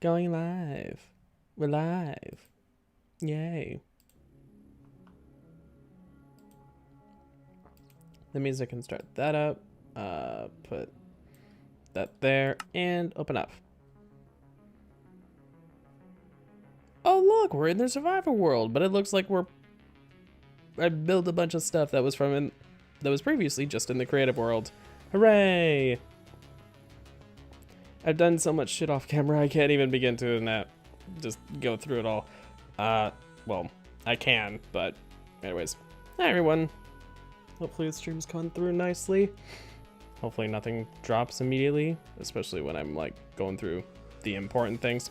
Going live. We're live. Yay. That means I can start that up, put that there, and open up. Oh look, we're in the survival world, but it looks like I built a bunch of stuff that was that was previously just in the creative world. Hooray! I've done so much shit off camera, I can't even begin to just go through it all. Well, I can, but anyways. Hi everyone. Hopefully the stream's coming through nicely. Hopefully nothing drops immediately, especially when I'm like going through the important things.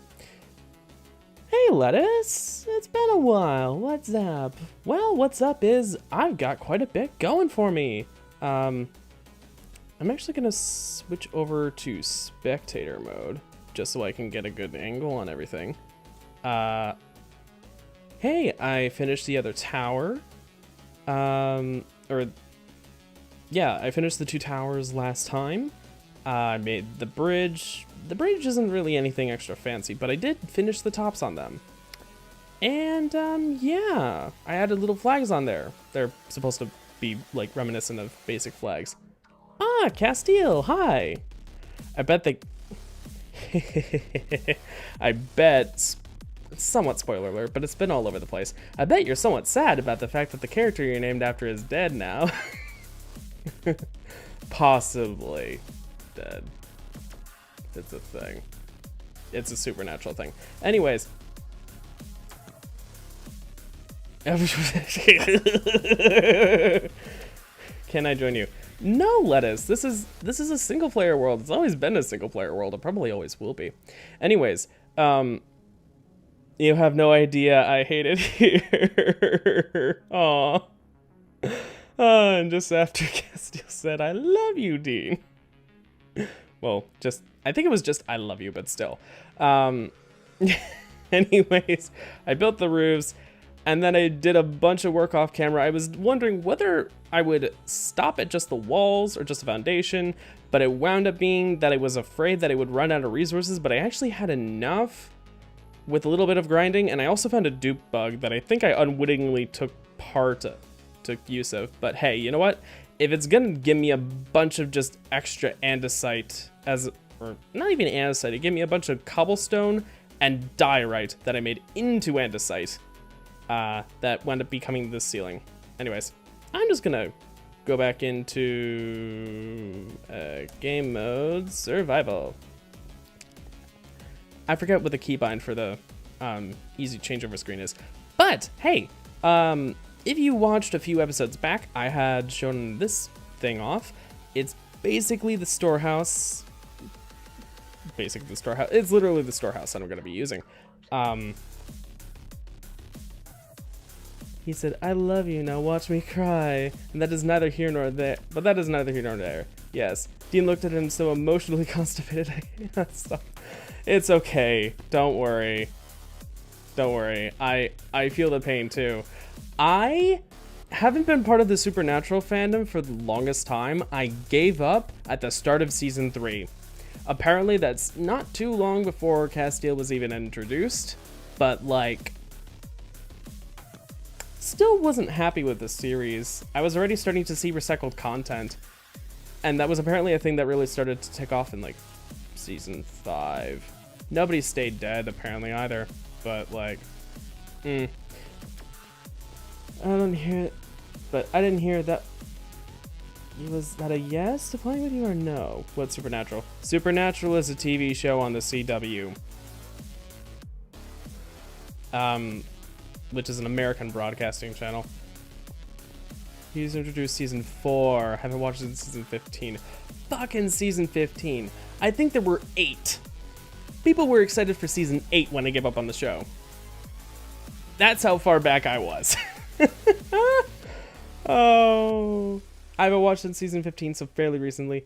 Hey Lettuce, it's been a while, what's up? Well, what's up is I've got quite a bit going for me. I'm actually gonna switch over to spectator mode just so I can get a good angle on everything. Hey, I finished the other tower. Yeah, I finished the 2 towers last time. I made the bridge. The bridge isn't really anything extra fancy, but I did finish the tops on them. And, yeah, I added little flags on there. They're supposed to be, like, reminiscent of basic flags. Ah, Castile, hi! I bet they... I bet... Somewhat spoiler alert, but it's been all over the place. I bet you're somewhat sad about the fact that the character you're named after is dead now. Possibly dead. It's a thing. It's a supernatural thing. Anyways. Can I join you? No, Lettuce. This is a single player world. It's always been a single player world. It probably always will be. Anyways, you have no idea I hate it here. Aw. And just after Castile said, I love you, Dean. Well, I think it was just, I love you, but still. Anyways, I built the roofs, and then I did a bunch of work off camera. I was wondering whether I would stop at just the walls or just the foundation, but it wound up being that I was afraid that I would run out of resources, but I actually had enough with a little bit of grinding, and I also found a dupe bug that I think I unwittingly took use of. But hey, you know what? If it's gonna give me a bunch of just extra andesite or not even andesite, it gave me a bunch of cobblestone and diorite that I made into andesite that wound up becoming this ceiling. Anyways, I'm just gonna go back into game mode survival. I forget what the keybind for the easy changeover screen is. But hey, if you watched a few episodes back, I had shown this thing off. It's basically the storehouse. Basically the storehouse. It's literally the storehouse that I'm going to be using. He said, I love you, now watch me cry. And that is neither here nor there. But that is neither here nor there. Yes. Dean looked at him so emotionally constipated. Stop. It's okay. Don't worry. Don't worry. I feel the pain too. I haven't been part of the Supernatural fandom for the longest time. I gave up at the start of season 3. Apparently that's not too long before Castile was even introduced, but like, still wasn't happy with the series. I was already starting to see recycled content, and that was apparently a thing that really started to take off in like season 5. Nobody stayed dead apparently either, but like, I don't hear it, but I didn't hear that. Was that a yes to playing with you or no? What's Supernatural? Supernatural is a TV show on the CW. Which is an American broadcasting channel. He's introduced season 4. Haven't watched it since season 15. Fucking season 15. I think there were 8. People were excited for season 8 when I gave up on the show. That's how far back I was. Oh, I haven't watched since season 15, so fairly recently,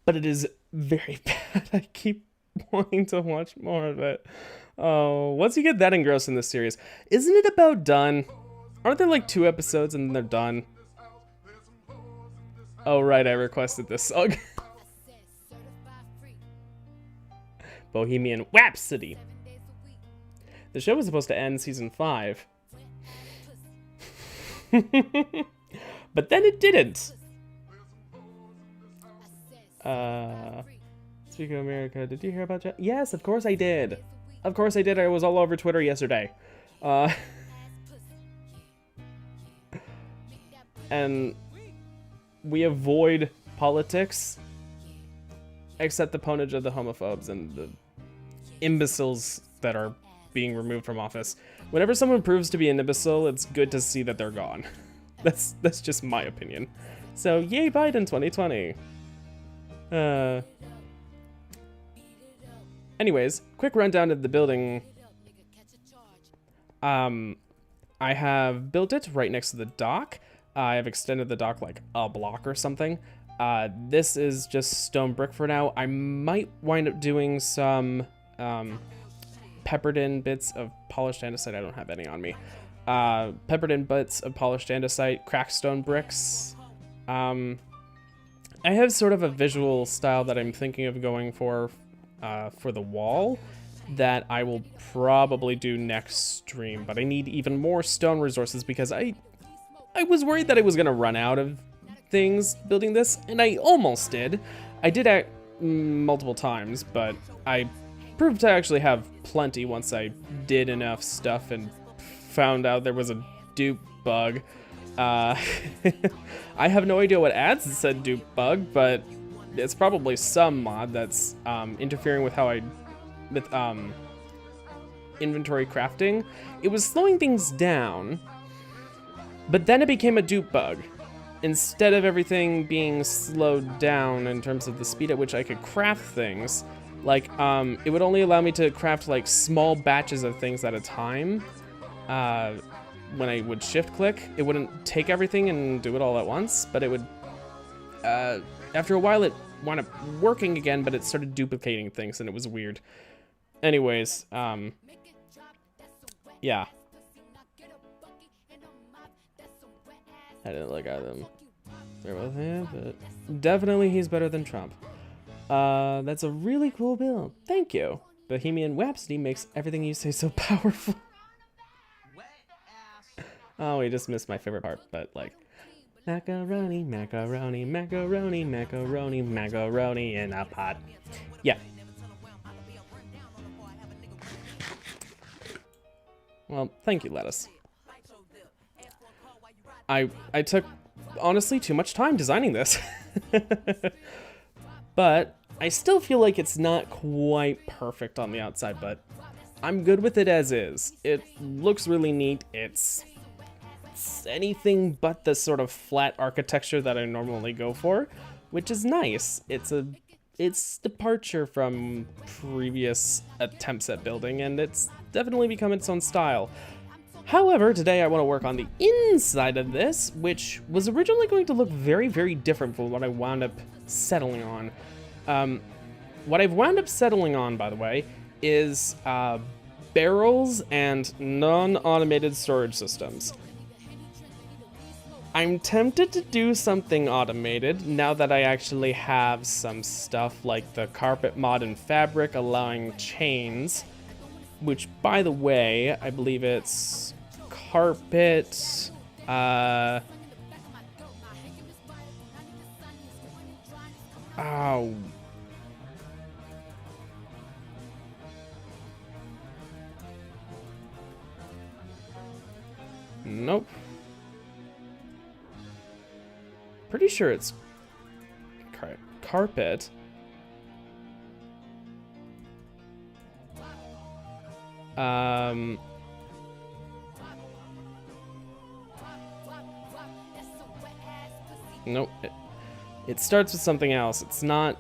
but it is very bad. I keep wanting to watch more of it. Oh, once you get that engrossed in this series, isn't it about done? Aren't there like 2 episodes and then they're done? Oh right, I requested this song. Bohemian Rhapsody. The show was supposed to end season 5. But then it didn't. Speaking of America, did you hear about that? Yes, of course I did. Of course I did. I was all over Twitter yesterday. And we avoid politics, except the ponage of the homophobes and the imbeciles that are being removed from office. Whenever someone proves to be an imbecile, it's good to see that they're gone. That's just my opinion. So, yay Biden 2020. Anyways, quick rundown of the building. I have built it right next to the dock. I have extended the dock like a block or something. This is just stone brick for now. I might wind up doing some peppered in bits of polished andesite. I don't have any on me. Peppered in bits of polished andesite, cracked stone bricks. I have sort of a visual style that I'm thinking of going for the wall that I will probably do next stream, but I need even more stone resources because I was worried that I was gonna run out of things building this, and I almost did. I did it multiple times, but I proved to actually have plenty once I did enough stuff and found out there was a dupe bug. I have no idea what adds it said dupe bug, but it's probably some mod that's interfering with how with inventory crafting. It was slowing things down, but then it became a dupe bug. Instead of everything being slowed down in terms of the speed at which I could craft things, like it would only allow me to craft like small batches of things at a time. When I would shift click, it wouldn't take everything and do it all at once, but it would, after a while it wound up working again, but it started duplicating things and it was weird. Anyways, yeah. I didn't look at them. They're both him, but definitely he's better than Trump. That's a really cool build. Thank you. Bohemian Rhapsody makes everything you say so powerful. Oh, we just missed my favorite part, but like, macaroni, macaroni, macaroni, macaroni, macaroni in a pot. Yeah. Well, thank you, Lettuce. I took, honestly, too much time designing this. But I still feel like it's not quite perfect on the outside, but I'm good with it as is. It looks really neat. It's anything but the sort of flat architecture that I normally go for, which is nice. It's departure from previous attempts at building, and it's definitely become its own style. However, today I want to work on the inside of this, which was originally going to look very, very different from what I wound up settling on. What I've wound up settling on, by the way, is barrels and non-automated storage systems. I'm tempted to do something automated now that I actually have some stuff like the carpet mod and fabric allowing chains, which, by the way, I believe it's carpet, ow. Nope. Pretty sure it's carpet. Nope. It starts with something else. It's not.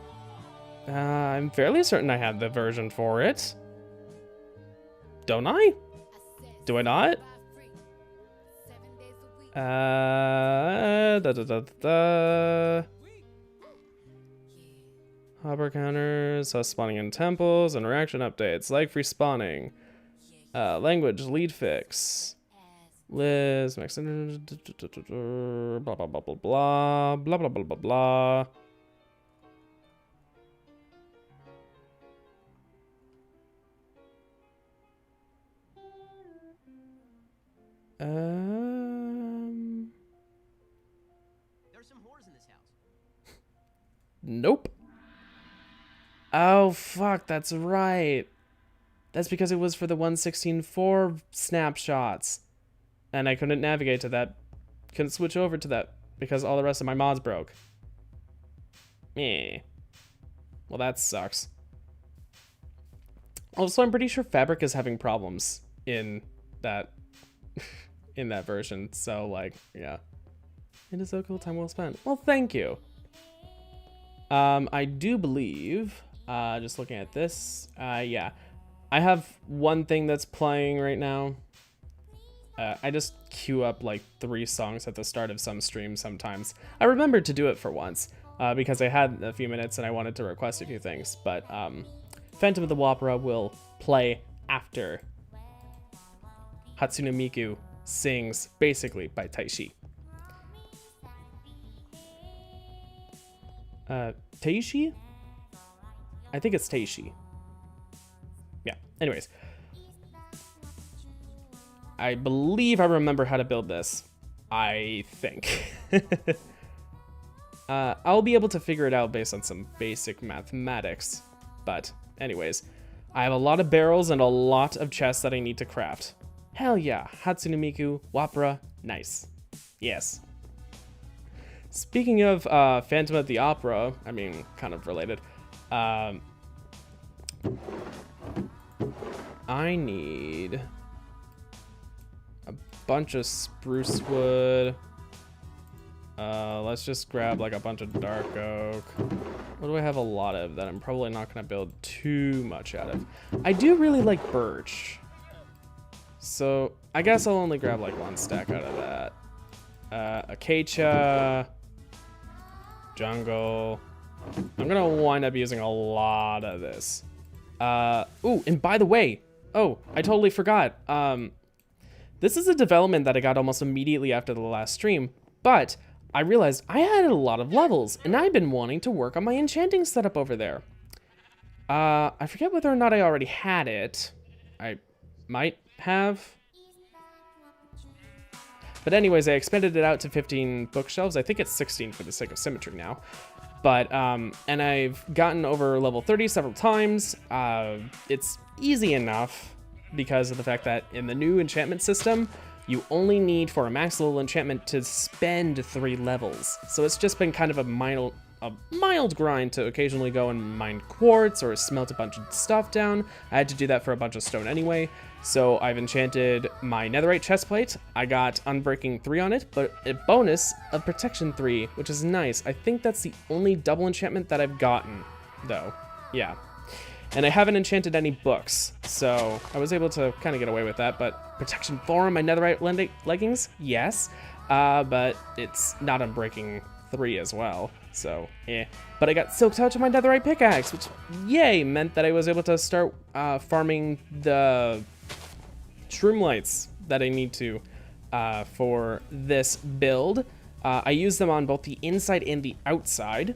I'm fairly certain I have the version for it. Don't I? Do I not? Hopper counters, us spawning in temples, interaction updates, like free spawning. Language, lead fix. Liz, max, blah blah blah blah blah blah blah blah blah blah. There's some whores in this house. Nope. Oh, fuck, that's right. That's because it was for the 1.16.4 snapshots. And I couldn't navigate to that. Couldn't switch over to that because all the rest of my mods broke. Meh. Well, that sucks. Also, I'm pretty sure Fabric is having problems in that in that version. So, like, yeah. It is so cool, time well spent. Well, thank you. I do believe, just looking at this, yeah. I have one thing that's playing right now. I just queue up like 3 songs at the start of some streams sometimes. I remembered to do it for once, because I had a few minutes and I wanted to request a few things, but Phantom of the Opera will play after Hatsune Miku sings basically by Taishi. Taishi? I think it's Taishi. Yeah, anyways. I believe I remember how to build this. I think. I'll be able to figure it out based on some basic mathematics. But anyways, I have a lot of barrels and a lot of chests that I need to craft. Hell yeah, Hatsune Miku, Wapra, nice. Yes. Speaking of Phantom of the Opera, I mean, kind of related. I need a bunch of spruce wood. Let's just grab like a bunch of dark oak. What do I have a lot of that I'm probably not going to build too much out of? I do really like birch. So I guess I'll only grab like 1 stack out of that. Acacia, jungle. I'm going to wind up using a lot of this. Ooh, and by the way, oh, I totally forgot. This is a development that I got almost immediately after the last stream, but I realized I had a lot of levels, and I've been wanting to work on my enchanting setup over there. I forget whether or not I already had it. I might have. But anyways, I expanded it out to 15 bookshelves. I think it's 16 for the sake of symmetry now. But, and I've gotten over level 30 several times. It's easy enough because of the fact that in the new enchantment system, you only need for a max level enchantment to spend 3 levels. So it's just been kind of a mild grind to occasionally go and mine quartz or smelt a bunch of stuff down. I had to do that for a bunch of stone anyway. So I've enchanted my netherite chestplate. I got Unbreaking 3 on it, but a bonus of Protection 3, which is nice. I think that's the only double enchantment that I've gotten, though. Yeah. And I haven't enchanted any books, so I was able to kind of get away with that. But Protection 4 on my netherite leggings, yes. But it's not Unbreaking 3 as well, so eh. But I got Silk Touch on my netherite pickaxe, which, yay, meant that I was able to start farming the shroom lights that I need to for this build. I use them on both the inside and the outside.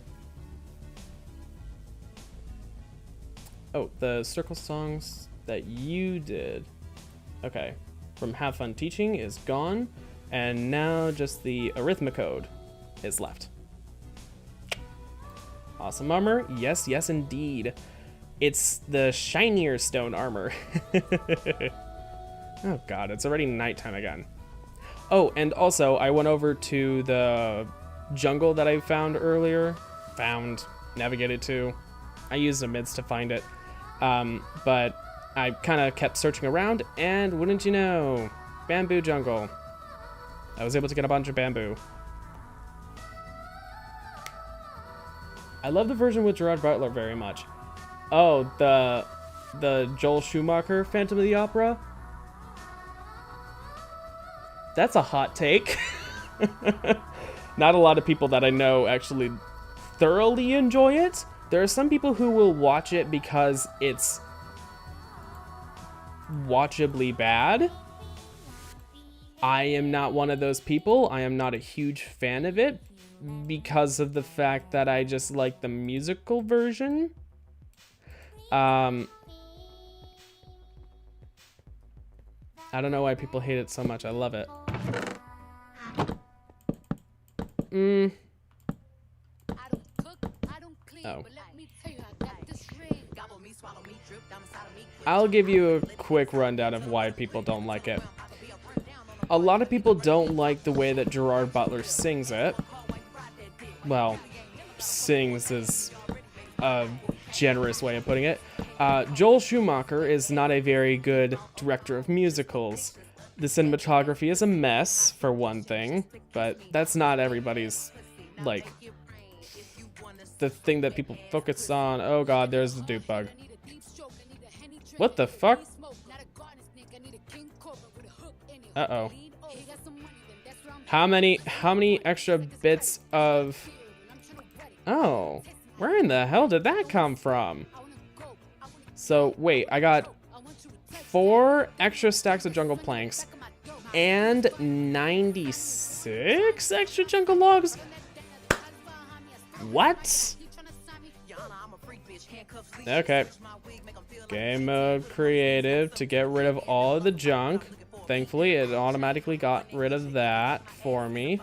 Oh, the circle songs that you did. Okay, from Have Fun Teaching is gone, and now just the Arithmocode is left. Awesome armor, yes, yes indeed. It's the shinier stone armor. Oh god, it's already nighttime again. Oh, and also I went over to the jungle that I found earlier. Navigated to. I used a mids to find it. But I kind of kept searching around, and wouldn't you know, bamboo jungle. I was able to get a bunch of bamboo. I love the version with Gerard Butler very much. Oh, the Joel Schumacher Phantom of the Opera? That's a hot take. Not a lot of people that I know actually thoroughly enjoy it. There are some people who will watch it because it's watchably bad. I am not one of those people. I am not a huge fan of it because of the fact that I just like the musical version. I don't know why people hate it so much. I love it. Oh. I'll give you a quick rundown of why people don't like it. A lot of people don't like the way that Gerard Butler sings it. Well, sings is a generous way of putting it. Joel Schumacher is not a very good director of musicals. The cinematography is a mess, for one thing, but that's not everybody's, like, the thing that people focus on. Oh god, there's the dupe bug. What the fuck? Uh-oh. How many extra bits of... Oh, where in the hell did that come from? So, wait, I got 4 extra stacks of jungle planks and 96 extra jungle logs? What? Okay. Game mode creative to get rid of all of the junk. Thankfully, it automatically got rid of that for me.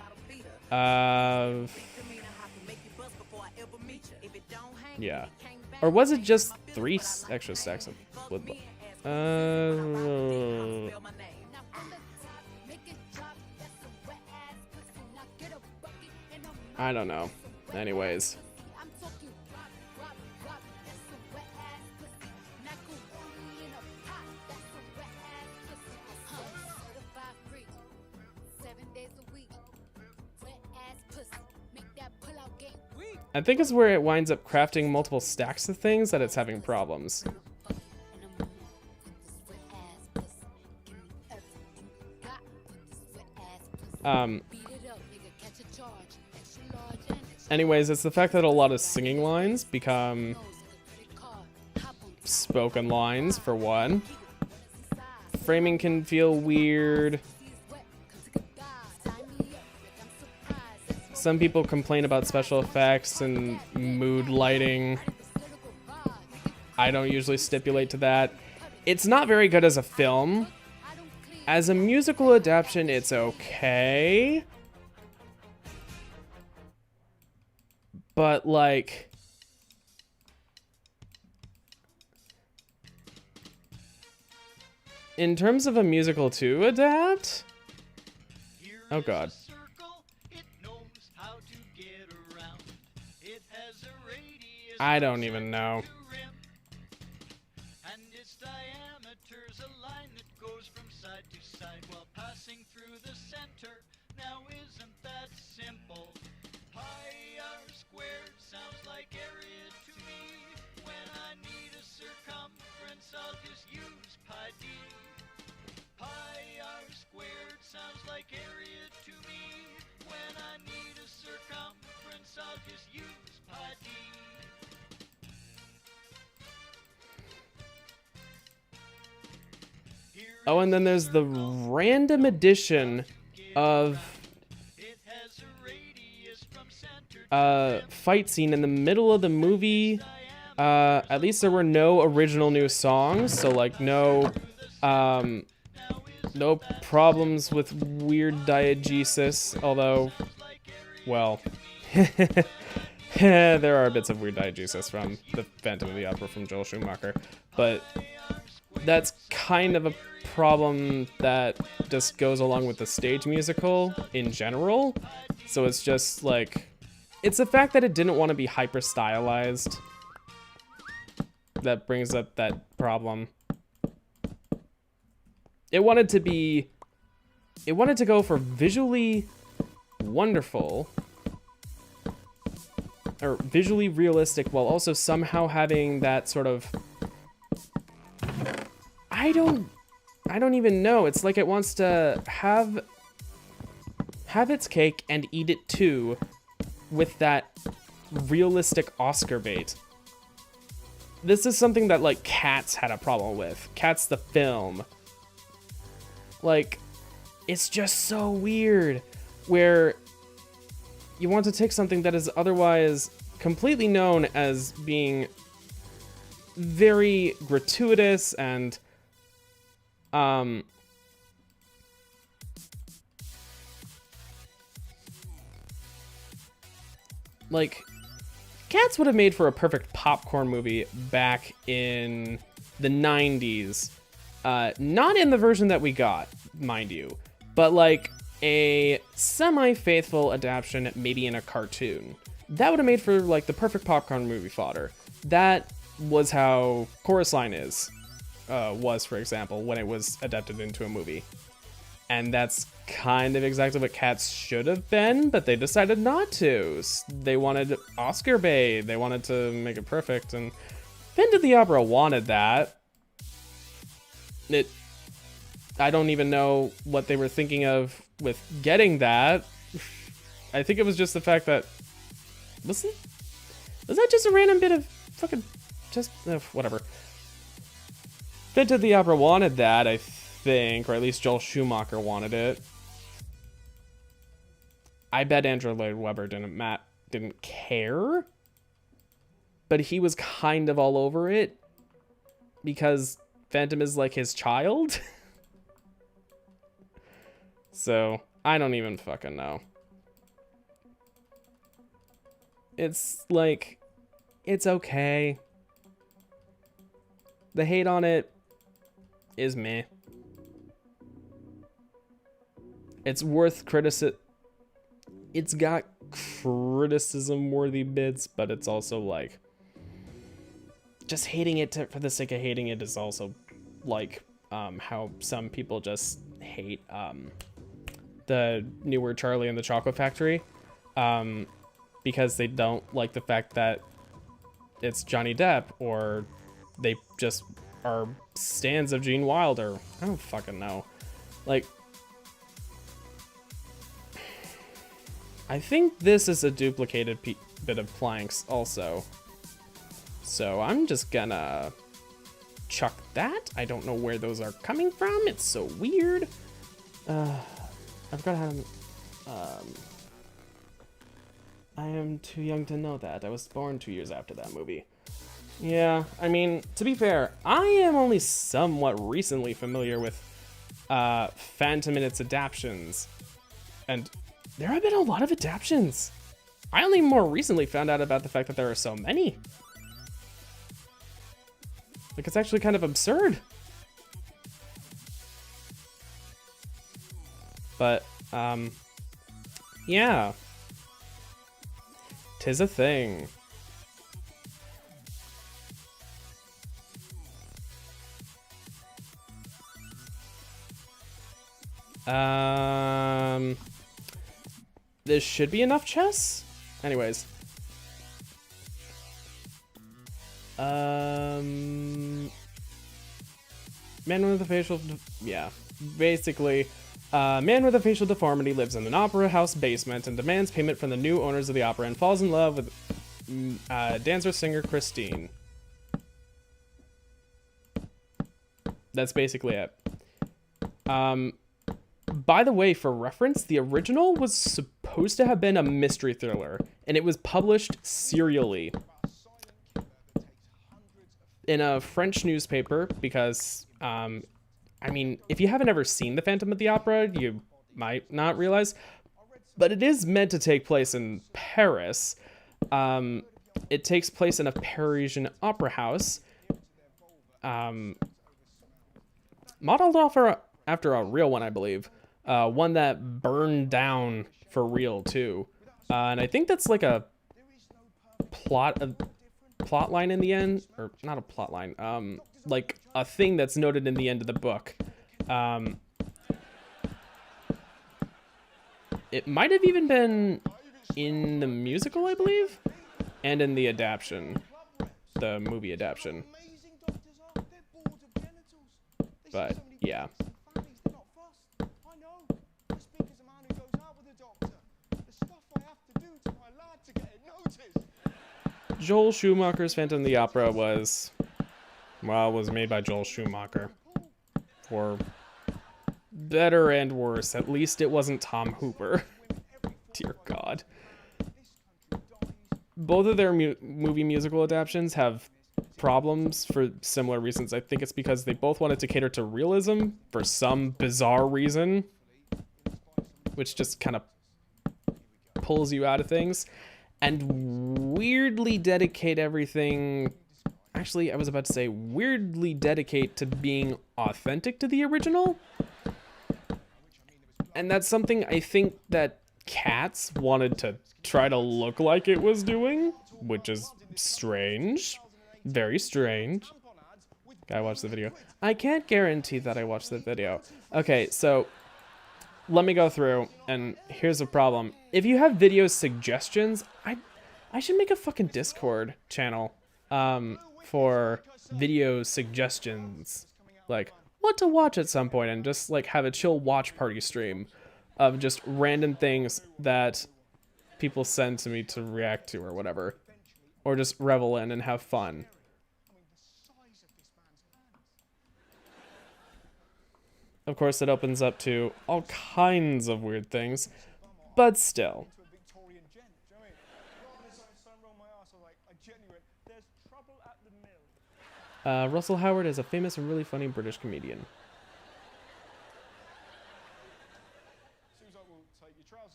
Yeah. Or was it just 3 extra stacks of wood? I don't know. Anyways. I think it's where it winds up crafting multiple stacks of things that it's having problems. Anyways, it's the fact that a lot of singing lines become spoken lines, for one. Framing can feel weird. Some people complain about special effects and mood lighting. I don't usually stipulate to that. It's not very good as a film. As a musical adaptation, it's okay. But, like... in terms of a musical to adapt... Oh god. I don't even know. And its diameter's a line that goes from side to side while passing through the center. Now isn't that simple? Pi r squared sounds like area to me. When I need a circumference, I'll just use pi d. Pi r squared sounds like area to me. When I need a circumference, I'll just use pi d. Oh, and then there's the random addition of fight scene in the middle of the movie. At least there were no original new songs, so like no problems with weird diegesis, although, well, there are bits of weird diegesis from the Phantom of the Opera from Joel Schumacher, but that's kind of a problem that just goes along with the stage musical in general. So it's just like, it's the fact that it didn't want to be hyper stylized that brings up that problem. It wanted to go for visually wonderful or visually realistic while also somehow having that sort of, I don't even know. It's like it wants to have its cake and eat it too, with that realistic Oscar bait. This is something that like Cats had a problem with. Cats the film. Like, it's just so weird where you want to take something that is otherwise completely known as being very gratuitous and like, Cats would have made for a perfect popcorn movie back in the 90s. Not in the version that we got, mind you, but like a semi-faithful adaptation, maybe in a cartoon. That would have made for like the perfect popcorn movie fodder. That was how Chorus Line was, for example, when it was adapted into a movie. And that's kind of exactly what Cats should have been, but they decided not to. They wanted Oscar bait. They wanted to make it perfect, and Phantom the Opera wanted that. I don't even know what they were thinking of with getting that. I think it was just the fact that was that just a random bit of fucking just whatever. Phantom the Opera wanted that, I think, or at least Joel Schumacher wanted it. I bet Andrew Lloyd Webber didn't care, but he was kind of all over it because Phantom is like his child. So I don't even fucking know. It's like, it's okay. The hate on it is meh. It's worth criticism. It's got criticism-worthy bits, but it's also like, just hating it for the sake of hating it is also like how some people just hate the newer Charlie and the Chocolate Factory because they don't like the fact that it's Johnny Depp, or they just are stans of Gene Wilder. I don't fucking know. Like, I think this is a duplicated bit of planks also. So I'm just gonna chuck that. I don't know where those are coming from. It's so weird. I forgot how to... I am too young to know that. I was born 2 years after that movie. Yeah, I mean, to be fair, I am only somewhat recently familiar with Phantom and its adaptions. And there have been a lot of adaptions. I only more recently found out about the fact that there are so many. Like, it's actually kind of absurd. But, yeah. 'Tis a thing. This should be enough chests? Anyways. Man with a facial... yeah. Basically, man with a facial deformity lives in an opera house basement and demands payment from the new owners of the opera and falls in love with dancer-singer Christine. That's basically it. By the way, for reference, the original was supposed to have been a mystery thriller, and it was published serially in a French newspaper because, I mean, if you haven't ever seen The Phantom of the Opera, you might not realize, but it is meant to take place in Paris. It takes place in a Parisian opera house, modeled after a real one, I believe. One that burned down for real too, and I think that's like a plot line in the end, or not a plot line, like a thing that's noted in the end of the book. It might have even been in the musical, I believe, and in the adaptation, the movie adaptation. But yeah. Joel Schumacher's Phantom of the Opera was made by Joel Schumacher. For better and worse, at least it wasn't Tom Hooper. Dear God. Both of their movie musical adaptations have problems for similar reasons. I think it's because they both wanted to cater to realism for some bizarre reason, which just kind of pulls you out of things. and weirdly dedicate everything. Actually, I was about to say weirdly dedicate to being authentic to the original. And that's something I think that Cats wanted to try to look like it was doing, which is strange. Very strange. Gotta watch the video. I can't guarantee that I watched the video. Okay, so let me go through, and here's the problem. If you have video suggestions, I should make a fucking Discord channel for video suggestions. Like, what to watch at some point, and just like have a chill watch party stream of just random things that people send to me to react to or whatever. Or just revel in and have fun. Of course, it opens up to all kinds of weird things, but still. Russell Howard is a famous and really funny British comedian.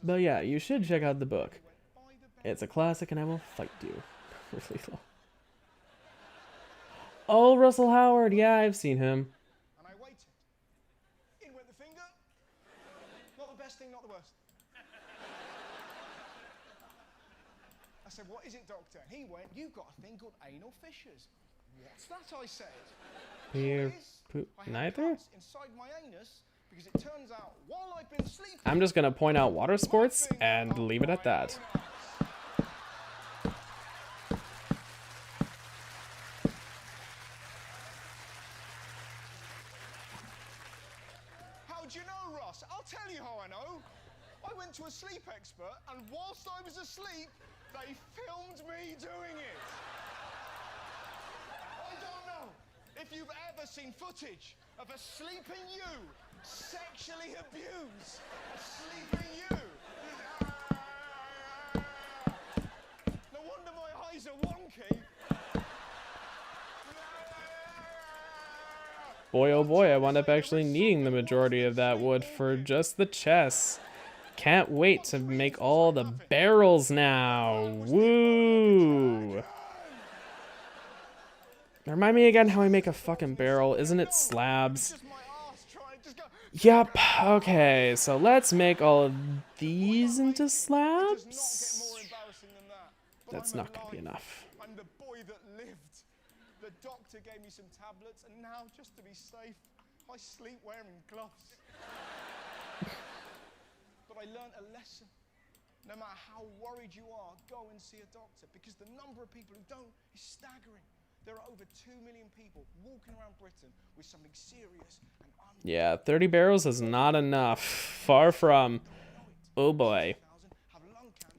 But yeah, you should check out the book. It's a classic and I will fight you. Really low. Oh, Russell Howard. Yeah, I've seen him. And I waited. In went the finger. Not the best thing, not the worst. I said, what is it, doctor? And he went, you've got a thing called anal fissures. What's that, I said. Here, poop, neither? Inside my anus, because it turns out while I've been sleeping, I'm just gonna point out water sports and leave it at that. How'd you know, Ross? I'll tell you how I know. I went to a sleep expert, and whilst I was asleep, they filmed me doing it. I don't know if you've ever seen footage of a sleeping you sexually abuse a sleeping you. No wonder my eyes are wonky. Boy, oh boy, I wound up actually needing the majority of that wood for just the chests. Can't wait to make all the barrels now. Woo! Remind me again how I make a fucking barrel. Isn't it slabs? Yep. Okay, so let's make all of these into slabs. That's not gonna be enough. I'm the boy that lived. The doctor gave me some tablets, and now, just to be safe, I sleep wearing gloves. But I learned a lesson. No matter how worried you are, go and see a doctor, because the number of people who don't is staggering. There are over 2 million people walking around Britain with something serious and yeah, 30 barrels is not enough. Far from. Oh boy.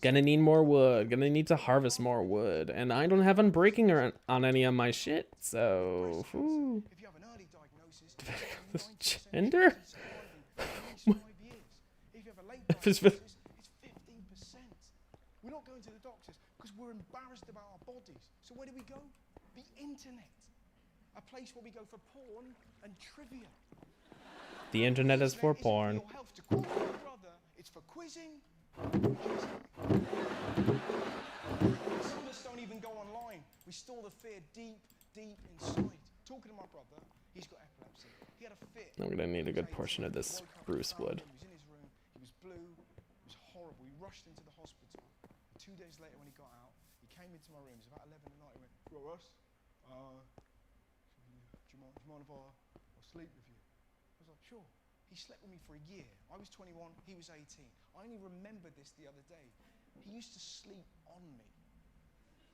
Gonna need more wood. Gonna need to harvest more wood. And I don't have unbreaking on any of my shit, so. Whew. If you have an early diagnosis, Gender? if you have a late diagnosis, it's 15%. We're not going to the doctors because we're embarrassed about our bodies. So where do we go? The internet. A place where we go for porn and trivia. The internet is for porn. Your health, to quote my brother, it's for quizzing. Some of us don't even go online. We store the fear deep, deep inside. Talking to my brother, he's got epilepsy. He had a fit. I'm gonna need a good portion of this spruce wood. He was in his room. He was blue. It was horrible. He rushed into the hospital. 2 days later, when he got out, he came into my room. It was about 11 at night. He went, "Well, Russ, do you mind if I sleep with you?" I was like, "Sure." He slept with me for a year. I was 21, he was 18. I only remembered this the other day. He used to sleep on me.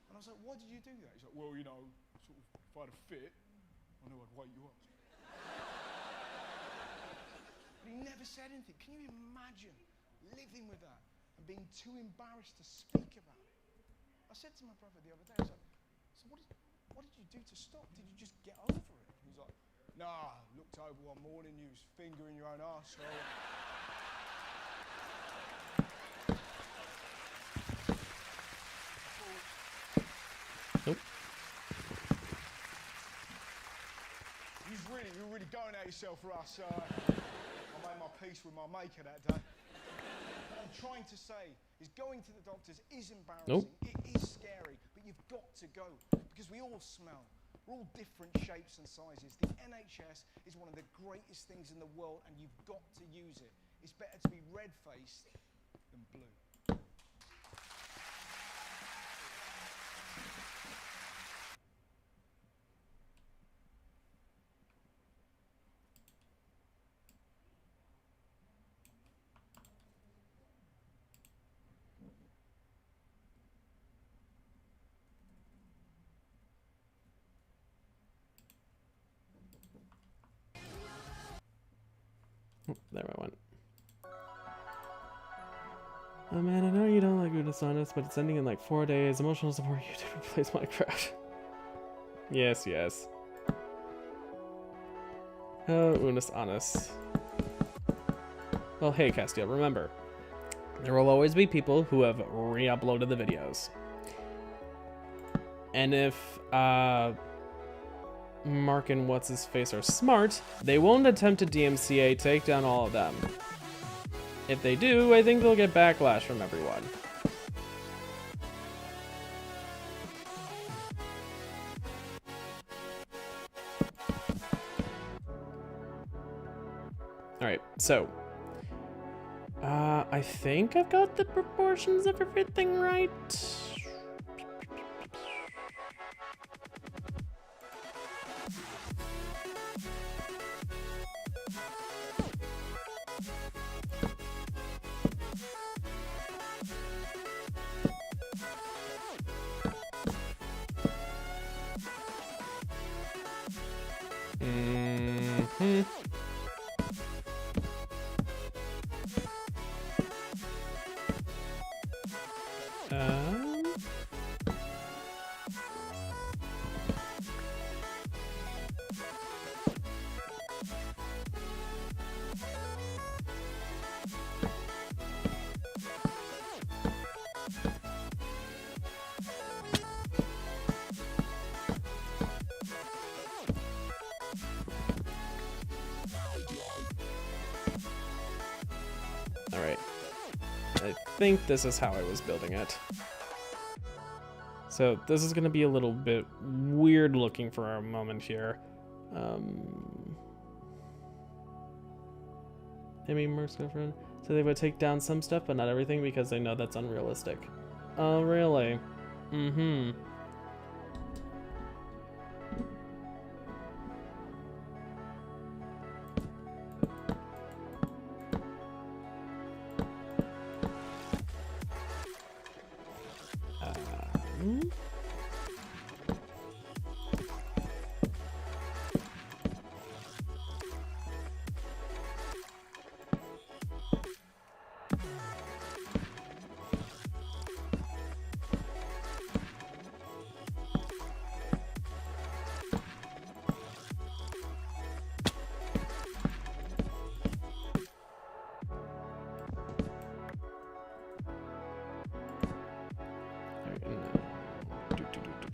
And I was like, "Why did you do that?" He's like, "Well, you know, sort of, if I had a fit, I knew I'd wake you up." But he never said anything. Can you imagine living with that and being too embarrassed to speak about it? I said to my brother the other day, I was like, "So what did you do to stop? Did you just get over it?" He's like, "Nah, looked over one morning, you was fingering your own arsehole." Nope. You're really going at yourself, Russ. I made my peace with my maker that day. What I'm trying to say is going to the doctors is embarrassing. Nope. It It is scary, but you've got to go because we all smell. We're all different shapes and sizes. The NHS is one of the greatest things in the world, and you've got to use it. It's better to be red-faced than blue. There I went. Oh man, I know you don't like Unis Honest, but it's ending in like 4 days. Emotional support you to replace Minecraft. Yes, yes. Oh, Unis Honest. Well, hey, Castiel, remember, there will always be people who have re-uploaded the videos. And if, Mark and What's-His-Face are smart, they won't attempt to DMCA take down all of them. If they do, I think they'll get backlash from everyone. Alright, so. I think I've got the proportions of everything right. Alright. I think this is how I was building it. So this is going to be a little bit weird looking for a moment here. Amy Merck's girlfriend. So they would take down some stuff, but not everything because they know that's unrealistic. Oh, really? Mm-hmm.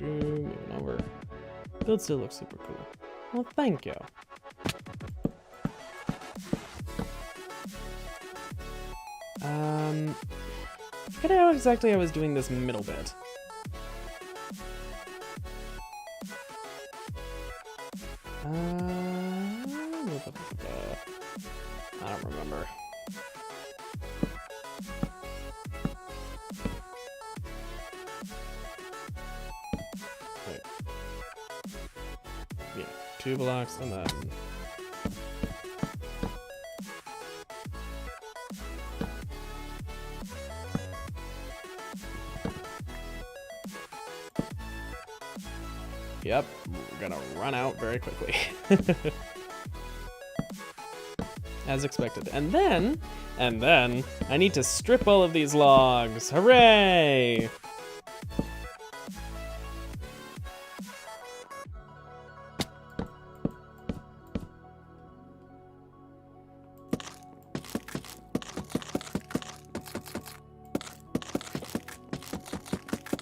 Moving over. Build still looks super cool. Well, thank you. I forget how exactly I was doing this middle bit. I don't remember. Wait. Yeah, 2 blocks and then... Yep, we're gonna run out very quickly. As expected. And then, I need to strip all of these logs. Hooray!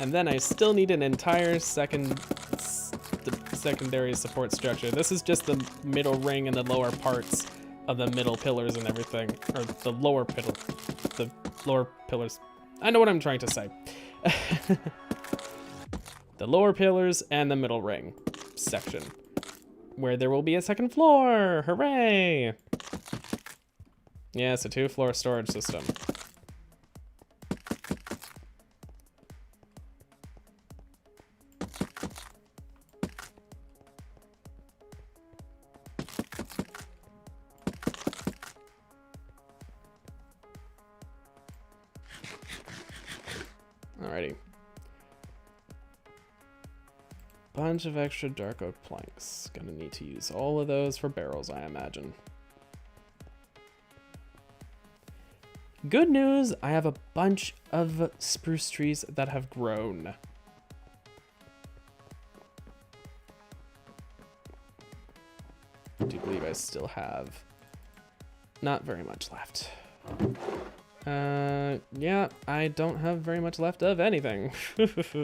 And then I still need an entire secondary support structure. This is just the middle ring and the lower parts of the middle pillars and everything, or the lower pillars. I know what I'm trying to say. the lower pillars, and the middle ring section, where there will be a second floor. Hooray! Yeah, it's a 2-floor storage system. Alrighty. Bunch of extra dark oak planks. Gonna need to use all of those for barrels, I imagine. Good news, I have a bunch of spruce trees that have grown. I do believe I still have not very much left. Yeah, I don't have very much left of anything. And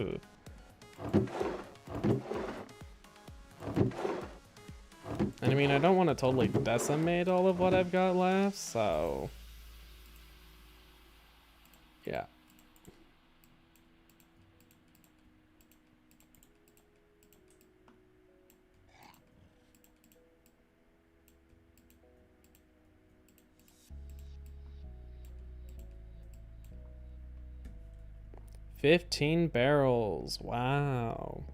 I mean, I don't want to totally decimate all of what I've got left, so... yeah. $15 barrels. Wow.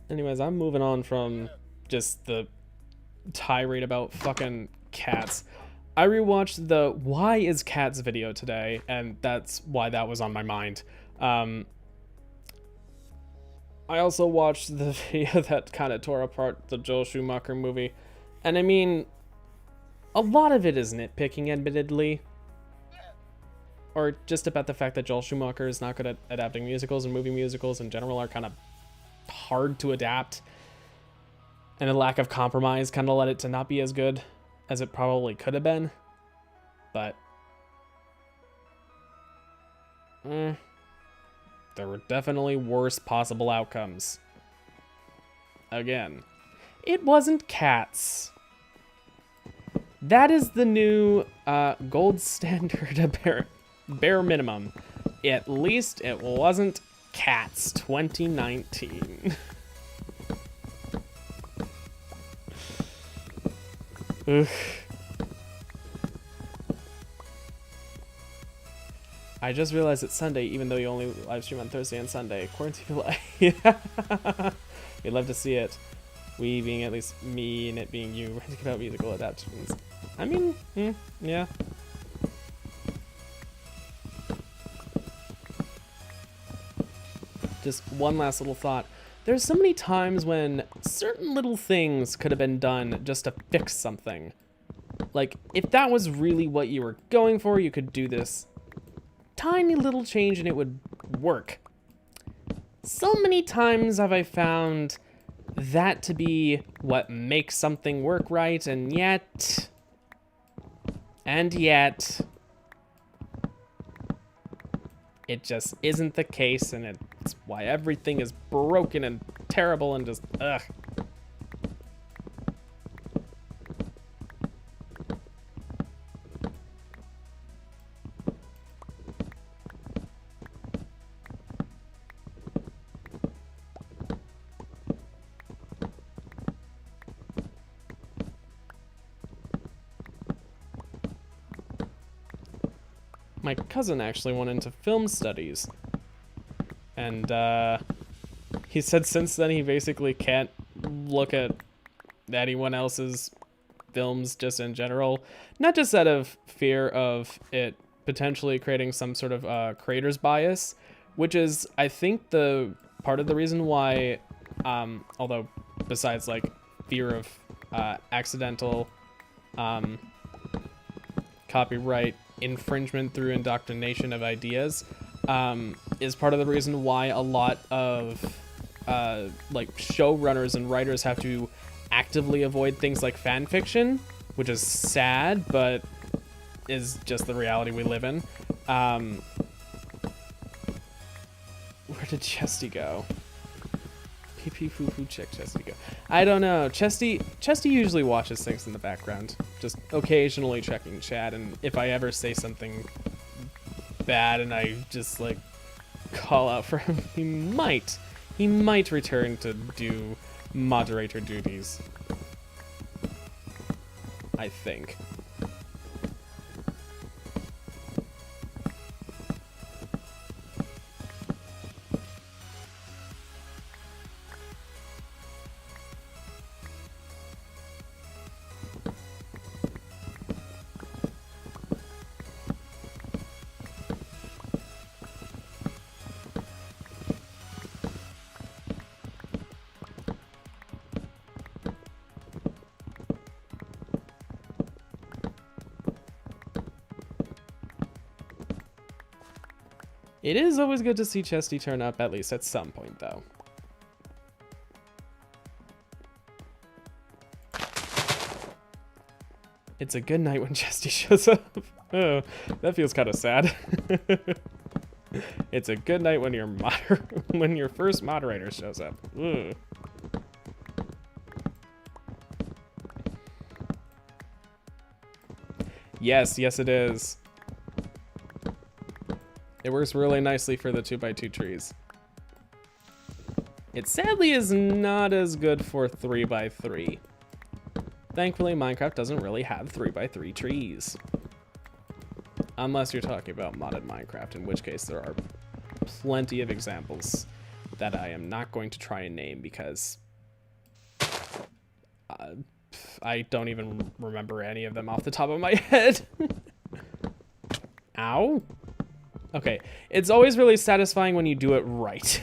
Anyways, I'm moving on from just the tirade about fucking cats. I rewatched the Why is Cats video today, and that's why that was on my mind. I also watched the video that kind of tore apart the Joel Schumacher movie. And I mean, a lot of it is nitpicking, admittedly. Or just about the fact that Joel Schumacher is not good at adapting musicals, and movie musicals in general are kind of hard to adapt. And a lack of compromise kind of led it to not be as good as it probably could have been. But... there were definitely worse possible outcomes. Again, it wasn't cats. That is the new gold standard bare minimum. At least it wasn't cats 2019. Ugh. I just realized it's Sunday, even though you only live stream on Thursday and Sunday. Quarantine life. Yeah. We'd love to see it. We being at least me and it being you. Think about musical adaptations. I mean, yeah. Just one last little thought. There's so many times when certain little things could have been done just to fix something. Like, if that was really what you were going for, you could do this tiny little change and it would work. So many times have I found that to be what makes something work right, and yet, it just isn't the case, and it's why everything is broken and terrible and just, ugh. My cousin actually went into film studies, and he said since then he basically can't look at anyone else's films just in general, not just out of fear of it potentially creating some sort of creator's bias, which is, I think, the part of the reason why, although besides like fear of accidental copyright infringement through indoctrination of ideas, is part of the reason why a lot of like showrunners and writers have to actively avoid things like fan fiction, which is sad, but is just the reality we live in. Where did Chesty go? Pee pee poo poo check Chesty go. I don't know. Chesty usually watches things in the background, just occasionally checking chat, and if I ever say something bad and I just like call out for him, he might return to do moderator duties. I think. It is always good to see Chesty turn up, at least at some point, though. It's a good night when Chesty shows up. Oh, that feels kind of sad. It's a good night when your first moderator shows up. Ugh. Yes, it is. It works really nicely for the 2x2 trees. It sadly is not as good for 3x3. Thankfully, Minecraft doesn't really have 3x3 trees. Unless you're talking about modded Minecraft, in which case there are plenty of examples that I am not going to try and name because I don't even remember any of them off the top of my head. Ow. Okay, it's always really satisfying when you do it right.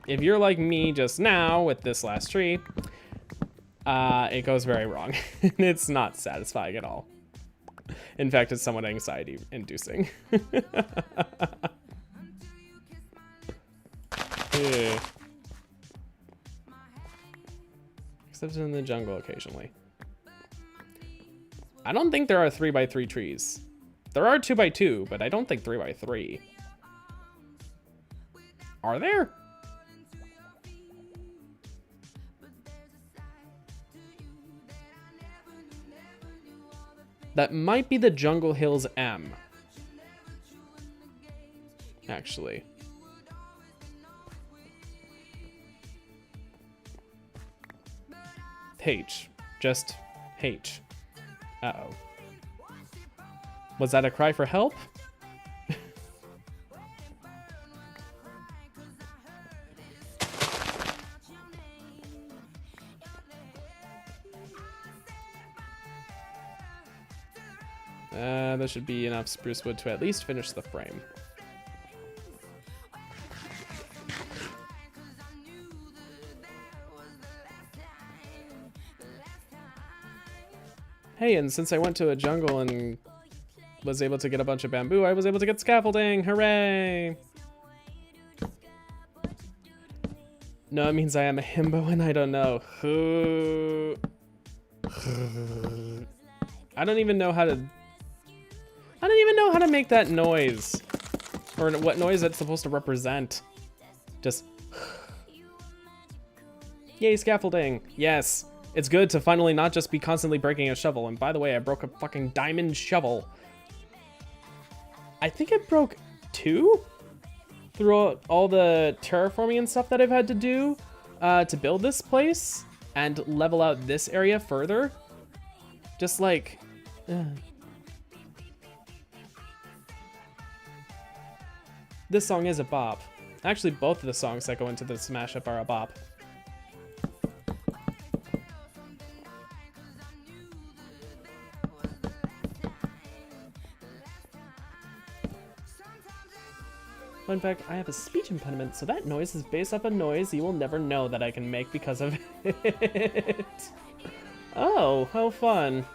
If you're like me just now with this last tree, it goes very wrong. It's not satisfying at all. In fact, it's somewhat anxiety-inducing. Yeah. Except in the jungle occasionally. I don't think there are 3x3 trees. There are 2x2, but I don't think 3x3. Are there? That might be the Jungle Hills M. Actually. H. Just H. Uh-oh. Was that a cry for help? There should be enough spruce wood to at least finish the frame. Hey, and since I went to a jungle and was able to get a bunch of bamboo, I was able to get scaffolding. Hooray! No, it means I am a himbo and I don't know. I don't even know how to make that noise. Or what noise it's supposed to represent. Just yay, scaffolding. Yes. It's good to finally not just be constantly breaking a shovel. And by the way, I broke a fucking diamond shovel. I think it broke 2 through all the terraforming and stuff that I've had to do to build this place and level out this area further. Just like... This song is a bop. Actually, both of the songs that go into the smash up are a bop. Fun fact, I have a speech impediment, so that noise is based off a noise you will never know that I can make because of it. Oh, how fun.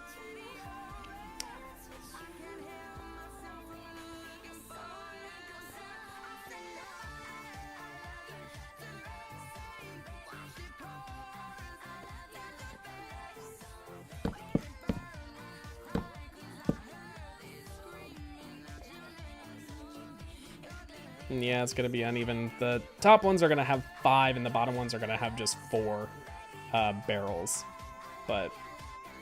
Yeah, it's gonna be uneven. The top ones are gonna have 5, and the bottom ones are gonna have just 4 barrels. But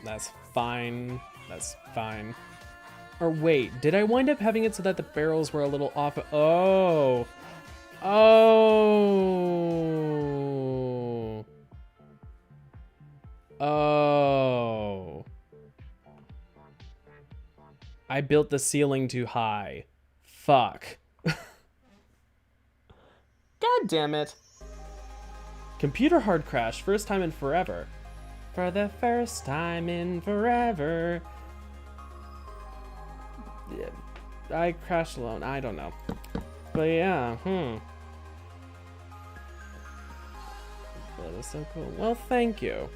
that's fine. That's fine. Or wait, did I wind up having it so that the barrels were a little off? Oh. Oh. Oh. I built the ceiling too high. Fuck. God damn it. Computer hard crash, first time in forever. For the first time in forever. Yeah, I crashed alone, I don't know. But yeah, That is so cool. Well, thank you.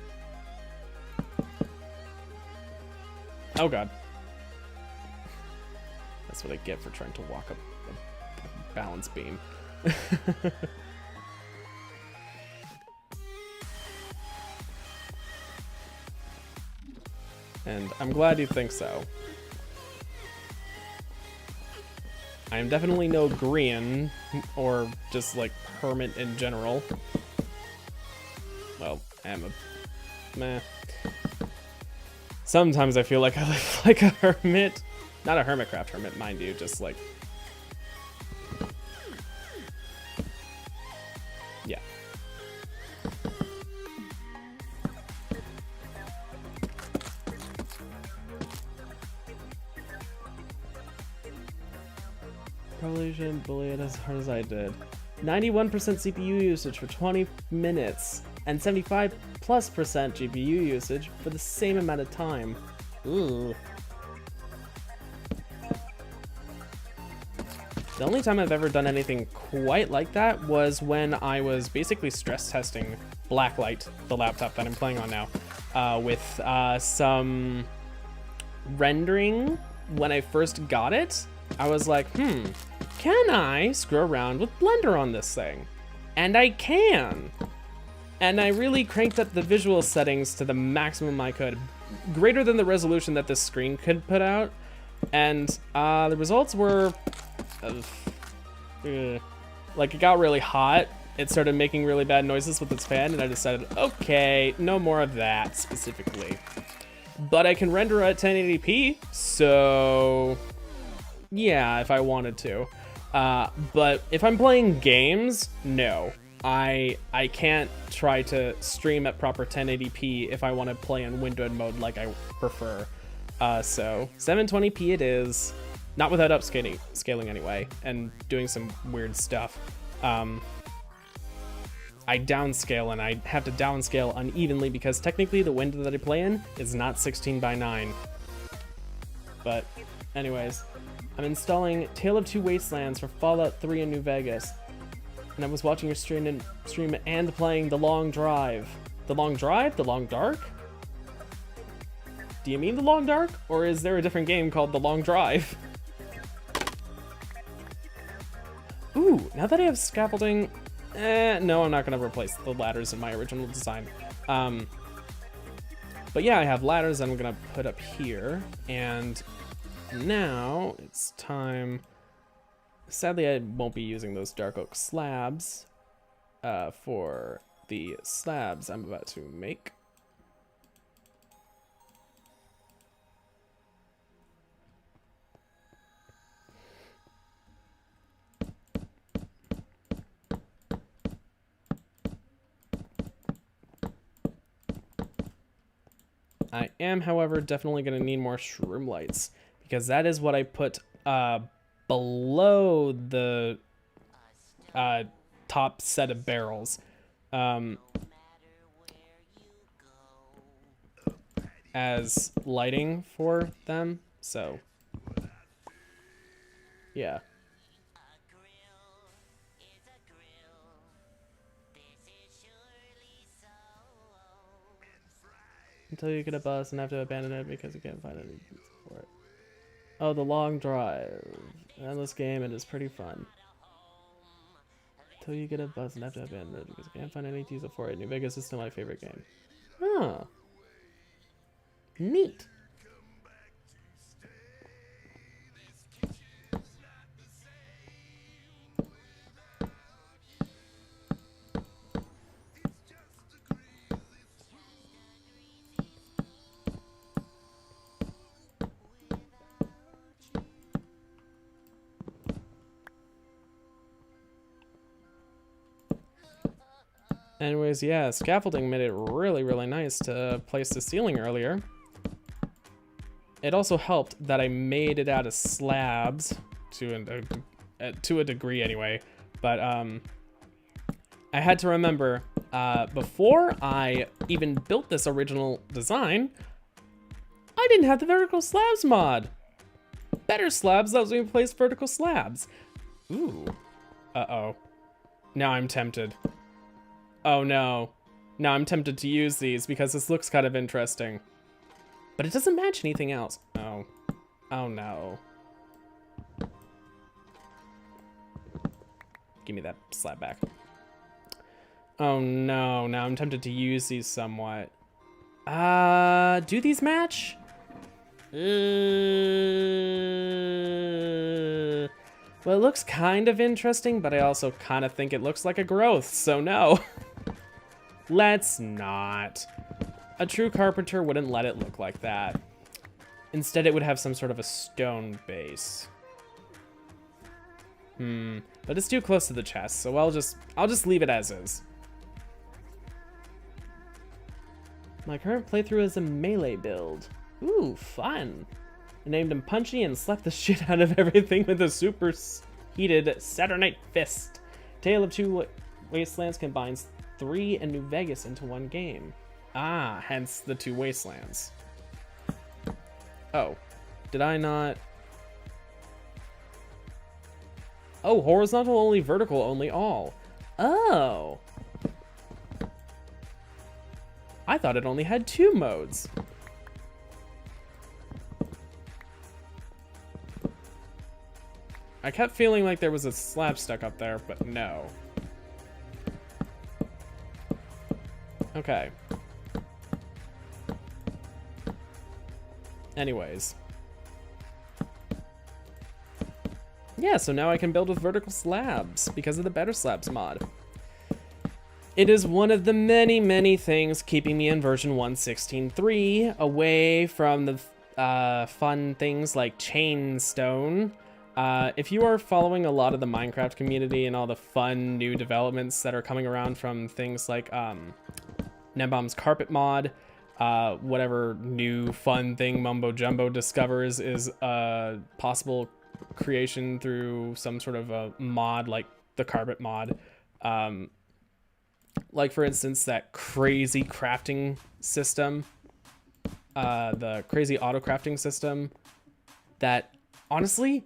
Oh god. That's what I get for trying to walk up a balance beam. And I'm glad you think so. I am definitely no Grian, or just like hermit in general. Well, I am a meh. Sometimes I feel like I live like a hermit. Not a hermitcraft hermit, mind you, just like... Yeah. Probably shouldn't bully it as hard as I did. 91% CPU usage for 20 minutes, and 75+% GPU usage for the same amount of time. Ooh. The only time I've ever done anything quite like that was when I was basically stress testing Blacklight, the laptop that I'm playing on now, with some rendering. When I first got it, I was like, can I screw around with Blender on this thing? And I can. And I really cranked up the visual settings to the maximum I could, greater than the resolution that this screen could put out. And the results were, like, it got really hot. It started making really bad noises with its fan, and I decided, okay, no more of that specifically. But I can render at 1080p, so yeah, if I wanted to. But if I'm playing games, no. I can't try to stream at proper 1080p if I want to play in windowed mode like I prefer. So 720p it is, not without upscaling anyway, and doing some weird stuff. I downscale, and I have to downscale unevenly because technically the window that I play in is not 16:9. But anyways, I'm installing Tale of Two Wastelands for Fallout 3 in New Vegas. And I was watching your stream and playing The Long Drive. The Long Drive? The Long Dark? Do you mean The Long Dark? Or is there a different game called The Long Drive? Ooh, now that I have scaffolding... no, I'm not going to replace the ladders in my original design. But yeah, I have ladders I'm going to put up here. And now it's time... Sadly, I won't be using those dark oak slabs for the slabs I'm about to make. I am, however, definitely going to need more shroom lights, because that is what I put below the top set of barrels as lighting for them. So yeah. Until you get a bus and have to abandon it because you can't find any use for it. Oh, The Long Drive. An endless game, and it's pretty fun. Until you get a bus and have to abandon it because you can't find any use for it. New Vegas is still my favorite game. Huh. Neat. Anyways, yeah, scaffolding made it really, really nice to place the ceiling earlier. It also helped that I made it out of slabs to a degree anyway. But I had to remember, before I even built this original design, I didn't have the vertical slabs mod. Betterslabs allows me to place vertical slabs. Ooh. Uh-oh. Now I'm tempted. Oh no. Now I'm tempted to use these because this looks kind of interesting. But it doesn't match anything else. Oh. Oh no. Give me that slab back. Oh no, now I'm tempted to use these somewhat. Do these match? Well, it looks kind of interesting, but I also kind of think it looks like a growth, so no. Let's not. A true carpenter wouldn't let it look like that. Instead, it would have some sort of a stone base. But it's too close to the chest, so I'll just leave it as is. My current playthrough is a melee build. Ooh, fun. I named him Punchy and slapped the shit out of everything with a super heated Saturnite fist. Tale of Two Wastelands combines 3 and New Vegas into one game. Ah, hence the 2 Wastelands. Oh, did I not? Oh, horizontal only, vertical only, all. Oh. I thought it only had 2 modes. I kept feeling like there was a slab stuck up there, but no. Okay. Anyways. Yeah, so now I can build with vertical slabs because of the Betterslabs mod. It is one of the many, many things keeping me in version 1.16.3 away from the fun things like chainstone. If you are following a lot of the Minecraft community and all the fun new developments that are coming around from things like Nembomb's carpet mod, whatever new fun thing Mumbo Jumbo discovers is a possible creation through some sort of a mod like the carpet mod. Like for instance, that crazy crafting system, the crazy auto crafting system that honestly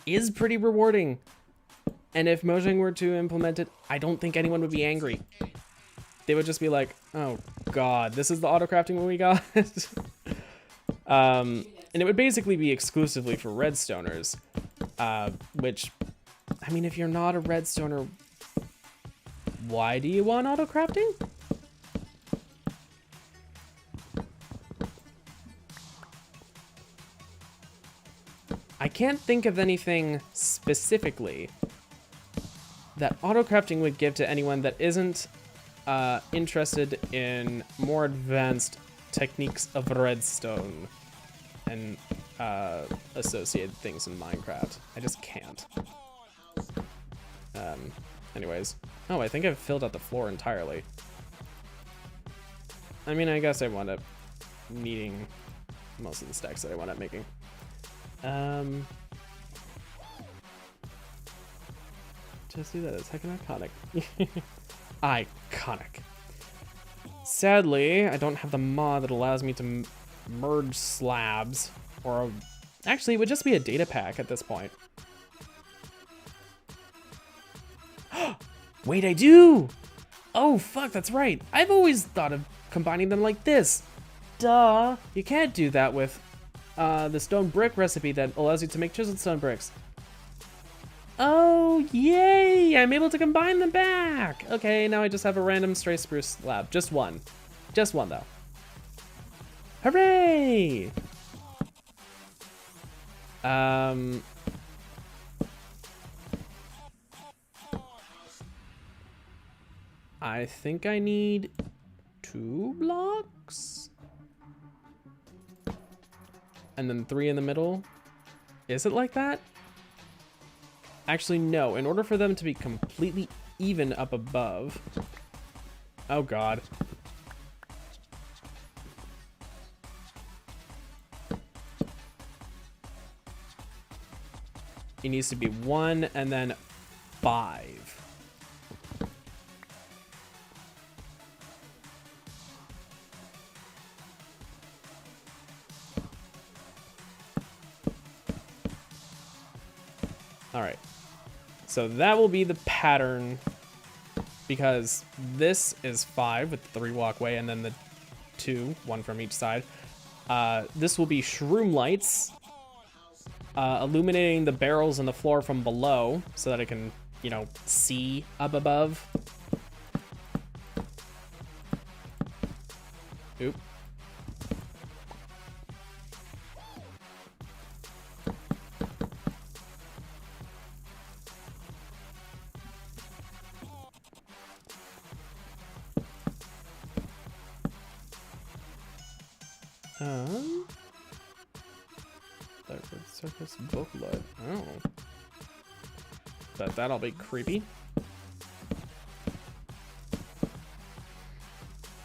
is pretty rewarding. And if Mojang were to implement it, I don't think anyone would be angry. They would just be like, oh god, this is the auto crafting we got. And it would basically be exclusively for redstoners, which, I mean, if you're not a redstoner, why do you want auto crafting? I can't think of anything specifically that auto crafting would give to anyone that isn't interested in more advanced techniques of redstone and associated things in Minecraft. I just can't. Anyways. Oh, I think I've filled out the floor entirely. I mean, I guess I wound up needing most of the stacks that I wound up making. Just do that. It's heckin' iconic. Iconic. Sadly, I don't have the mod that allows me to merge slabs, or actually, it would just be a data pack at this point. Wait, I do! Oh, fuck, that's right. I've always thought of combining them like this. Duh. You can't do that with the stone brick recipe that allows you to make chiseled stone bricks. Oh, yay! I'm able to combine them back! Okay, now I just have a random stray spruce slab. Just one. Just one, though. Hooray! I think I need 2 blocks? And then 3 in the middle? Is it like that? Actually, no. In order for them to be completely even up above, Oh god. It needs to be 1 and then 5. All right. So that will be the pattern, because this is 5 with 3 walkway and then the 2, 1 from each side. This will be shroom lights, illuminating the barrels and the floor from below so that I can, you know, see up above. Oop. Surface booklet. Oh. But that'll be creepy.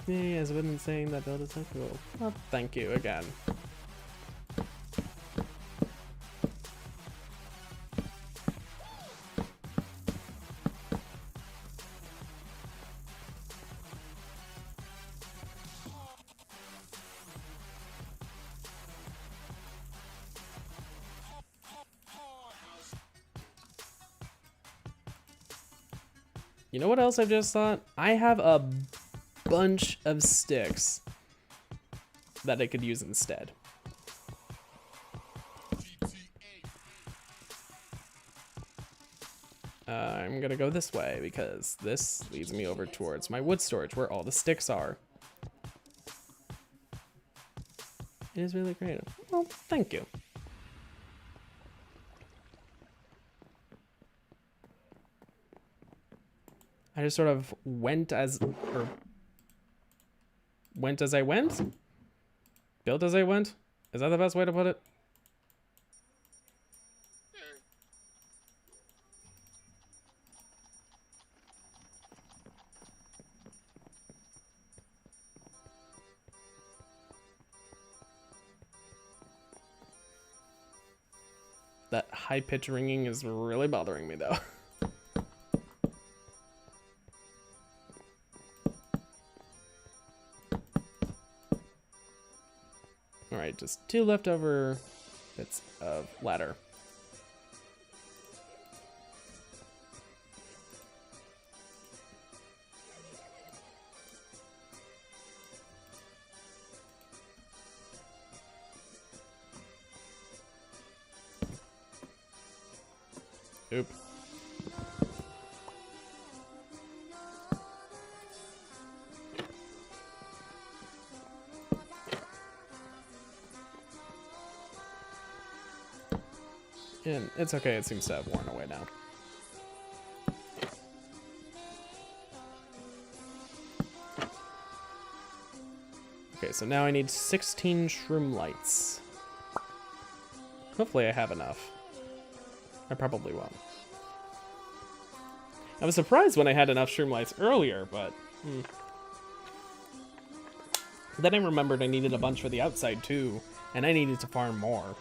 Yeah, as I've been saying, that build is so cool. Well, thank you again. You know what else I've just thought? I have a bunch of sticks that I could use instead. I'm gonna go this way because this leads me over towards my wood storage where all the sticks are. It is really creative. Well, thank you. I just sort of went as I went? Built as I went? Is that the best way to put it? That high-pitched ringing is really bothering me, though. Alright, just 2 leftover bits of ladder. Oop. And it's okay, it seems to have worn away now. Okay, so now I need 16 shroom lights. Hopefully I have enough. I probably won't. I was surprised when I had enough shroom lights earlier, but... Then I remembered I needed a bunch for the outside too, and I needed to farm more.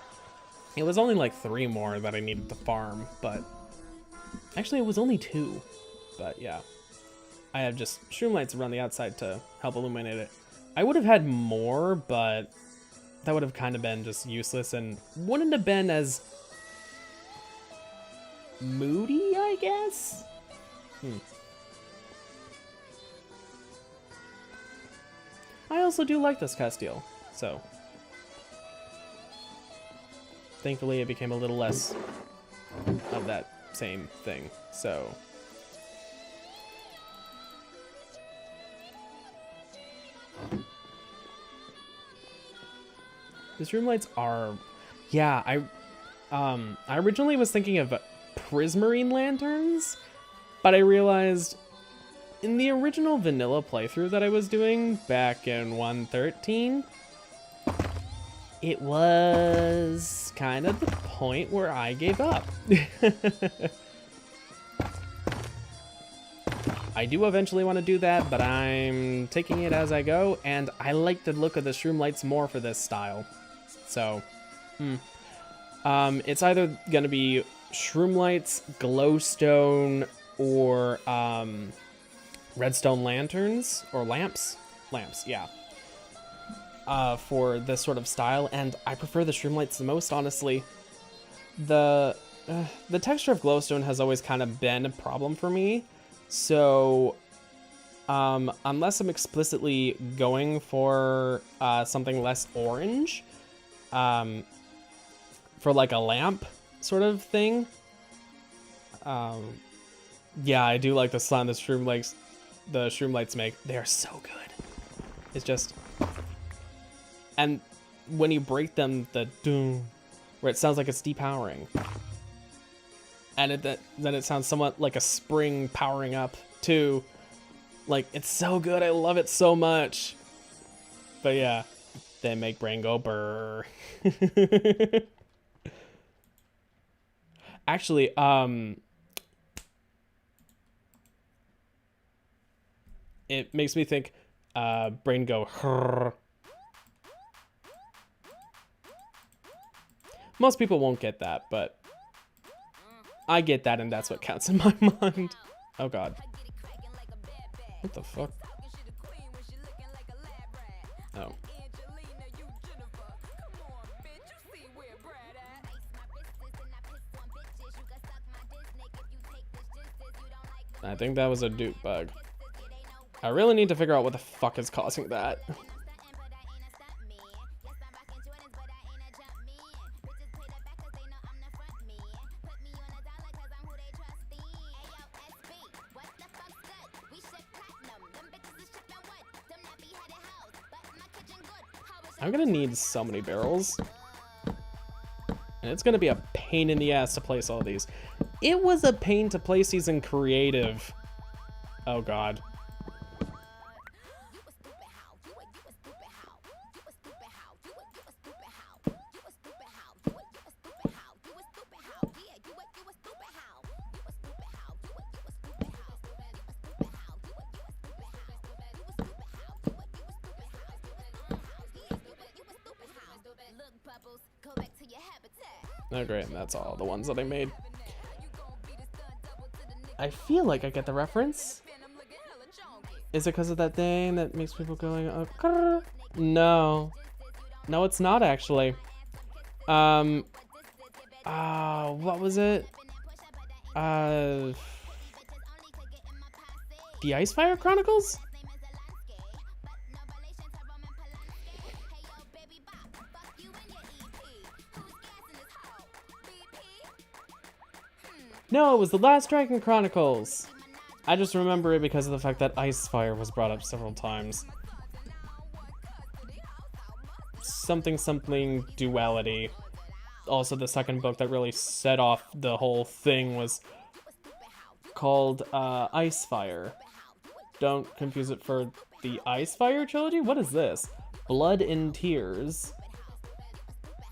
It was only like 3 more that I needed to farm, but... Actually, it was only 2. But yeah. I have just shroom lights around the outside to help illuminate it. I would have had more, but that would have kind of been just useless and wouldn't have been as moody, I guess? I also do like this Castile, so... Thankfully, it became a little less of that same thing, so... These room lights are... Yeah, I originally was thinking of prismarine lanterns, but I realized in the original vanilla playthrough that I was doing back in 1.13, it was kind of the point where I gave up. I do eventually want to do that, but I'm taking it as I go, and I like the look of the shroom lights more for this style. So, it's either gonna be shroom lights, glowstone, or redstone lanterns or lamps, yeah. For this sort of style, and I prefer the shroom lights the most, honestly. The texture of glowstone has always kind of been a problem for me. So, unless I'm explicitly going for something less orange, for like a lamp sort of thing, yeah, I do like the sound the shroom lights make. They are so good. It's just, and when you break them, the doom, where it sounds like it's depowering. And then it sounds somewhat like a spring powering up too. Like, it's so good. I love it so much. But yeah, they make brain go brr. Actually, it makes me think brain go hrrr. Most people won't get that, but I get that, and that's what counts in my mind. Oh god. What the fuck? Oh. I think that was a dupe bug. I really need to figure out what the fuck is causing that. I'm gonna need so many barrels. And it's gonna be a pain in the ass to place all these. It was a pain to place these in creative. Oh god. Oh great, and that's all the ones that I made. I feel like I get the reference. Is it because of that thing that makes people going, oh, no. No, it's not actually. What was it? The Icefire Chronicles? No, it was the Last Dragon Chronicles. I just remember it because of the fact that Icefire was brought up several times. Something duality. Also, the second book that really set off the whole thing was called Icefire. Don't confuse it for the Icefire trilogy? What is this? Blood and Tears.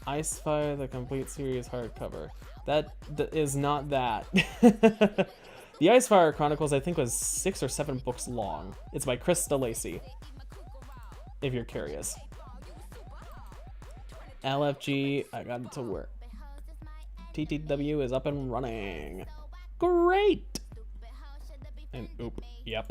Icefire, the complete series hardcover. That is not that. The Icefire Chronicles, I think, was 6 or 7 books long. It's by Krista Lacey, if you're curious. LFG, I got it to work. TTW is up and running. Great! And oop, yep.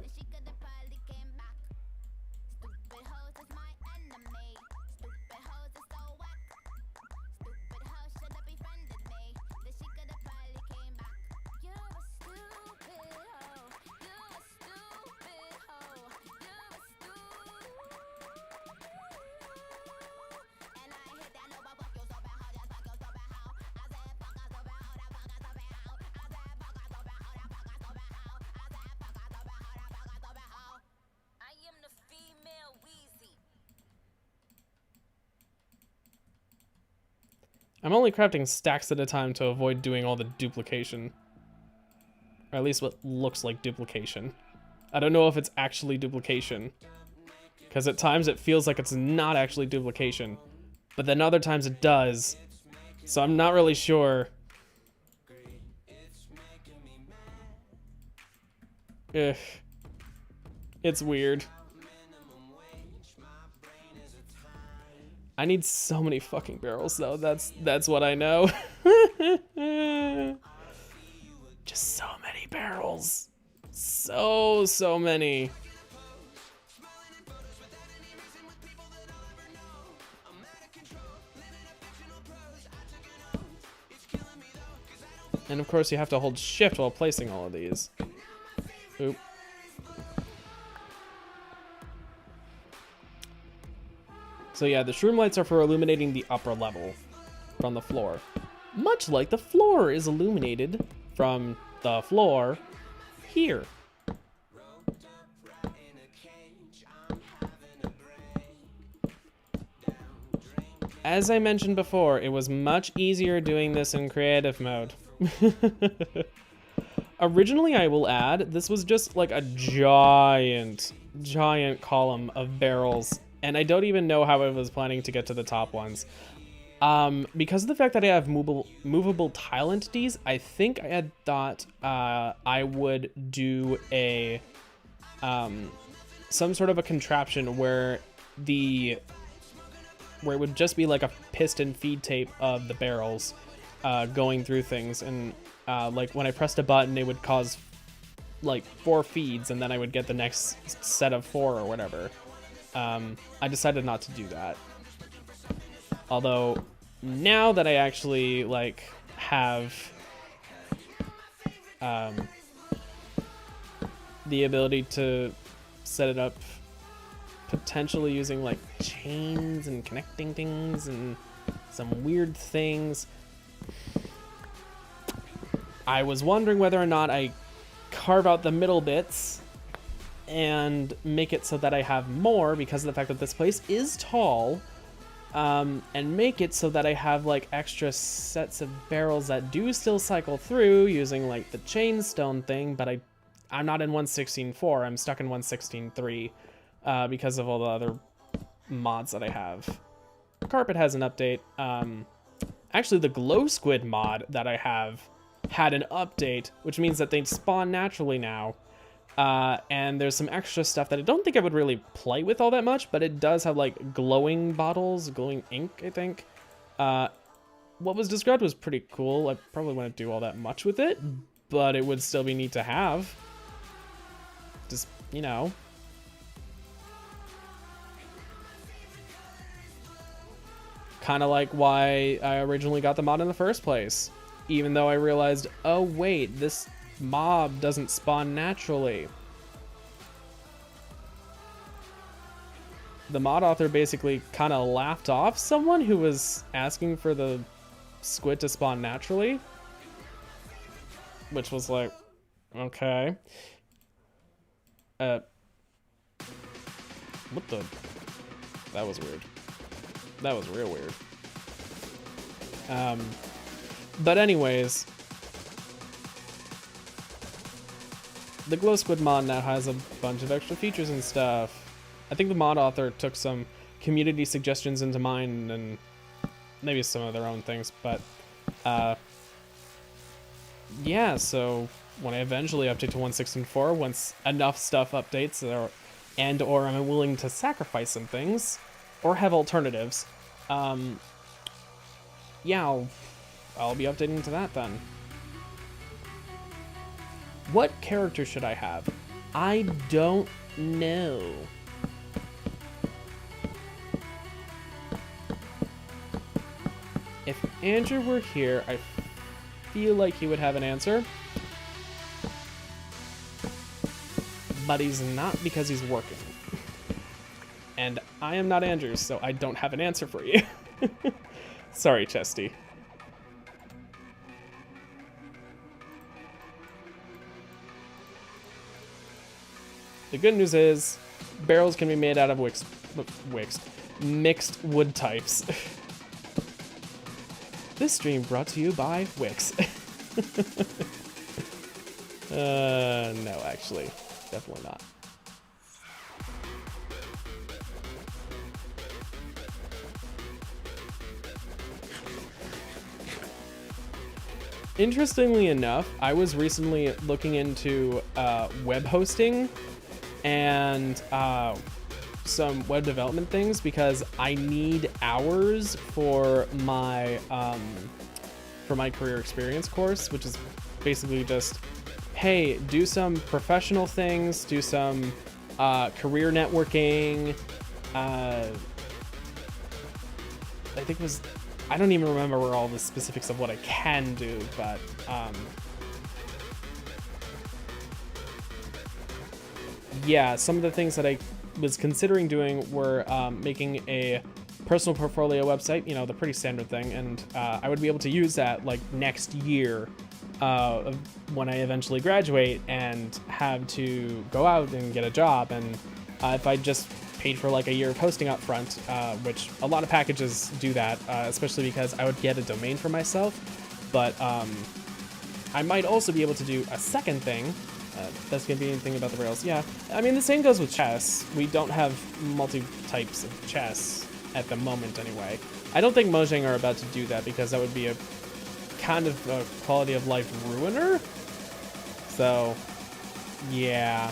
I'm only crafting stacks at a time to avoid doing all the duplication. Or at least what looks like duplication. I don't know if it's actually duplication. Because at times it feels like it's not actually duplication. But then other times it does. So I'm not really sure. Ugh. It's weird. I need so many fucking barrels though. That's what I know. Just so many barrels. So many. And of course you have to hold shift while placing all of these. Oop. So yeah, the shroom lights are for illuminating the upper level from the floor. Much like the floor is illuminated from the floor here. As I mentioned before, it was much easier doing this in creative mode. Originally, I will add, this was just like a giant column of barrels, and I don't even know how I was planning to get to the top ones. Because of the fact that I have movable tile entities, I think I had thought I would do a some sort of a contraption where it would just be like a piston feed tape of the barrels going through things, and like when I pressed a button, it would cause like 4 feeds, and then I would get the next set of 4 or whatever. I decided not to do that. Although now that I actually like have the ability to set it up potentially using like chains and connecting things and some weird things, I was wondering whether or not I carve out the middle bits and make it so that I have more, because of the fact that this place is tall, and make it so that I have like extra sets of barrels that do still cycle through using like the chain stone thing, but I'm not in 1.16.4, I'm stuck in 1.16.3 because of all the other mods that I have. Carpet has an update. Actually, the GlowSquid mod that I have had an update, which means that they spawn naturally now. And there's some extra stuff that I don't think I would really play with all that much, but it does have like glowing bottles, glowing ink, I think. What was described was pretty cool. I probably wouldn't do all that much with it, but it would still be neat to have. Just, you know. Kind of like why I originally got the mod in the first place. Even though I realized, oh wait, this mob doesn't spawn naturally. The mod author basically kind of laughed off someone who was asking for the squid to spawn naturally. Which was like, okay. What the? That was weird. That was real weird. But anyways, the GlowSquid mod now has a bunch of extra features and stuff. I think the mod author took some community suggestions into mind and maybe some of their own things, but yeah, so when I eventually update to 1.16.4, once enough stuff updates or I'm willing to sacrifice some things or have alternatives, yeah, I'll be updating to that then. What character should I have? I don't know. If Andrew were here, I feel like he would have an answer. But he's not, because he's working. And I am not Andrew, so I don't have an answer for you. Sorry, Chesty. The good news is, barrels can be made out of mixed wood types. This stream brought to you by Wix. No, actually, definitely not. Interestingly enough, I was recently looking into web hosting and some web development things, because I need hours for my career experience course, which is basically just, hey, do some professional things, do some career networking. I think it was, I don't even remember all the specifics of what I can do, but yeah, some of the things that I was considering doing were making a personal portfolio website, you know, the pretty standard thing, and I would be able to use that like next year when I eventually graduate and have to go out and get a job. And if I just paid for like a year of hosting up front, which a lot of packages do that, especially because I would get a domain for myself, but I might also be able to do a second thing. That's gonna be anything about the Rails. Yeah, I mean, the same goes with chess. We don't have multi-types of chess at the moment anyway. I don't think Mojang are about to do that, because that would be a kind of a quality of life ruiner. So yeah,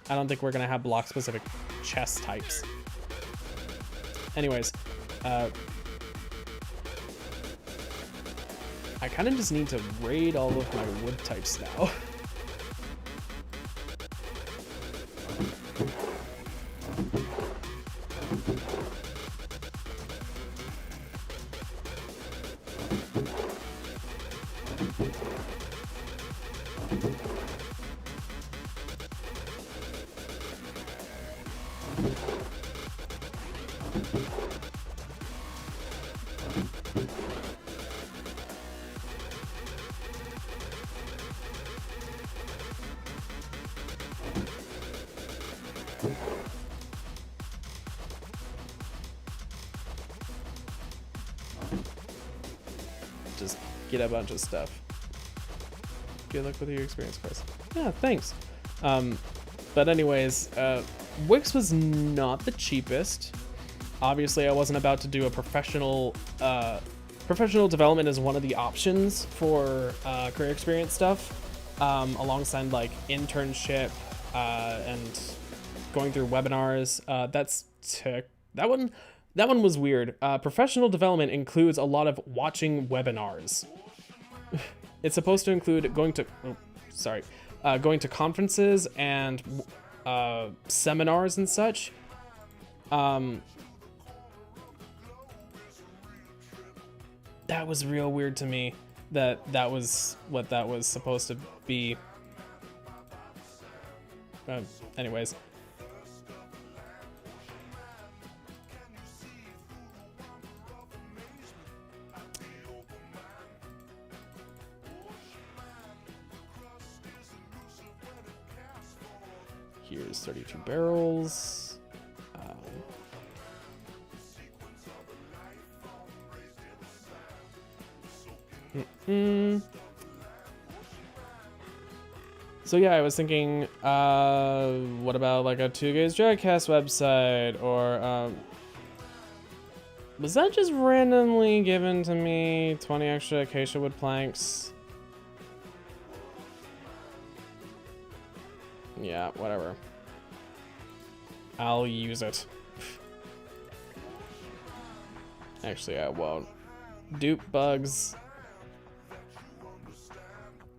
I don't think we're gonna have block specific chess types. Anyways, I kind of just need to raid all of my wood types now. Just get a bunch of stuff. Good luck with your experience course. Yeah, thanks. But anyways, Wix was not the cheapest. Obviously, I wasn't about to do a professional development as one of the options for career experience stuff, alongside like internship and going through webinars. That one was weird. Professional development includes a lot of watching webinars. It's supposed to include going to conferences and seminars and such. That was real weird to me, that was what that was supposed to be. Anyways. Here's 32 barrels. So yeah, I was thinking, what about like a 2Gaze Dragcast website, or was that just randomly given to me? 20 extra acacia wood planks. Yeah, whatever. I'll use it. Actually, I won't. Dupe bugs.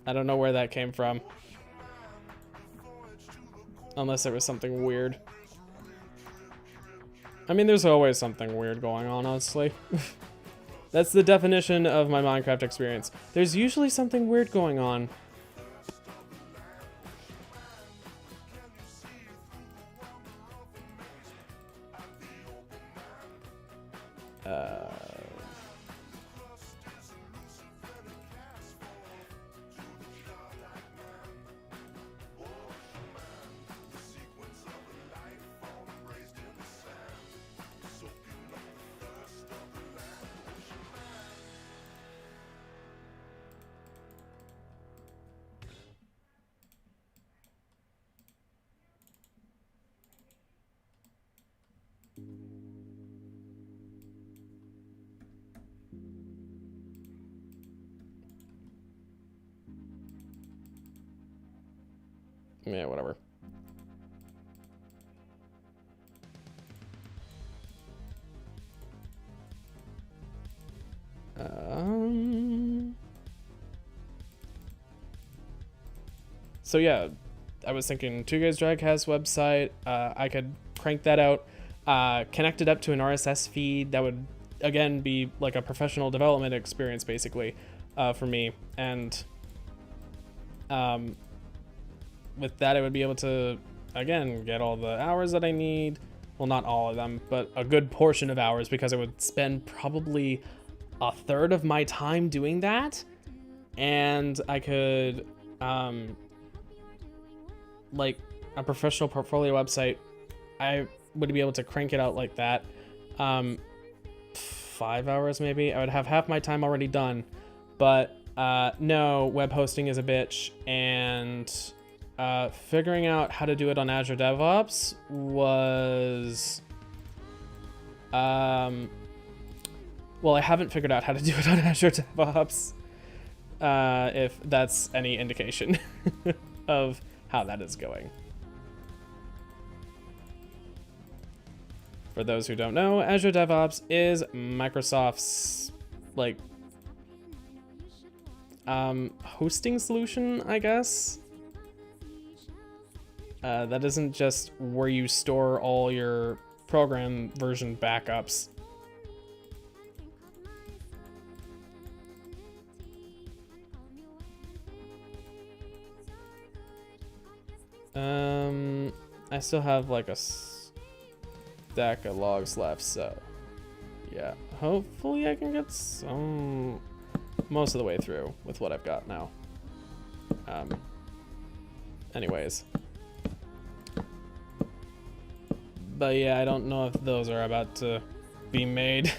I don't know where that came from. Unless there was something weird. I mean, there's always something weird going on, honestly. That's the definition of my Minecraft experience. There's usually something weird going on. Yeah, whatever. So yeah, I was thinking 2Guys Dragcast website, I could crank that out, connect it up to an RSS feed that would, again, be like a professional development experience, basically, for me. And with that, I would be able to, again, get all the hours that I need. Well, not all of them, but a good portion of hours, because I would spend probably a third of my time doing that. And I could, like a professional portfolio website, I would be able to crank it out like that. 5 hours maybe. I would have half my time already done. But no, web hosting is a bitch, and figuring out how to do it on Azure DevOps was well, I haven't figured out how to do it on Azure DevOps, if that's any indication of how that is going. For those who don't know, Azure DevOps is Microsoft's like hosting solution, I guess. That isn't just where you store all your program version backups. I still have like a stack of logs left, so yeah, hopefully I can get some most of the way through with what I've got now. Anyways, but yeah, I don't know if those are about to be made.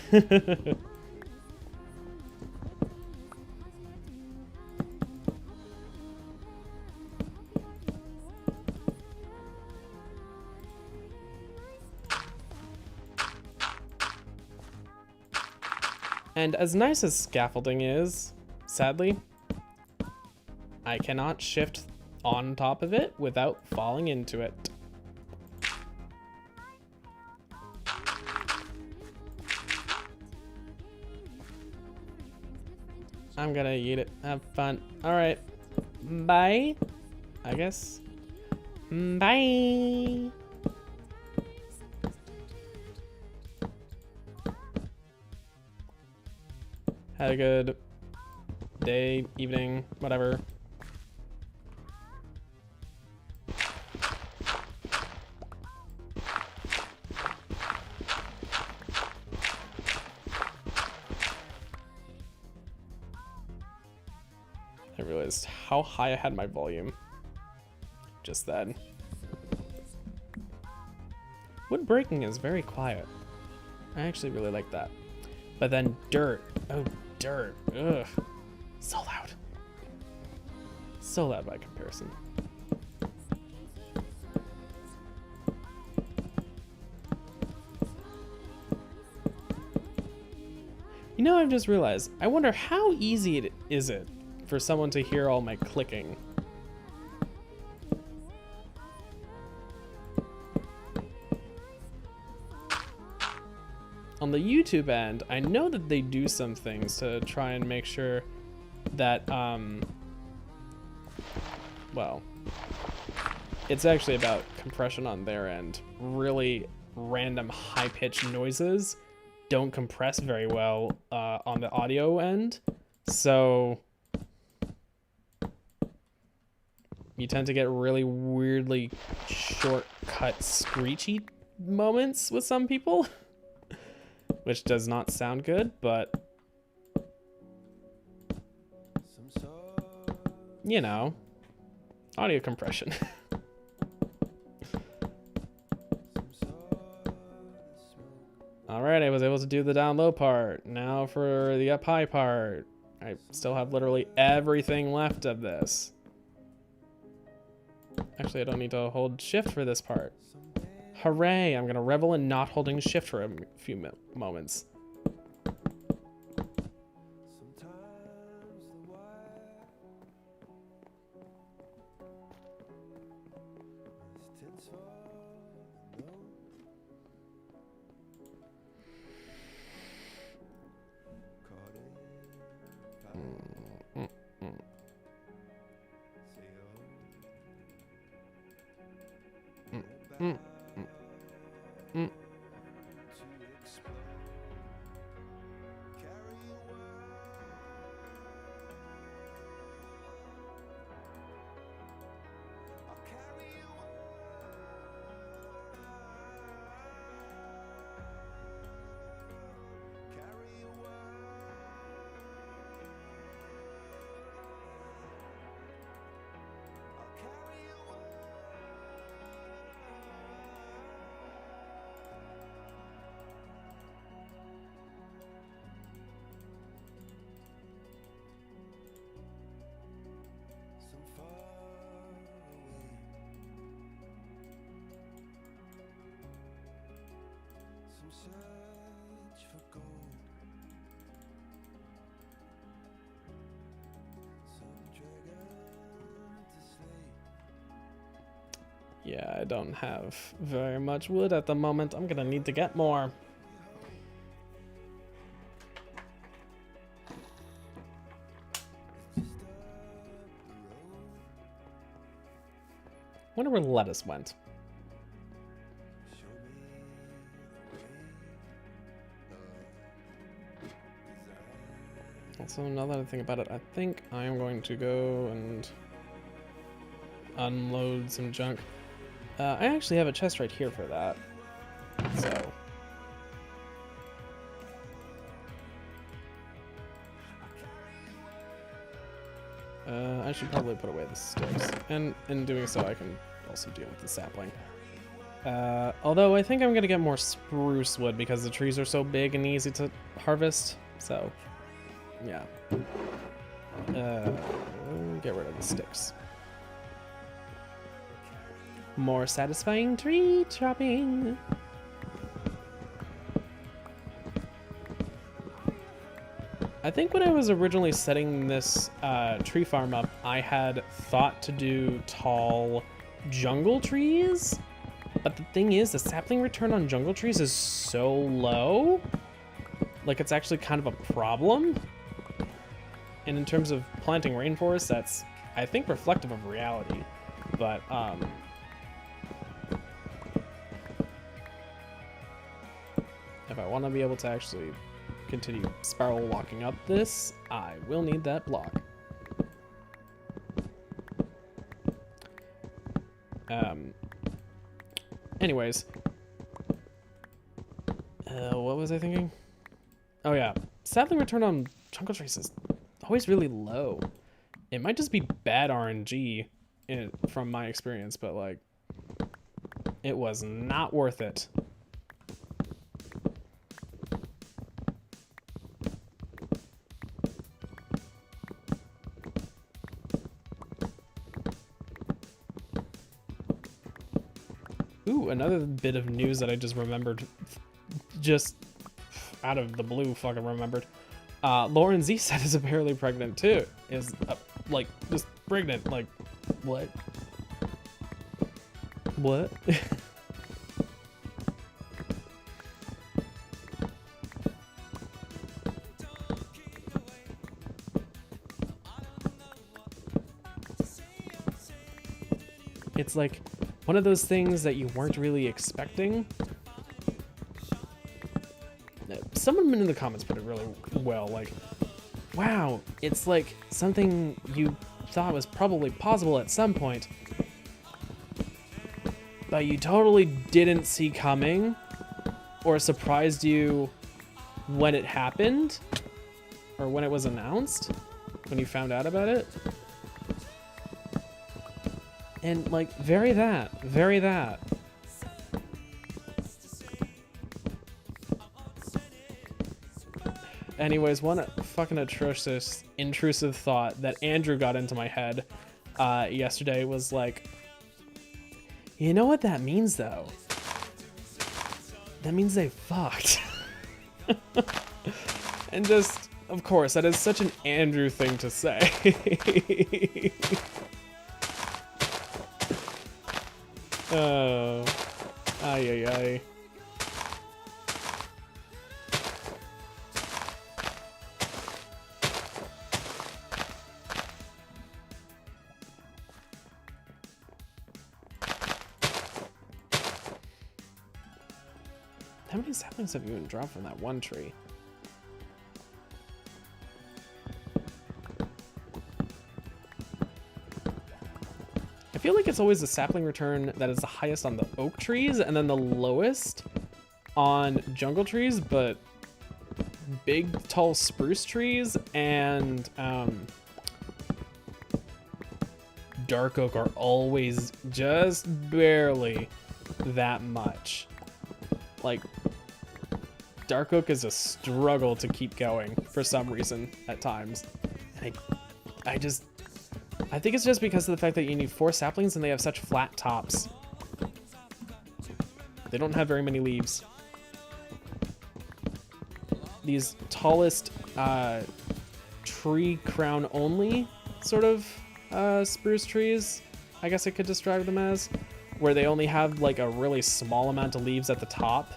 And as nice as scaffolding is, sadly, I cannot shift on top of it without falling into it. I'm gonna eat it. Have fun. All right. Bye, I guess. Bye. Had a good day, evening, whatever. I realized how high I had my volume just then. Wood breaking is very quiet. I actually really like that. But then dirt. Oh, dirt. Ugh. So loud. So loud by comparison. You know, I've just realized, I wonder how easy it is for someone to hear all my clicking. On the YouTube end, I know that they do some things to try and make sure that, well, it's actually about compression on their end. Really random high-pitched noises don't compress very well on the audio end, so you tend to get really weirdly shortcut screechy moments with some people. Which does not sound good, but you know, audio compression. All right, I was able to do the down low part. Now for the up high part. I still have literally everything left of this. Actually, I don't need to hold shift for this part. Hooray, I'm gonna revel in not holding shift for a few moments. Yeah, I don't have very much wood at the moment. I'm gonna need to get more. Wonder where lettuce went. Also, now that I think about it, I think I am going to go and unload some junk. I actually have a chest right here for that. So. I should probably put away the sticks. And in doing so, I can also deal with the sapling. Although I think I'm going to get more spruce wood because the trees are so big and easy to harvest. So, yeah. Get rid of the sticks. More satisfying tree chopping. I think when I was originally setting this tree farm up, I had thought to do tall jungle trees. But the thing is, the sapling return on jungle trees is so low. Like, it's actually kind of a problem. And in terms of planting rainforests, that's, I think, reflective of reality. But, if I want to be able to actually continue spiral walking up this, I will need that block. Anyways, what was I thinking? Oh yeah, sapling return on jungle trees is always really low. It might just be bad RNG from my experience, but like, it was not worth it. Ooh, another bit of news that I just remembered, just out of the blue fucking remembered. Lauren Z said is apparently pregnant too. Is like just pregnant. Like what? What? It's like one of those things that you weren't really expecting. Someone in the comments put it really well, like, wow, it's like something you thought was probably possible at some point, but you totally didn't see coming, or surprised you when it happened, or when it was announced, when you found out about it. And like, very that. Anyways, one fucking atrocious, intrusive thought that Andrew got into my head yesterday was like, you know what that means though? That means they fucked. And just, of course, that is such an Andrew thing to say. Oh, ay, ay, ay. How many saplings have you even dropped from that one tree? I feel like it's always the sapling return that is the highest on the oak trees and then the lowest on jungle trees, but big tall spruce trees and dark oak are always just barely that much. Like, dark oak is a struggle to keep going for some reason at times. And I think it's just because of the fact that you need 4 saplings and they have such flat tops. They don't have very many leaves. these tallest tree crown only sort of spruce trees, I guess I could describe them as, where they only have like a really small amount of leaves at the top,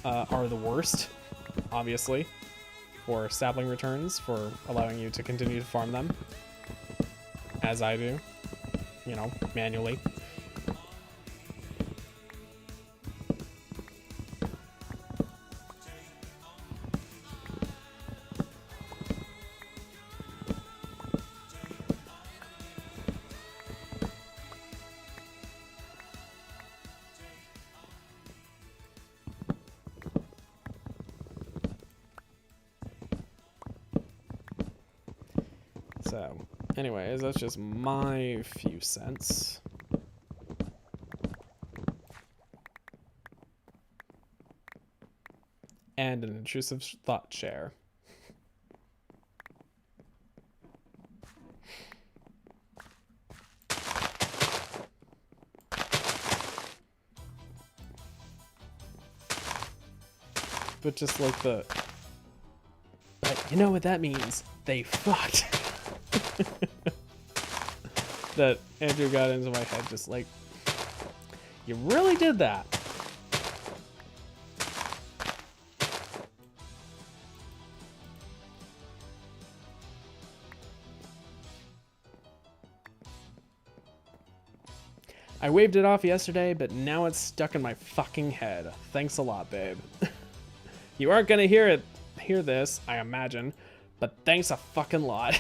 are the worst, obviously, for sapling returns, for allowing you to continue to farm them, as I do, you know, manually. So, anyways, that's just my few cents. And an intrusive thought share. But just like the... But you know what that means? They fucked. That Andrew got into my head, just like, you really did that. I waved it off yesterday, but now it's stuck in my fucking head. Thanks a lot, babe. You aren't gonna hear this, I imagine, but thanks a fucking lot.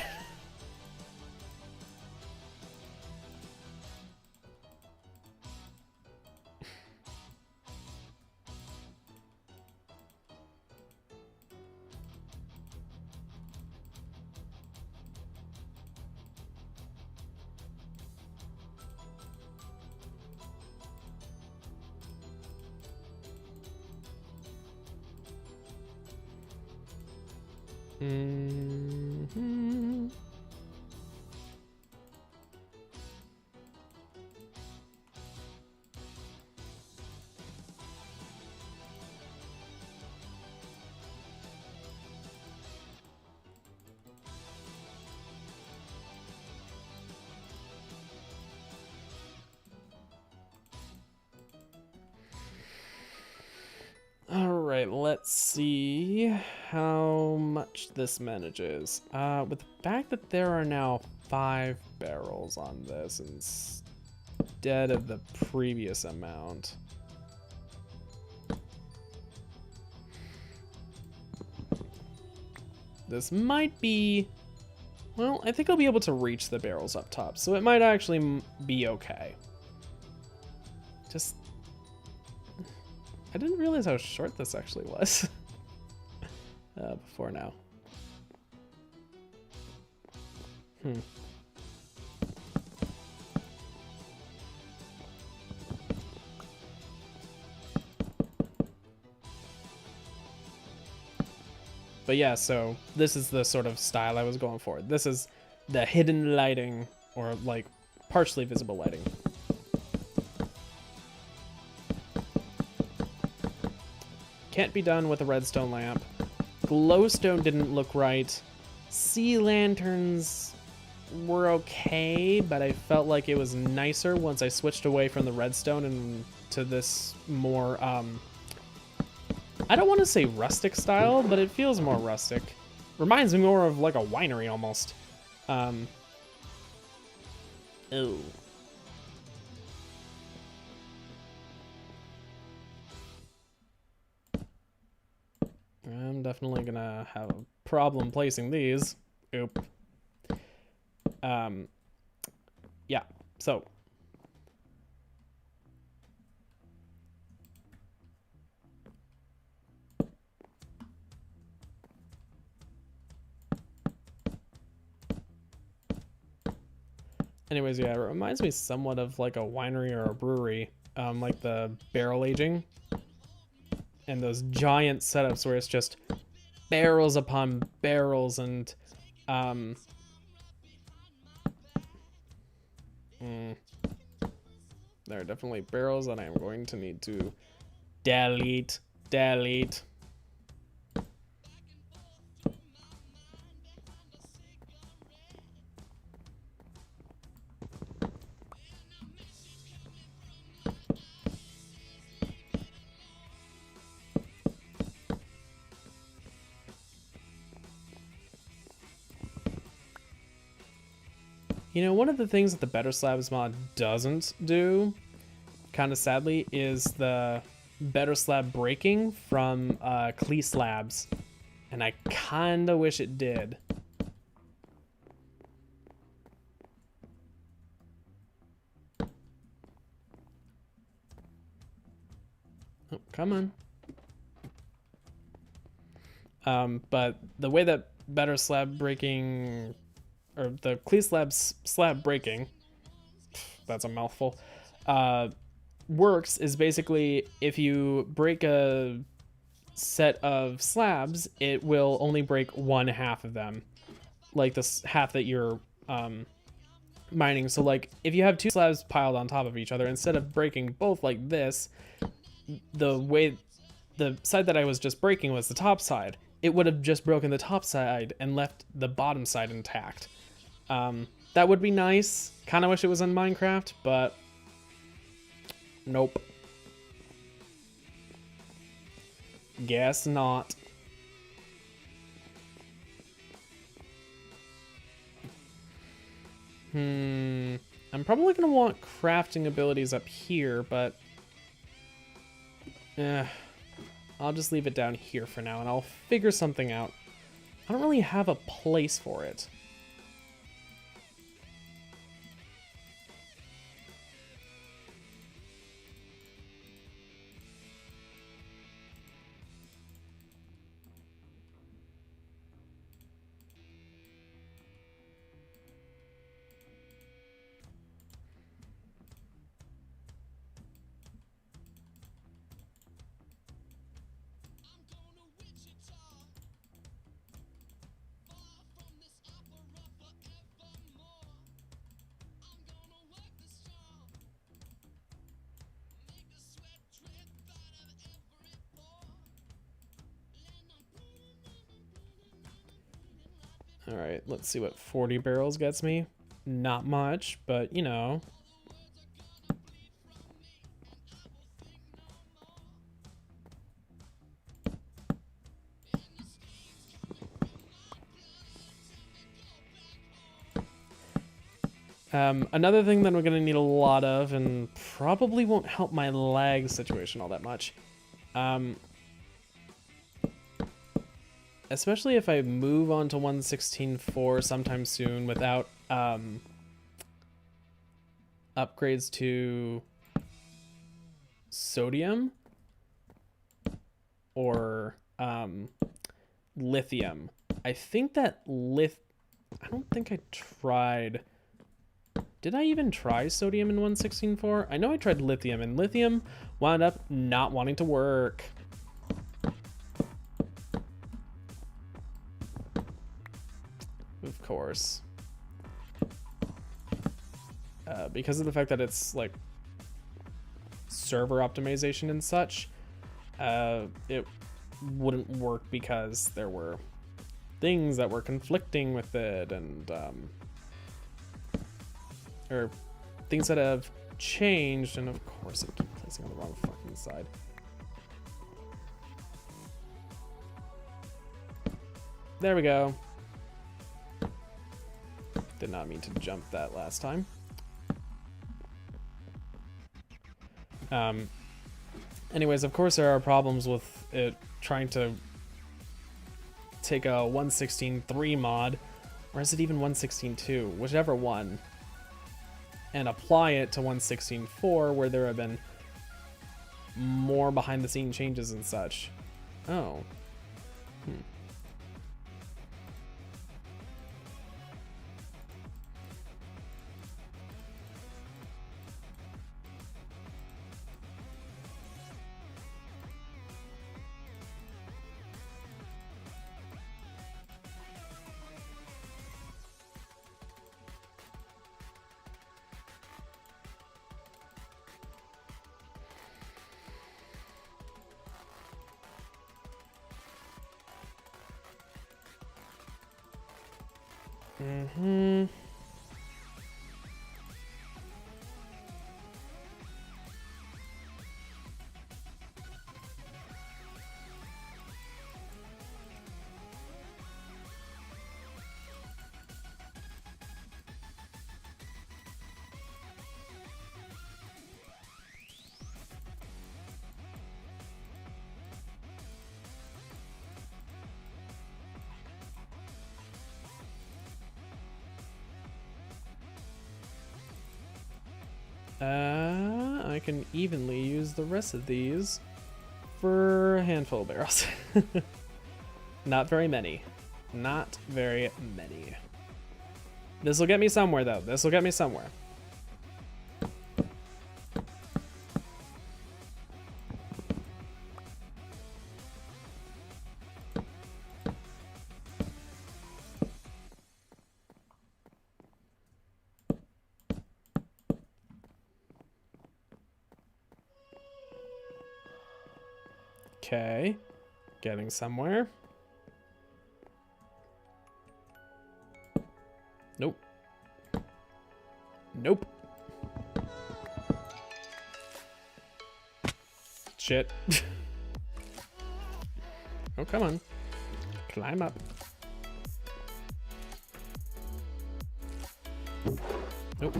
Mm-hmm. All right, let's see how much this manages. With the fact that there are now 5 barrels on this instead of the previous amount. This might be, well, I think I'll be able to reach the barrels up top, so it might actually be okay. Just, I didn't realize how short this actually was before now. But yeah, so this is the sort of style I was going for. This is the hidden lighting, or like partially visible lighting. Can't be done with a redstone lamp. Glowstone didn't look right. Sea lanterns were okay, but I felt like it was nicer once I switched away from the redstone and to this more, I don't want to say rustic style, but it feels more rustic. Reminds me more of like a winery almost. Oh. I'm definitely gonna have a problem placing these. Oop. Yeah, so. Anyways, yeah, it reminds me somewhat of like a winery or a brewery, like the barrel aging. And those giant setups where it's just barrels upon barrels and there are definitely barrels that I am going to need to delete. You know, one of the things that the Betterslabs mod doesn't do, kind of sadly, is the Betterslab breaking from CleanView, and I kind of wish it did. Oh, come on. But the way that Betterslab breaking, or the CleanView slab breaking, that's a mouthful, works is basically if you break a set of slabs, it will only break one half of them, like this half that you're mining. So like if you have two slabs piled on top of each other, instead of breaking both like this, the side that I was just breaking was the top side. It would have just broken the top side and left the bottom side intact. That would be nice. Kind of wish it was in Minecraft, but nope. Guess not. I'm probably going to want crafting abilities up here, but I'll just leave it down here for now, and I'll figure something out. I don't really have a place for it. All right, let's see what 40 barrels gets me. Not much, but you know. Another thing that we're going to need a lot of, and probably won't help my lag situation all that much, especially if I move on to 1.16.4 sometime soon without upgrades to sodium or lithium. I think that I don't think I tried. Did I even try sodium in 1.16.4? I know I tried lithium, and lithium wound up not wanting to work. Of course. Because of the fact that it's like server optimization and such, it wouldn't work because there were things that were conflicting with it, and or things that have changed, and of course I keep placing on the wrong fucking side. There we go. Did not mean to jump that last time. Anyways, of course there are problems with it trying to take a 1.16.3 mod, or is it even 1.16.2, whichever one, and apply it to 1.16.4 where there have been more behind the scene changes and such. Oh. Mm-hmm. I can evenly use the rest of these for a handful of barrels. Not very many. Not very many. This will get me somewhere, though. This will get me somewhere. Okay, getting somewhere. Nope. Nope. Shit. Oh, come on. Climb up. Nope.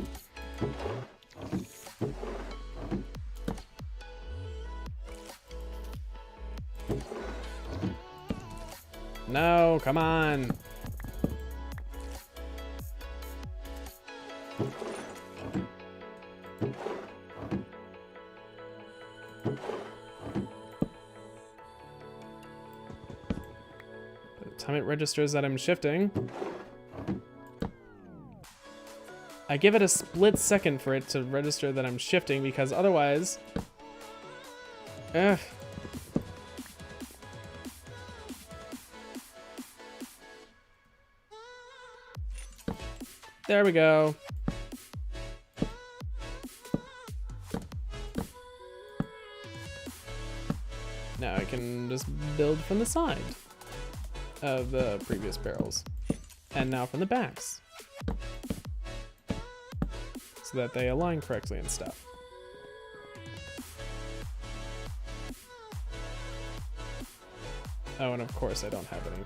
No, come on. By the time it registers that I'm shifting, I give it a split second for it to register that I'm shifting, because otherwise, ugh. There we go. Now I can just build from the side of the previous barrels. And now from the backs. So that they align correctly and stuff. Oh, and of course I don't have any.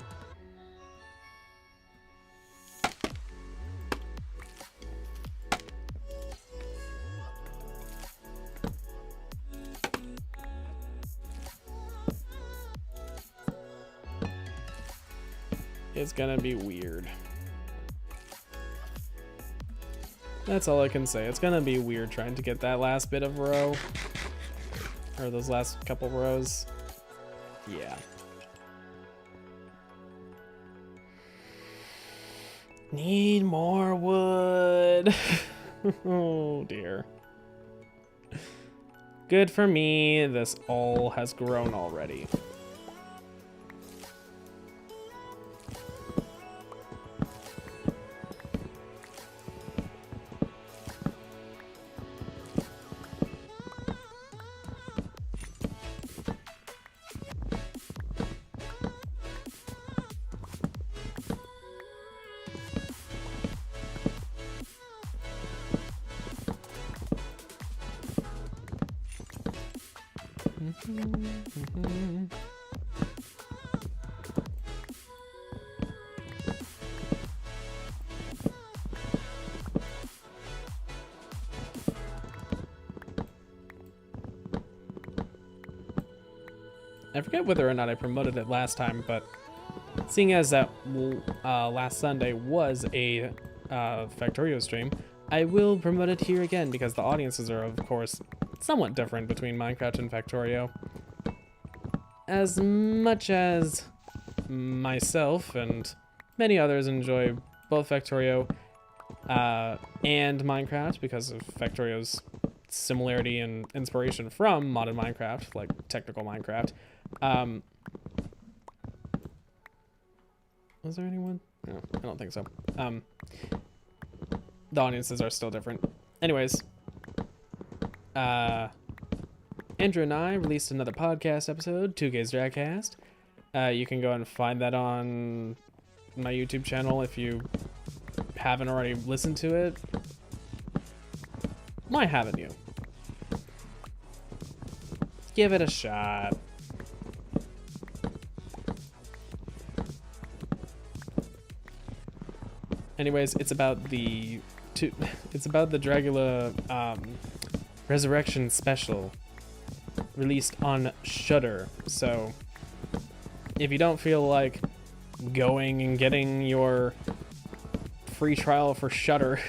It's gonna be weird. That's all I can say. It's gonna be weird trying to get that last bit of row. Or those last couple rows. Yeah. Need more wood. Oh dear. Good for me. This all has grown already. I forget whether or not I promoted it last time, but seeing as that last Sunday was a Factorio stream, I will promote it here again because the audiences are, of course, somewhat different between Minecraft and Factorio. As much as myself and many others enjoy both Factorio and Minecraft because of Factorio's similarity and inspiration from modded Minecraft, like technical Minecraft. Was there anyone? No, I don't think so. The audiences are still different. Anyways, Andrew and I released another podcast episode, 2K's Dragcast. You can go and find that on my YouTube channel if you haven't already listened to it. Why haven't you? Give it a shot. Anyways, it's about the Dragula Resurrection Special released on Shudder. So if you don't feel like going and getting your free trial for Shudder,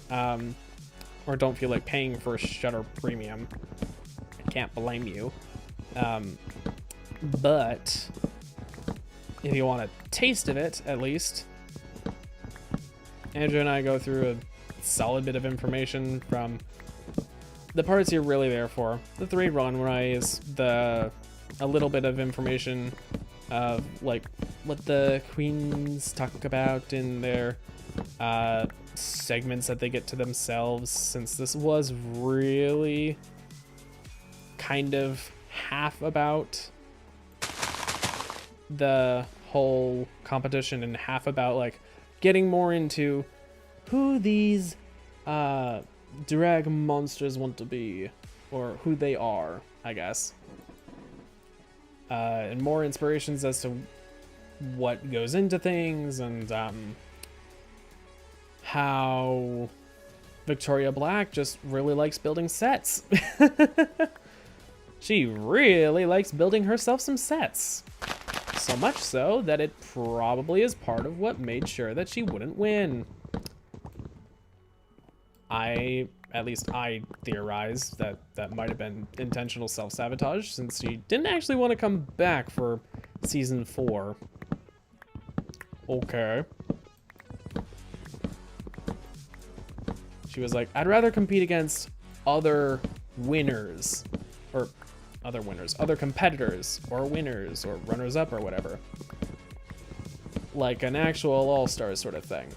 or or don't feel like paying for a shutter premium, I can't blame you. But if you want a taste of it, at least, Andrew and I go through a solid bit of information from the parts you're really there for. The 3 runways, a little bit of information of like what the queens talk about in their segments that they get to themselves, since this was really kind of half about the whole competition and half about like getting more into who these drag monsters want to be, or who they are, I guess. And more inspirations as to what goes into things, and how Victoria Black just really likes building sets. She really likes building herself some sets. So much so that it probably is part of what made sure that she wouldn't win. At least I theorize that that might have been intentional self-sabotage, since she didn't actually want to come back for season 4. Okay. She was like, I'd rather compete against other winners, or other competitors, or winners, or runners-up, or whatever. Like an actual all-star sort of thing.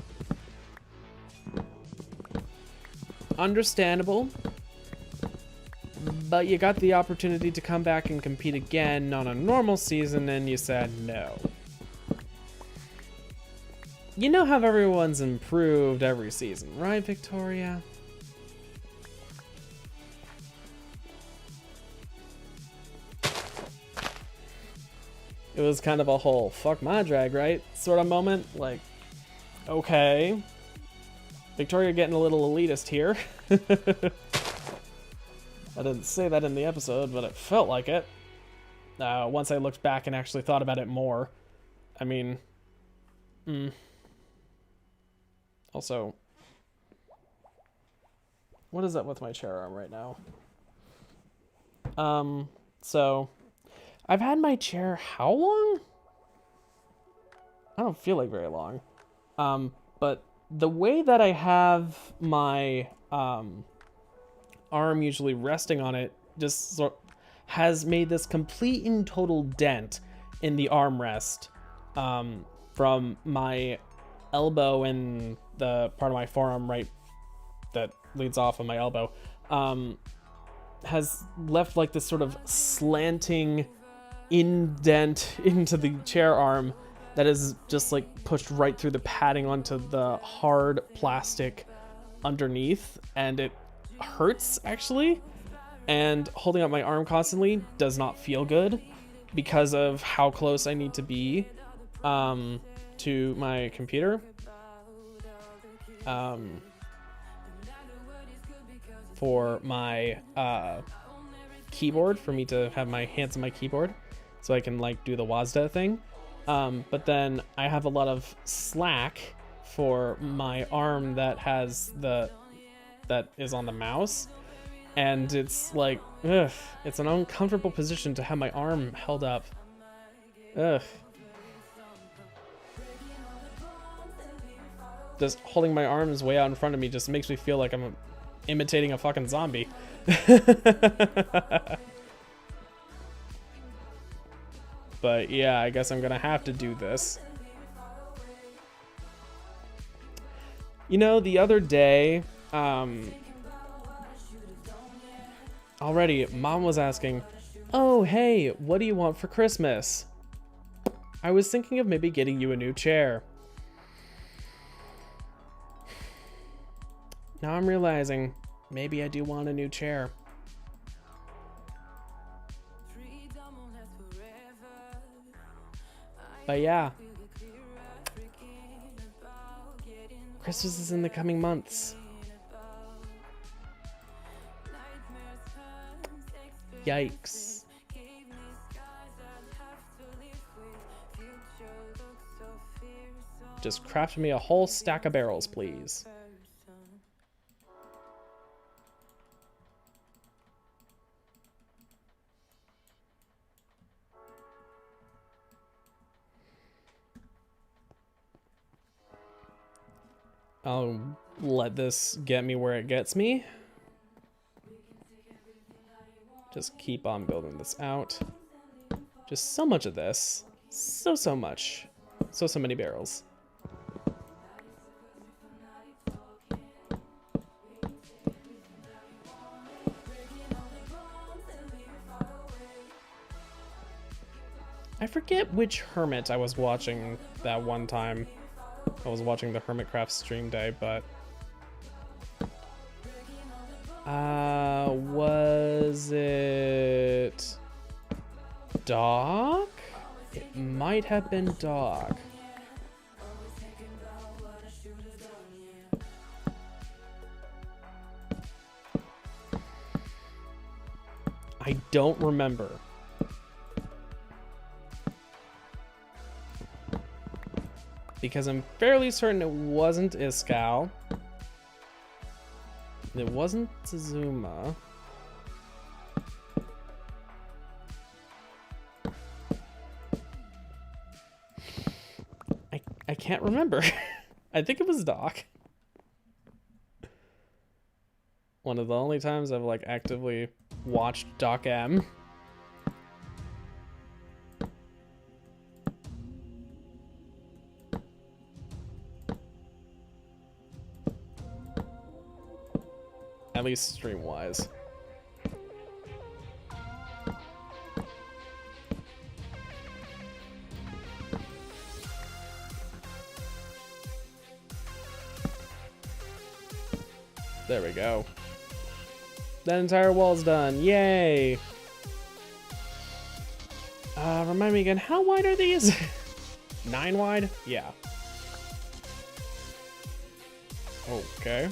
Understandable, but you got the opportunity to come back and compete again on a normal season, and you said no. You know how everyone's improved every season, right, Victoria? It was kind of a whole fuck my drag, right? Sort of moment. Like, okay. Victoria getting a little elitist here. I didn't say that in the episode, but it felt like it. Once I looked back and actually thought about it more. I mean... Also... What is up with my chair arm right now? So... I've had my chair how long? I don't feel like very long. But the way that I have my arm usually resting on it just has made this complete and total dent in the armrest, from my elbow and the part of my forearm right that leads off of my elbow, has left like this sort of slanting indent into the chair arm that is just like pushed right through the padding onto the hard plastic underneath, and it hurts actually, and holding up my arm constantly does not feel good because of how close I need to be to my computer, for my keyboard, for me to have my hands on my keyboard so I can like do the WASDA thing. But then I have a lot of slack for my arm that is on the mouse, and it's like, ugh, it's an uncomfortable position to have my arm held up. Ugh. Just holding my arms way out in front of me just makes me feel like I'm imitating a fucking zombie. But yeah, I guess I'm gonna have to do this. You know, the other day, already, Mom was asking, oh, hey, what do you want for Christmas? I was thinking of maybe getting you a new chair. Now I'm realizing, maybe I do want a new chair. But yeah, Christmas is in the coming months. Yikes. Just craft me a whole stack of barrels, please. I'll let this get me where it gets me. Just keep on building this out. Just so much of this. So much. So many barrels. I forget which hermit I was watching that one time. I was watching the Hermitcraft stream day, but was it Doc? It might have been Doc. I don't remember. Because I'm fairly certain it wasn't Iskal. It wasn't Tsuzuma. I can't remember. I think it was Doc. One of the only times I've like actively watched Doc M. At least stream-wise. There we go. That entire wall's done. Yay! Remind me again, how wide are these? 9 wide? Yeah. Okay.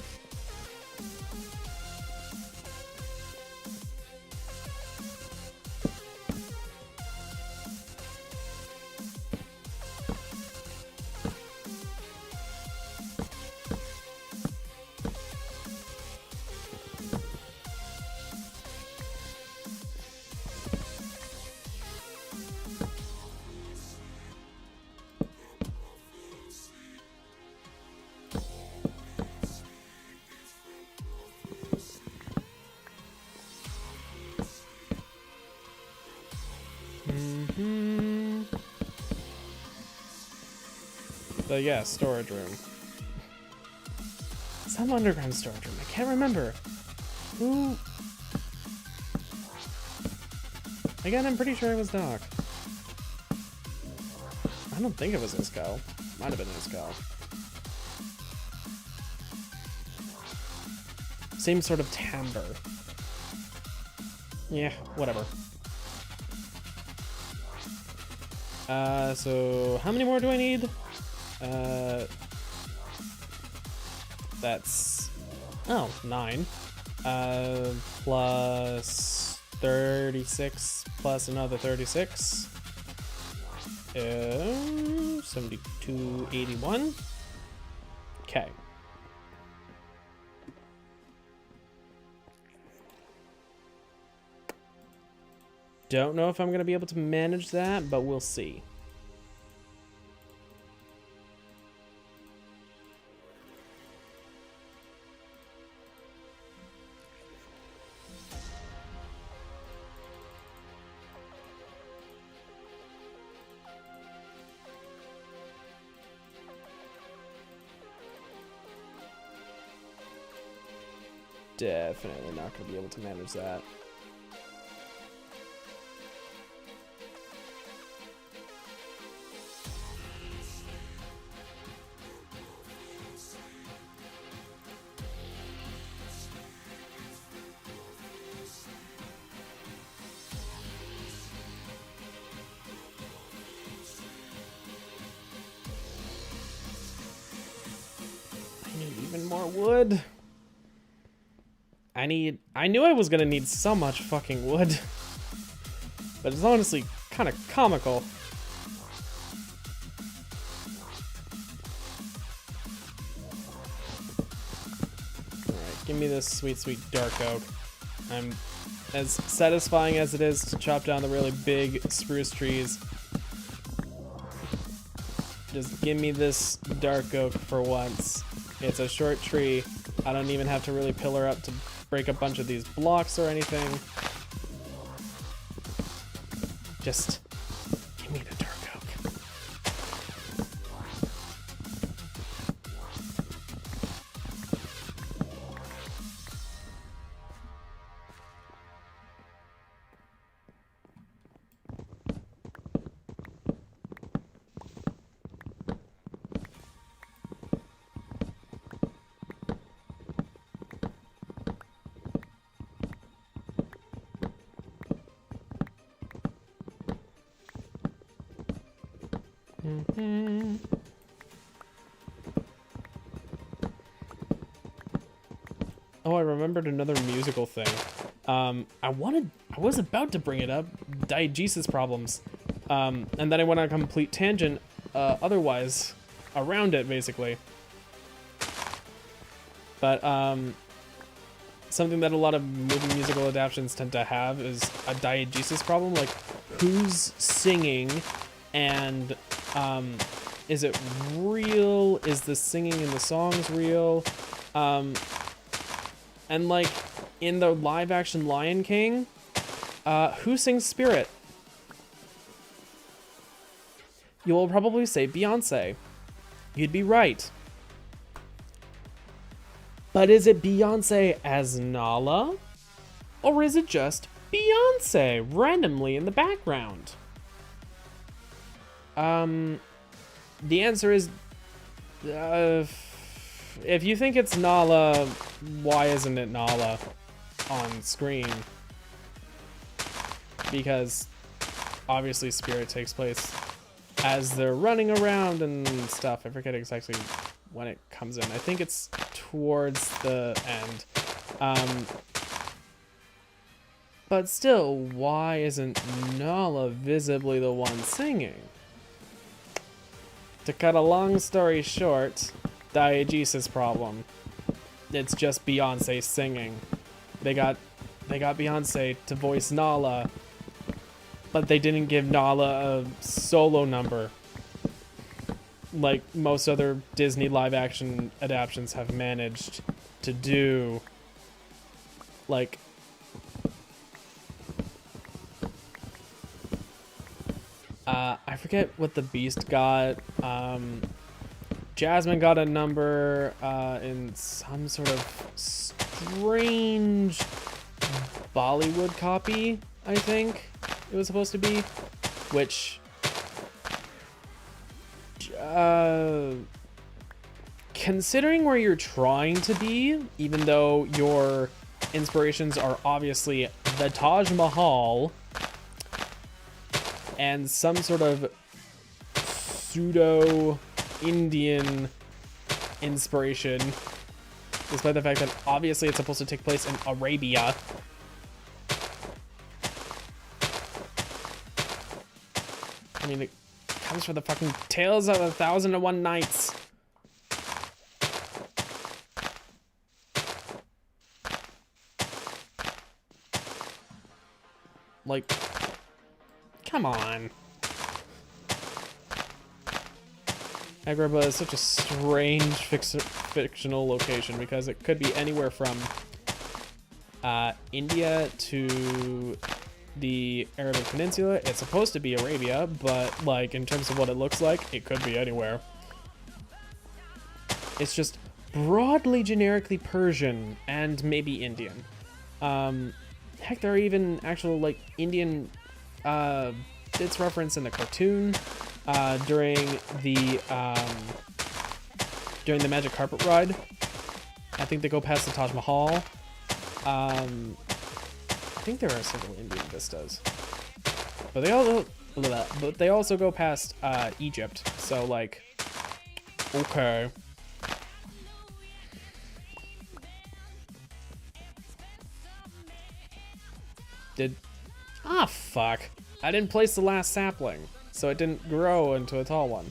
But yeah, storage room. Some underground storage room. I can't remember. Who? Again, I'm pretty sure it was Doc. I don't think it was Iskal. Might have been Iskal. Same sort of timbre. Yeah, whatever. So how many more do I need? That's 9. Plus 36 plus another 36. 7281. Okay. Don't know if I'm gonna be able to manage that, but we'll see. Definitely not going to be able to manage that. I need even more wood. I knew I was gonna need so much fucking wood, but it's honestly kind of comical. Alright, give me this sweet, sweet dark oak. I'm as satisfying as it is to chop down the really big spruce trees. Just give me this dark oak for once. It's a short tree. I don't even have to really pillar up to break a bunch of these blocks or anything. Just give me the dark oak. Oh, I remembered another musical thing. I was about to bring it up, diegesis problems. And then I went on a complete tangent, otherwise, around it, basically. But, something that a lot of movie musical adaptations tend to have is a diegesis problem, like, who's singing, and, is it real? Is the singing in the songs real? And like in the live action Lion King, who sings Spirit? You will probably say Beyonce. You'd be right. But is it Beyonce as Nala? Or is it just Beyonce randomly in the background? The answer is, if you think it's Nala, why isn't it Nala on screen? Because obviously Spirit takes place as they're running around and stuff. I forget exactly when it comes in. I think it's towards the end. But still, why isn't Nala visibly the one singing? To cut a long story short, diegesis problem. It's just Beyonce singing. They got Beyonce to voice Nala, but they didn't give Nala a solo number like most other Disney live action adaptations have managed to do. Like, I forget what the Beast got. Jasmine got a number in some sort of strange Bollywood copy, I think it was supposed to be, which considering where you're trying to be, even though your inspirations are obviously the Taj Mahal and some sort of pseudo Indian inspiration, despite the fact that obviously it's supposed to take place in Arabia. I mean, it comes from the fucking Tales of 1001 Nights. Like, come on. Agrabah is such a strange fictional location because it could be anywhere from India to the Arabic Peninsula. It's supposed to be Arabia, but like in terms of what it looks like, it could be anywhere. It's just broadly generically Persian and maybe Indian. Heck, there are even actual like Indian bits referenced in the cartoon. During the Magic Carpet Ride. I think they go past the Taj Mahal. I think there are several Indian vistas, but they also go past Egypt. So like, okay. Fuck! I didn't place the last sapling, so it didn't grow into a tall one.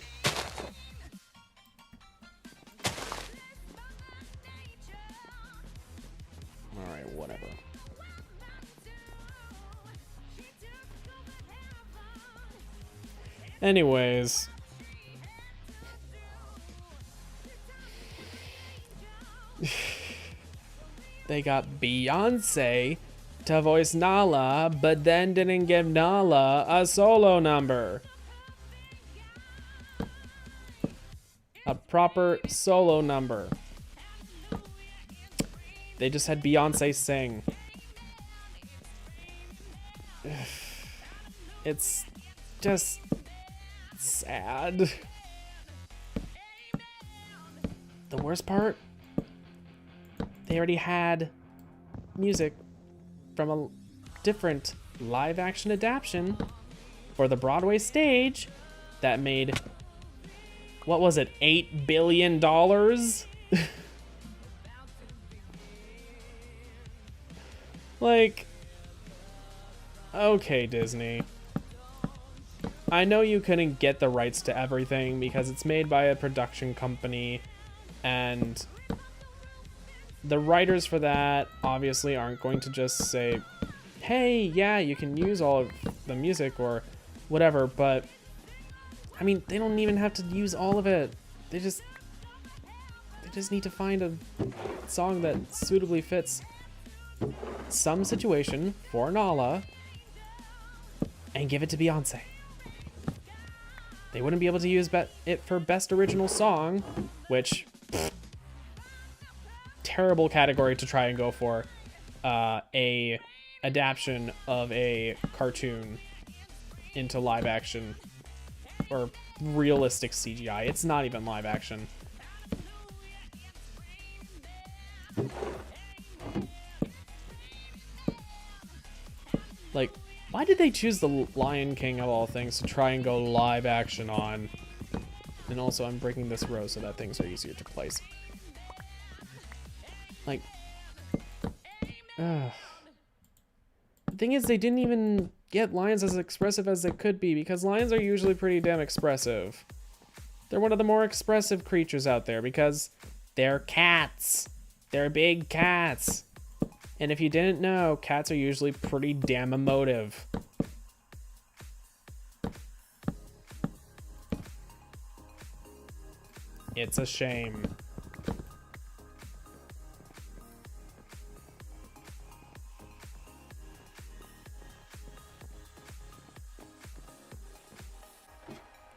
Alright, whatever. Anyways. they got Beyonce to voice Nala, but then didn't give Nala a solo number. A proper solo number. They just had Beyonce sing. It's just sad. The worst part, they already had music from a different live action adaptation for the Broadway stage that made, what was it, $8 billion? Like, okay, Disney. I know you couldn't get the rights to everything because it's made by a production company, and the writers for that obviously aren't going to just say, hey, yeah, you can use all of the music or whatever, but I mean, they don't even have to use all of it. They just need to find a song that suitably fits some situation for Nala and give it to Beyonce. They wouldn't be able to use it for Best Original Song, which, terrible category to try and go for a adaptation of a cartoon into live action or realistic CGI. It's not even live action. Like, why did they choose the Lion King of all things to try and go live action on? And also, I'm breaking this row so that things are easier to place. Like, the thing is, they didn't even get lions as expressive as they could be, because lions are usually pretty damn expressive. They're one of the more expressive creatures out there because they're cats. They're big cats. And if you didn't know, cats are usually pretty damn emotive. It's a shame.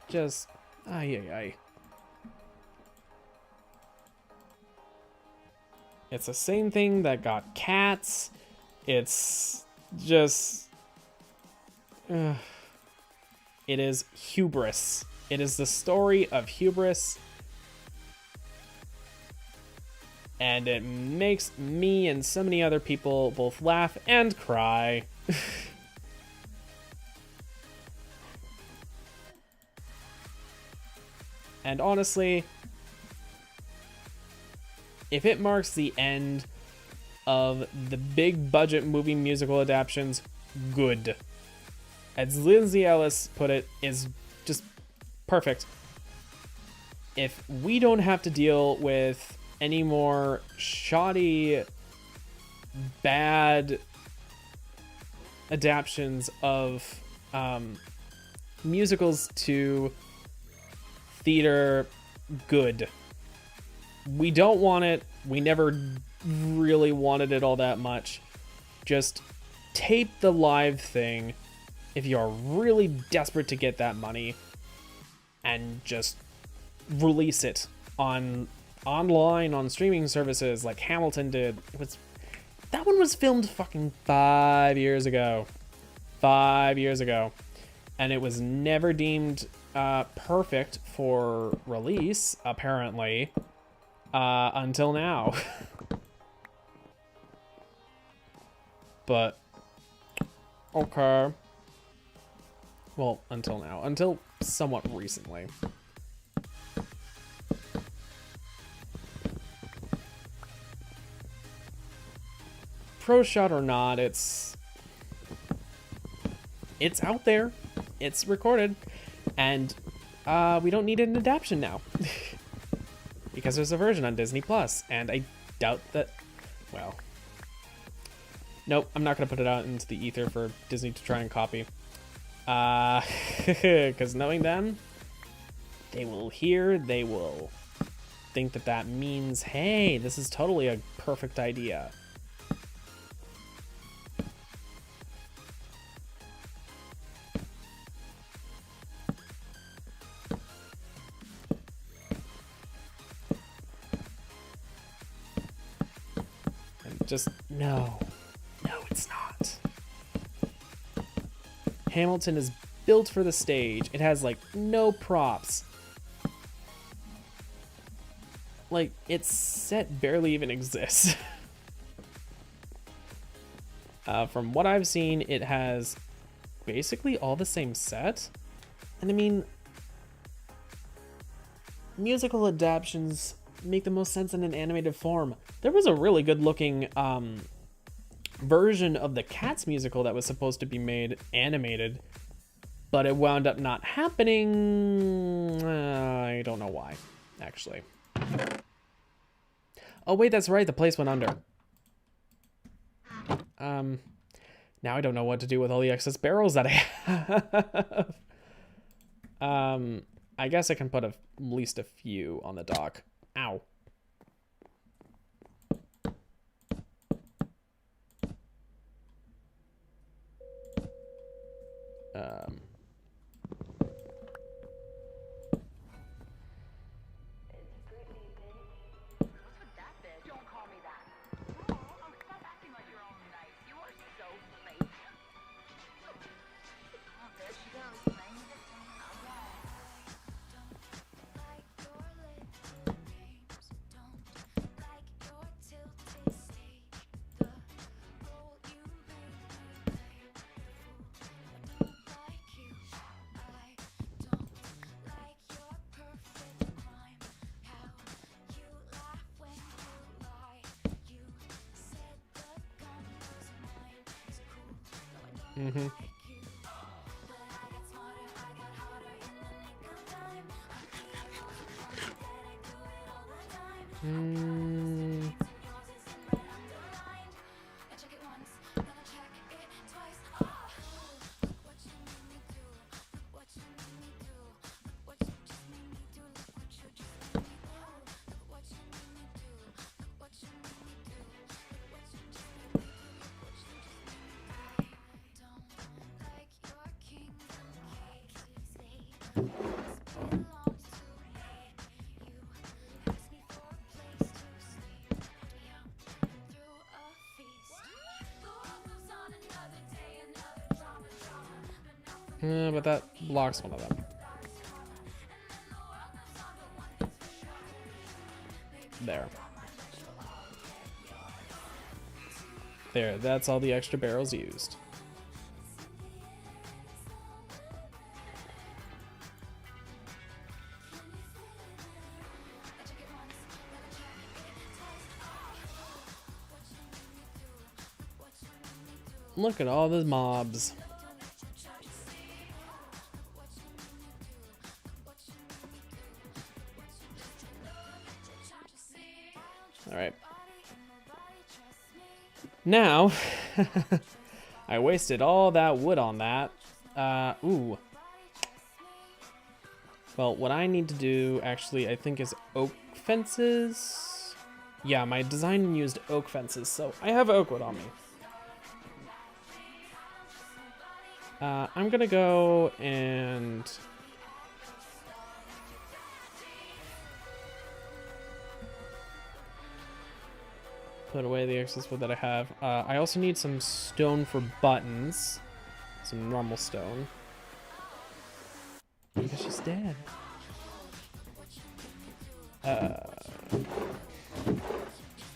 Just, ay. It's the same thing that got cats. It's just, it is hubris. It is the story of hubris. And it makes me and so many other people both laugh and cry. And honestly, if it marks the end of the big budget movie musical adaptations, good. As Lindsay Ellis put it, is just perfect. If we don't have to deal with any more shoddy, bad adaptations of musicals to theater, good. We don't want it. We never really wanted it all that much. Just tape the live thing if you're really desperate to get that money, and just release it online on streaming services like Hamilton did. That one was filmed fucking 5 years ago. 5 years ago. And it was never deemed perfect for release, apparently. Until now. But, okay. Well, until now. Until somewhat recently. Pro shot or not, it's out there. It's recorded. And we don't need an adaptation now. Because there's a version on Disney Plus, and I doubt that, well, nope, I'm not going to put it out into the ether for Disney to try and copy. Because knowing them, they will think that means, hey, this is totally a perfect idea. just, no. No, it's not. Hamilton is built for the stage. It has, like, no props. Like, its set barely even exists. From what I've seen, it has basically all the same set. And I mean, musical adaptations make the most sense in an animated form. There was a really good looking version of the Cats musical that was supposed to be made animated, but it wound up not happening. I don't know why, actually. Oh wait, that's right, the place went under. Now I don't know what to do with all the excess barrels that I have. I guess I can put at least a few on the dock. Ow. Mm-hmm. But that blocks one of them. There. There, that's all the extra barrels used. Look at all the mobs. All right. Now, I wasted all that wood on that. Ooh. Well, what I need to do, actually, I think is oak fences. Yeah, my design used oak fences, so I have oak wood on me. I'm gonna go and put away the excess wood that I have. I also need some stone for buttons. Some normal stone. Because she's dead.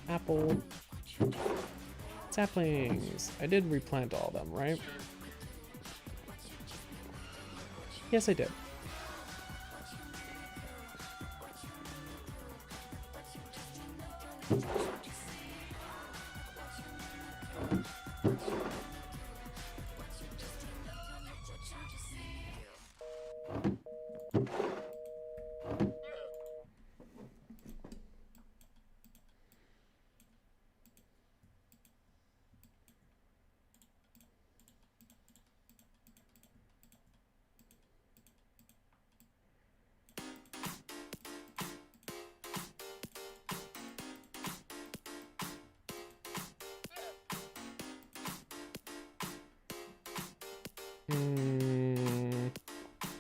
Apple. Saplings. I did replant all of them, right? Yes, I did.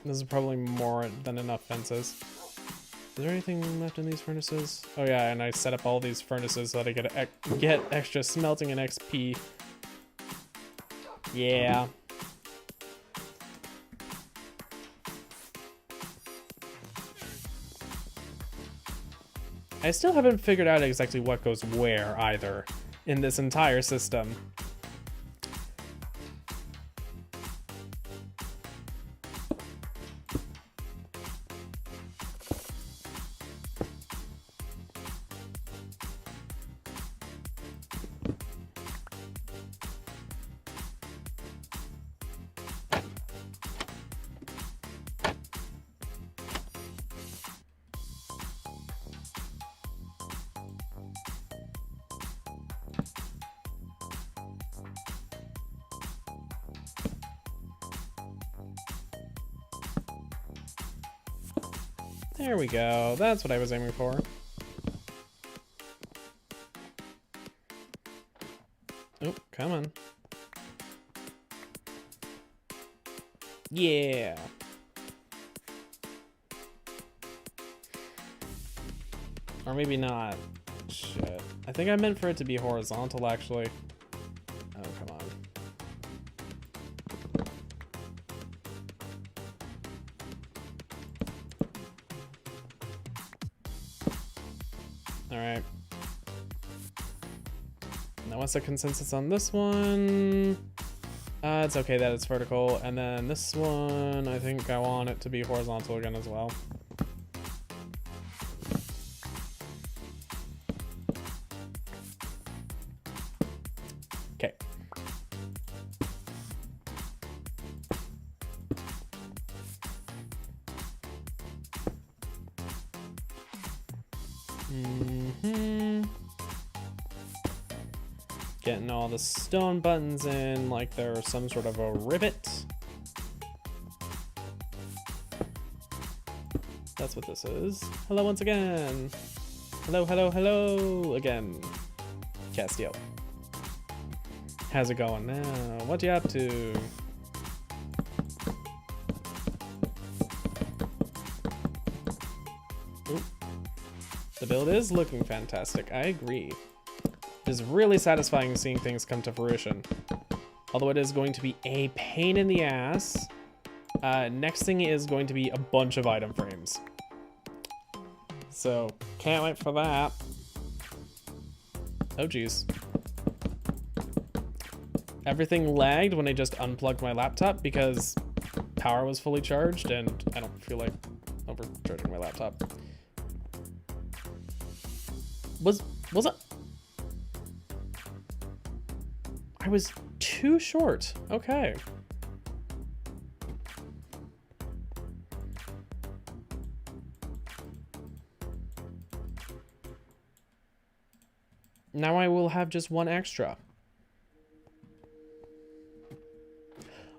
This is probably more than enough fences. there anything left in these furnaces? Oh yeah, and I set up all these furnaces so that I get extra smelting and XP. Yeah. I still haven't figured out exactly what goes where either in this entire system. There we go. That's what I was aiming for. Oh, come on. Yeah. Or maybe not. Shit. I think I meant for it to be horizontal, actually. Oh, come on. Alright. Now what's the consensus on this one? It's okay that it's vertical. And then this one, I think I want it to be horizontal again as well. Okay. Getting all the stone buttons in like they're some sort of a rivet. That's what this is. Hello once again. Hello, hello, hello again. Castiel. How's it going now? What you up to? Ooh. The build is looking fantastic, I agree. It is really satisfying seeing things come to fruition. Although it is going to be a pain in the ass. Next thing is going to be a bunch of item frames. So, can't wait for that. Oh geez. Everything lagged when I just unplugged my laptop because power was fully charged and I don't feel like overcharging my laptop. Was it? I was too short. Okay. Now I will have just one extra.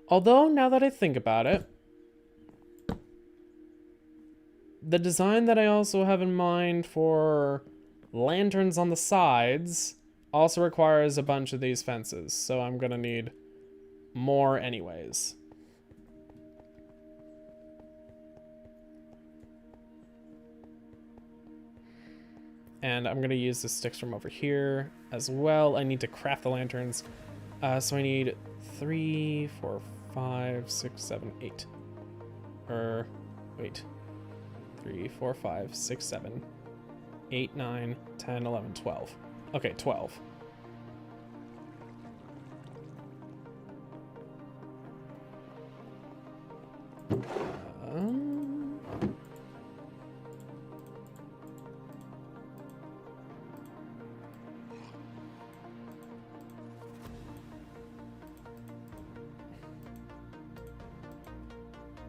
Although, now that I think about it, the design that I also have in mind for lanterns on the sides also requires a bunch of these fences, so I'm gonna need more anyways. And I'm gonna use the sticks from over here as well. I need to craft the lanterns. So I need 3, 4, 5, 6, 7, 8. Wait. 3, 4, 5, 6, 7, 8, 9, 10, 11, 12. Okay, 12.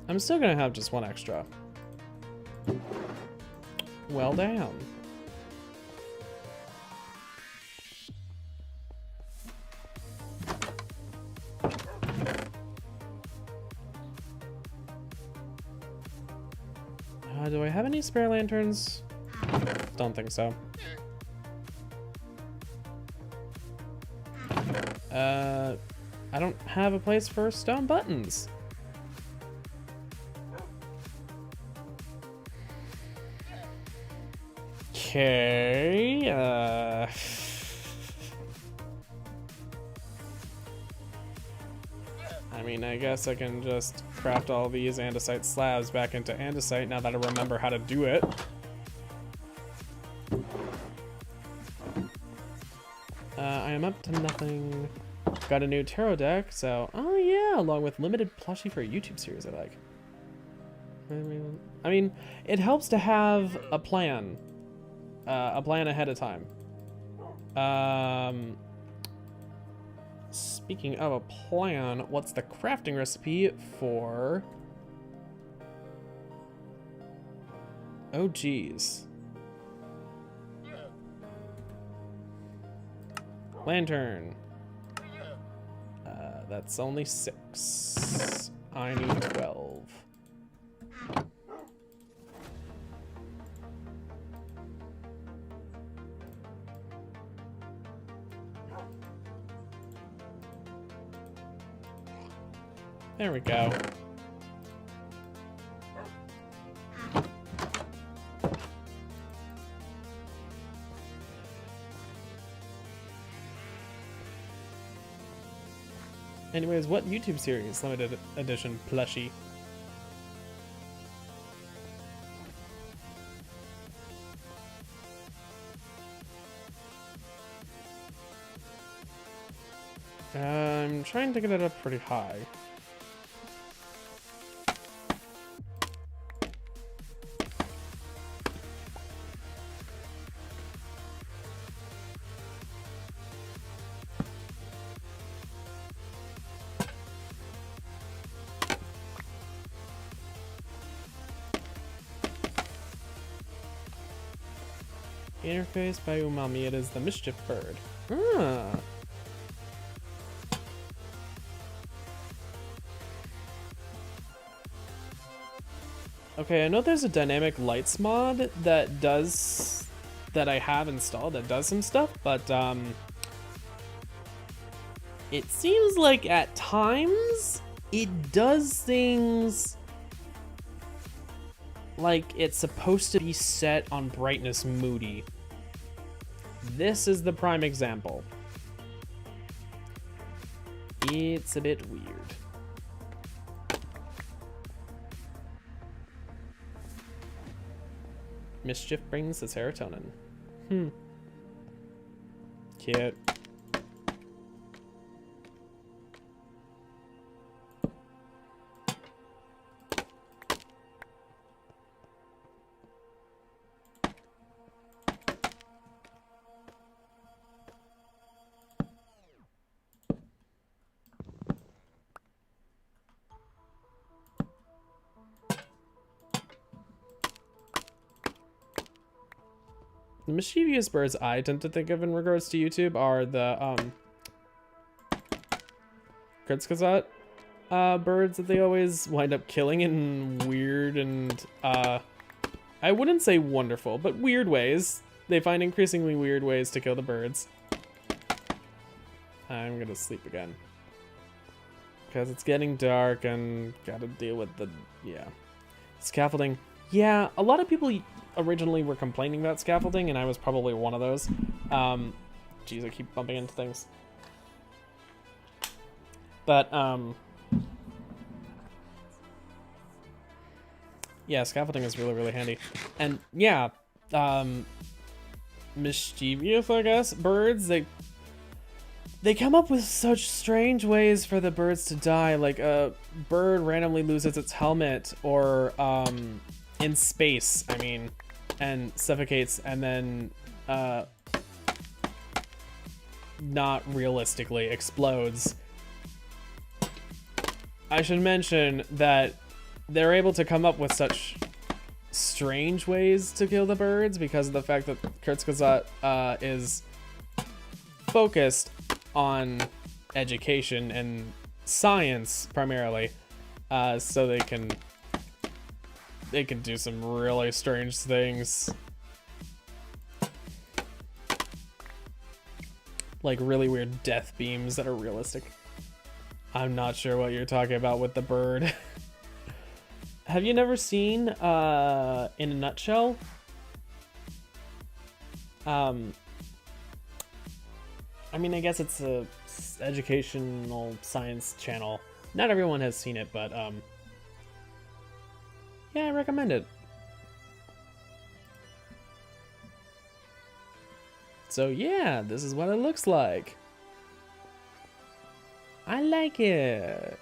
I'm still gonna have just one extra. Well down. Do I have any spare lanterns? Don't think so. I don't have a place for stone buttons. Okay. I mean, I guess I can just craft all these andesite slabs back into andesite now that I remember how to do it. I am up to nothing. Got a new tarot deck, so oh yeah, along with limited plushie for a YouTube series I like. I mean, it helps to have a plan ahead of time. Speaking of a plan, what's the crafting recipe for? Oh geez. Lantern. That's only 6. I need 12. There we go. Anyways, what YouTube series limited edition plushie? I'm trying to get it up pretty high. Interface by Umami, it is the mischief bird. Ah. Okay, I know there's a dynamic lights mod that I have installed that does some stuff, but it seems like at times it does things like it's supposed to be set on brightness moody. This is the prime example. It's a bit weird. Mischief brings the serotonin. Cute. The mischievous birds I tend to think of in regards to YouTube are the Kurtzkazat birds that they always wind up killing in weird and I wouldn't say wonderful, but weird ways. They find increasingly weird ways to kill the birds. I'm gonna sleep again. Because it's getting dark and gotta deal with the, yeah. Scaffolding. Yeah, a lot of people originally were complaining about scaffolding, and I was probably one of those. Geez, I keep bumping into things. But, yeah, scaffolding is really, really handy. And, yeah, mischievous, I guess, birds, they come up with such strange ways for the birds to die. Like, a bird randomly loses its helmet, or, in space, I mean, and suffocates, and then not realistically explodes. I should mention that they're able to come up with such strange ways to kill the birds because of the fact that Kurtzkazat is focused on education and science primarily, so they can do some really strange things. Like really weird death beams that are realistic. I'm not sure what you're talking about with the bird. Have you never seen, In a Nutshell? I mean, I guess it's a educational science channel. Not everyone has seen it, but yeah, I recommend it. So yeah, this is what it looks like. I like it.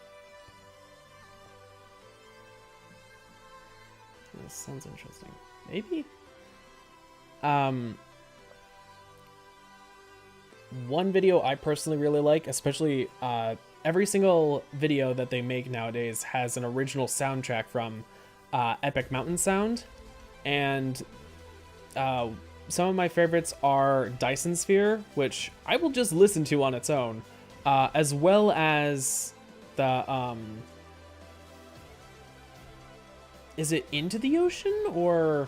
This sounds interesting. Maybe? One video I personally really like, especially every single video that they make nowadays has an original soundtrack from Epic Mountain Sound, and some of my favorites are Dyson Sphere, which I will just listen to on its own, as well as the is it Into the Ocean or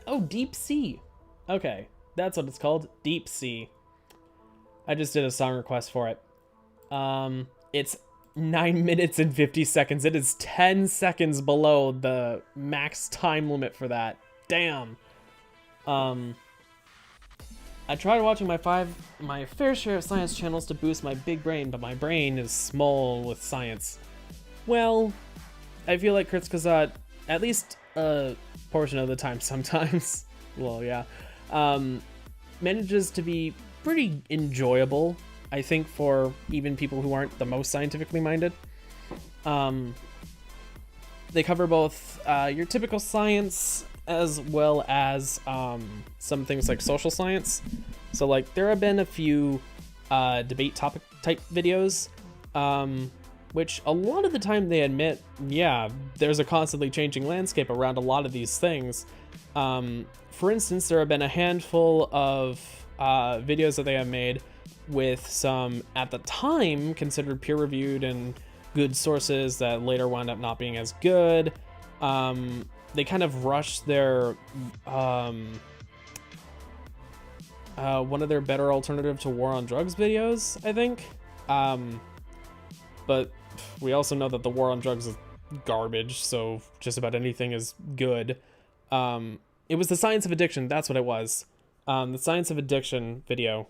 oh, Deep Sea. Okay, that's what it's called, Deep Sea. I just did a song request for it. It's 9 minutes and 50 seconds. It is 10 seconds below the max time limit for that. Damn. I tried watching my fair share of science channels to boost my big brain, but my brain is small with science. Well, I feel like Kurtz Kazat, at least a portion of the time sometimes, well, yeah, manages to be pretty enjoyable, I think, for even people who aren't the most scientifically minded. They cover both your typical science as well as some things like social science. So like there have been a few debate topic type videos, which a lot of the time they admit, yeah, there's a constantly changing landscape around a lot of these things. For instance, there have been a handful of videos that they have made with some, at the time, considered peer-reviewed and good sources that later wound up not being as good. They kind of rushed their one of their better alternative to war on drugs videos, I think. But we also know that the war on drugs is garbage, so just about anything is good. It was the science of addiction, that's what it was. The science of addiction video,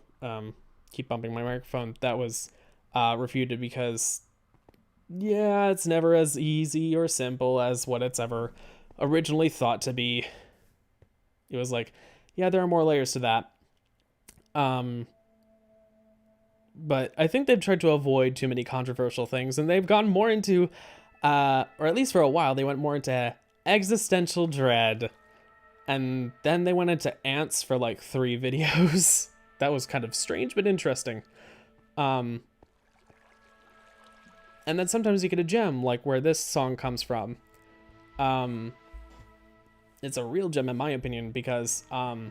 keep bumping my microphone, that was refuted because, yeah, it's never as easy or simple as what it's ever originally thought to be. It was like, yeah, there are more layers to that. But I think they've tried to avoid too many controversial things, and they've gone more into, or at least for a while, they went more into existential dread. And then they went into ants for like 3 videos. That was kind of strange, but interesting. And then sometimes you get a gem, like where this song comes from. It's a real gem in my opinion, because the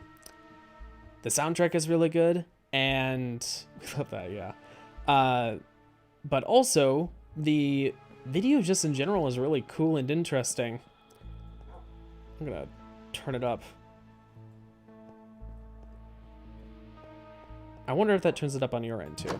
soundtrack is really good, and we love that, yeah. But also, the video just in general is really cool and interesting. I'm gonna turn it up. I wonder if that turns it up on your end too.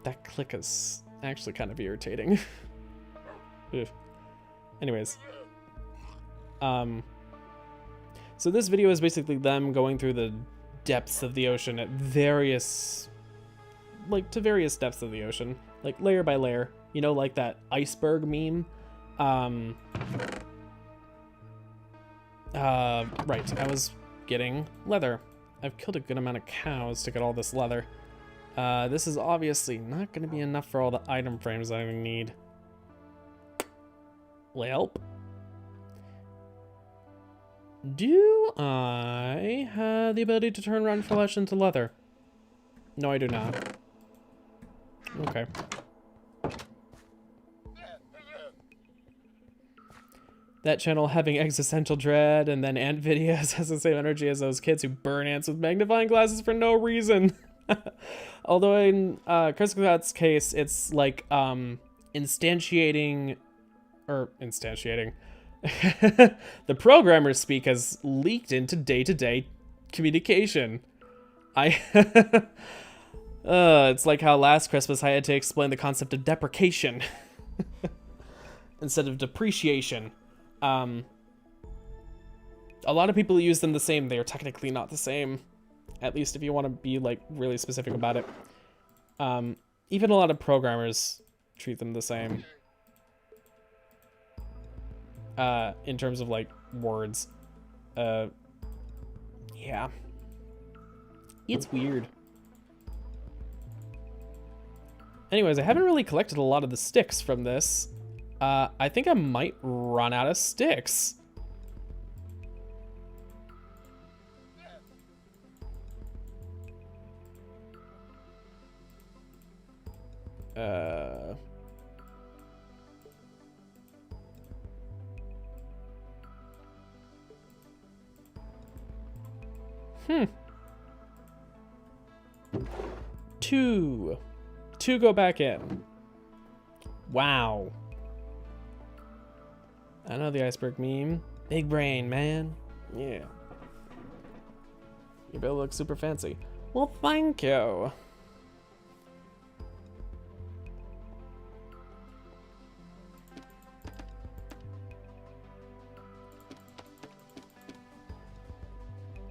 That click is actually kind of irritating. Anyways. So this video is basically them going through the depths of the ocean at various, like, to various depths of the ocean, like layer by layer, you know, like that iceberg meme. Right, I was getting leather. I've killed a good amount of cows to get all this leather. This is obviously not going to be enough for all the item frames I need. Well, do I have the ability to turn rotten flesh into leather? No, I do not. Okay. That channel having existential dread and then ant videos has the same energy as those kids who burn ants with magnifying glasses for no reason. Although in Chris case, it's like instantiating. The programmer's speak has leaked into day-to-day communication. It's like how last Christmas I had to explain the concept of deprecation instead of depreciation. A lot of people use them the same. They are technically not the same, at least if you want to be like really specific about it. Even a lot of programmers treat them the same. In terms of like words. Yeah. It's weird. Anyways, I haven't really collected a lot of the sticks from this. I think I might run out of sticks. Two go back in. Wow. I know the iceberg meme. Big brain, man. Yeah. Your bill looks super fancy. Well, thank you.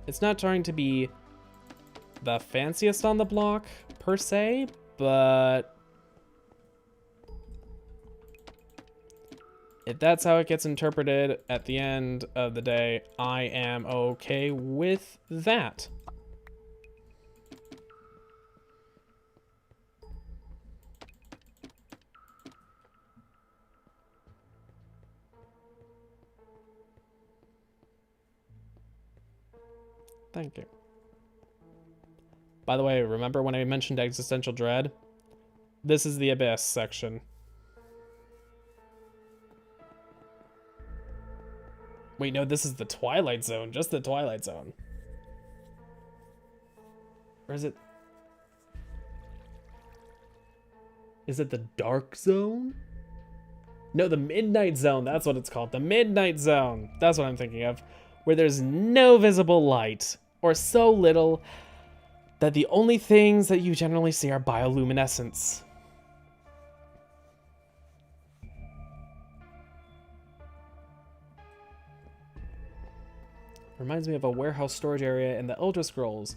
It's not trying to be the fanciest on the block, per se, but if that's how it gets interpreted at the end of the day, I am okay with that. Thank you. By the way, remember when I mentioned existential dread? This is the abyss section. Wait, no, this is the Twilight Zone. Just the Twilight Zone. Or is it... Is it the Dark Zone? No, the Midnight Zone. That's what it's called. The Midnight Zone. That's what I'm thinking of. Where there's no visible light. Or so little that the only things that you generally see are bioluminescence. Reminds me of a warehouse storage area in the Elder Scrolls,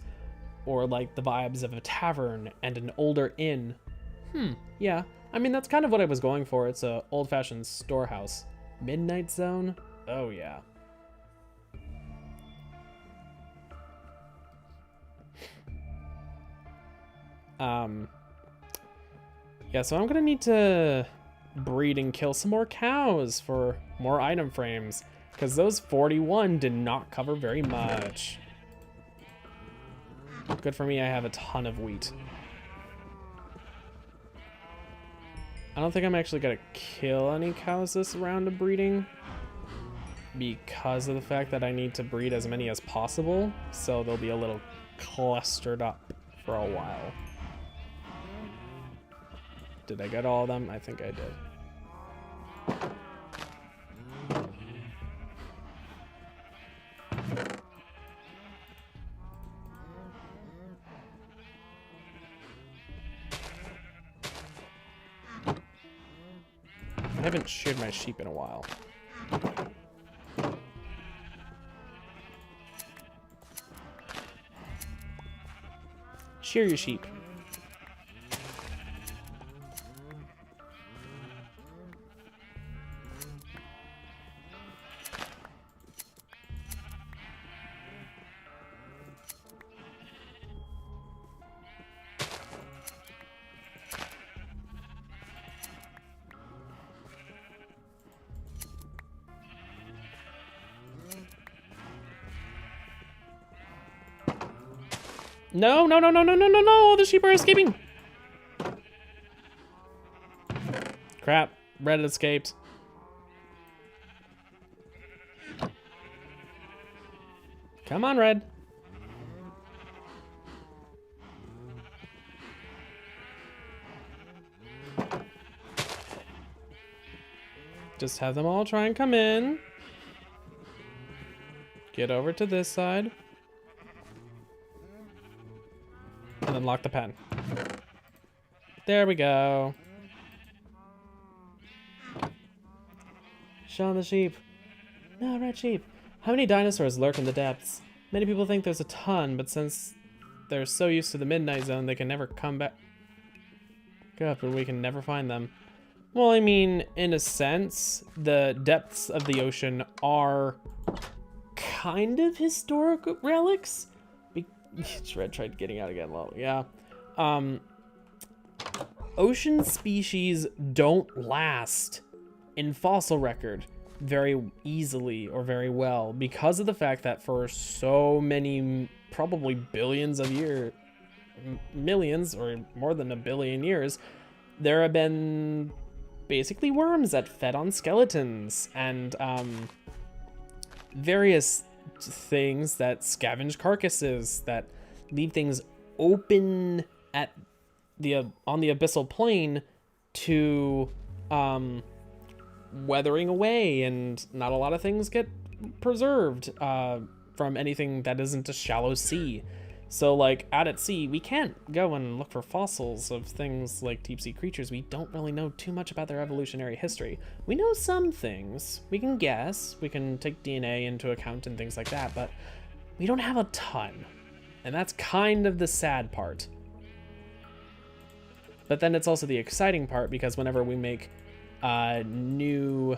or like the vibes of a tavern and an older inn. Yeah. I mean, that's kind of what I was going for. It's a old-fashioned storehouse. Midnight Zone? Oh, yeah. Yeah, so I'm gonna need to breed and kill some more cows for more item frames, because those 41 did not cover very much. Good for me, I have a ton of wheat. I don't think I'm actually gonna kill any cows this round of breeding, because of the fact that I need to breed as many as possible, so they'll be a little clustered up for a while. Did I get all of them? I think I did. I haven't sheared my sheep in a while. Shear your sheep. No, no, no, no, no, no, no, no! The sheep are escaping! Crap. Red escaped. Come on, Red. Just have them all try and come in. Get over to this side. And then lock the pen. There we go. Shaun the sheep. No, red sheep. How many dinosaurs lurk in the depths? Many people think there's a ton, but since they're so used to the midnight zone, they can never come back up and we can never find them. Well, I mean, in a sense, the depths of the ocean are kind of historic relics. Shred tried getting out again. Well, yeah. Ocean species don't last in fossil record very easily or very well because of the fact that for so many, probably billions of years, millions or more than a billion years, there have been basically worms that fed on skeletons and various things that scavenge carcasses that leave things open at the on the abyssal plane to weathering away, and not a lot of things get preserved from anything that isn't a shallow sea. So like out at sea, we can't go and look for fossils of things like deep sea creatures. We don't really know too much about their evolutionary history. We know some things, we can guess, we can take DNA into account and things like that, but we don't have a ton. And that's kind of the sad part. But then it's also the exciting part, because whenever we make new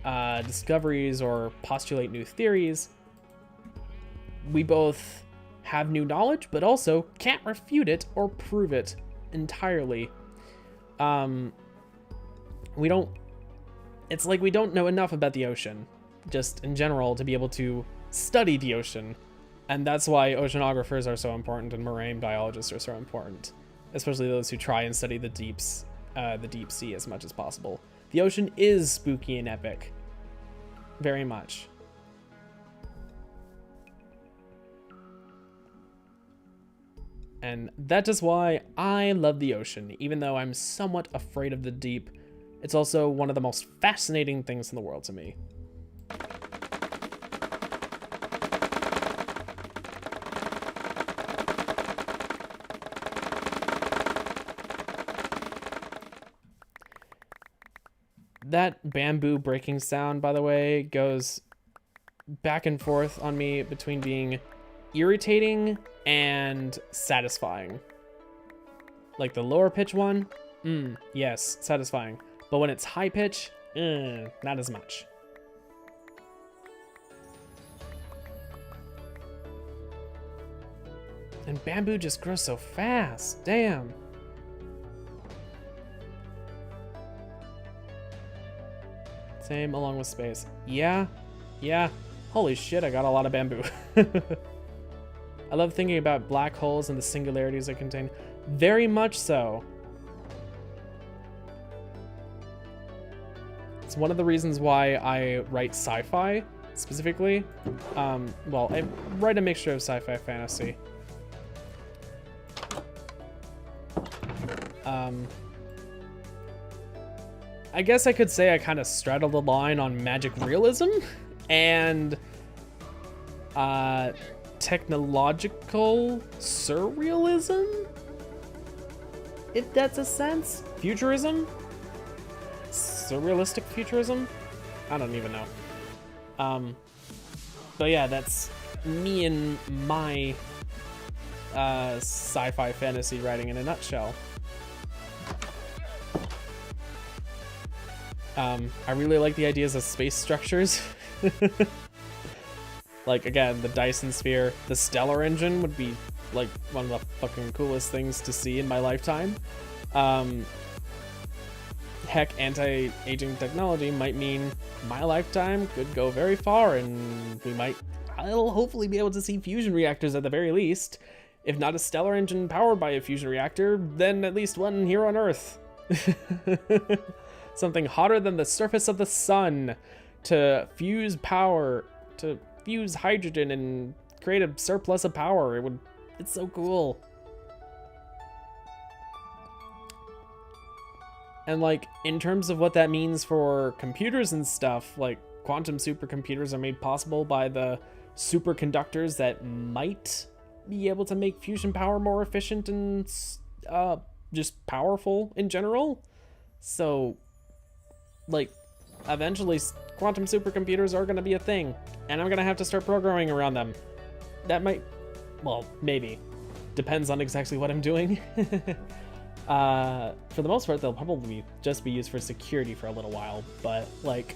discoveries or postulate new theories, we both have new knowledge, but also can't refute it or prove it entirely. It's like we don't know enough about the ocean, just in general, to be able to study the ocean. And that's why oceanographers are so important and marine biologists are so important, especially those who try and study the deep sea as much as possible. The ocean is spooky and epic, very much. And that is why I love the ocean. Even though I'm somewhat afraid of the deep, it's also one of the most fascinating things in the world to me. That bamboo breaking sound, by the way, goes back and forth on me between being irritating and satisfying. Like the lower pitch one, yes, satisfying. But when it's high pitch, not as much. And bamboo just grows so fast, damn. Same along with space. Yeah. Holy shit, I got a lot of bamboo. I love thinking about black holes and the singularities they contain. Very much so. It's one of the reasons why I write sci-fi, specifically. Well, I write a mixture of sci-fi fantasy. I guess I could say I kind of straddle the line on magic realism and technological surrealism, if that's a sense. Futurism? Surrealistic futurism? I don't even know. But yeah, that's me and my sci-fi fantasy writing in a nutshell. I really like the ideas of space structures. Like, again, the Dyson sphere, the stellar engine would be like one of the fucking coolest things to see in my lifetime. Heck, anti-aging technology might mean my lifetime could go very far, and I'll hopefully be able to see fusion reactors at the very least. If not a stellar engine powered by a fusion reactor, then at least one here on Earth. Something hotter than the surface of the sun to fuse power, to fuse hydrogen and create a surplus of power. It's so cool. And like, in terms of what that means for computers and stuff, like quantum supercomputers are made possible by the superconductors that might be able to make fusion power more efficient and just powerful in general. So, like, eventually quantum supercomputers are going to be a thing, and I'm going to have to start programming around them. That might, well, maybe. Depends on exactly what I'm doing. For the most part, they'll probably just be used for security for a little while, but, like,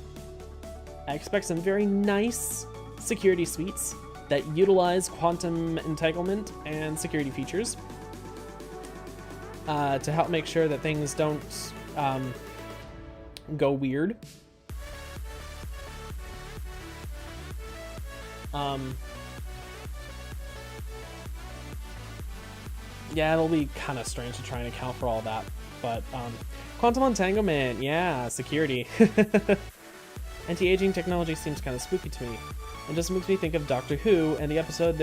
I expect some very nice security suites that utilize quantum entanglement and security features to help make sure that things don't go weird. Yeah, it'll be kind of strange to try and account for all that, but quantum entanglement, yeah, security. Anti-aging technology seems kind of spooky to me. It just makes me think of Doctor Who and the episode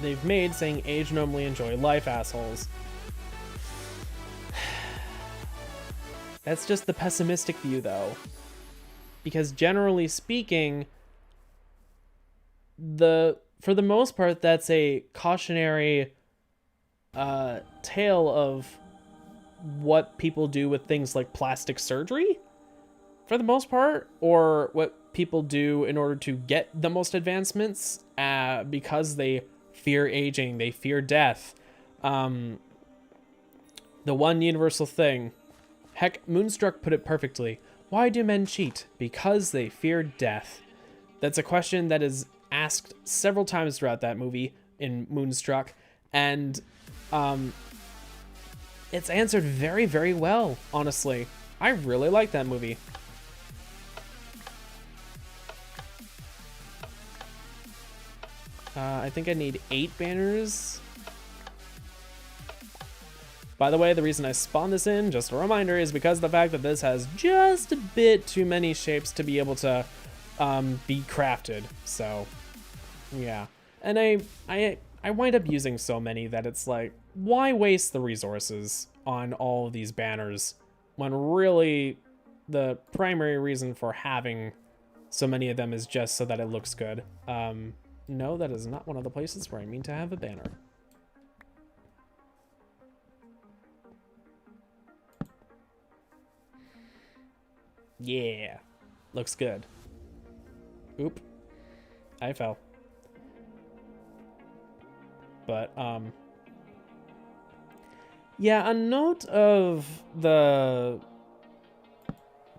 they've made saying age normally enjoy life, assholes. That's just the pessimistic view, though, because generally speaking, for the most part, that's a cautionary tale of what people do with things like plastic surgery, for the most part, or what people do in order to get the most advancements because they fear aging, they fear death. The one universal thing. Heck, Moonstruck put it perfectly. Why do men cheat? Because they fear death. That's a question that is asked several times throughout that movie in Moonstruck, and it's answered very, very well, honestly. I really like that movie. I think I need 8 banners. By the way, the reason I spawned this in, just a reminder, is because of the fact that this has just a bit too many shapes to be able to be crafted. So, yeah. And I wind up using so many that it's like, why waste the resources on all of these banners when really the primary reason for having so many of them is just so that it looks good. No, that is not one of the places where I mean to have a banner. Yeah, looks good. Oop, I fell. But, yeah, a note of the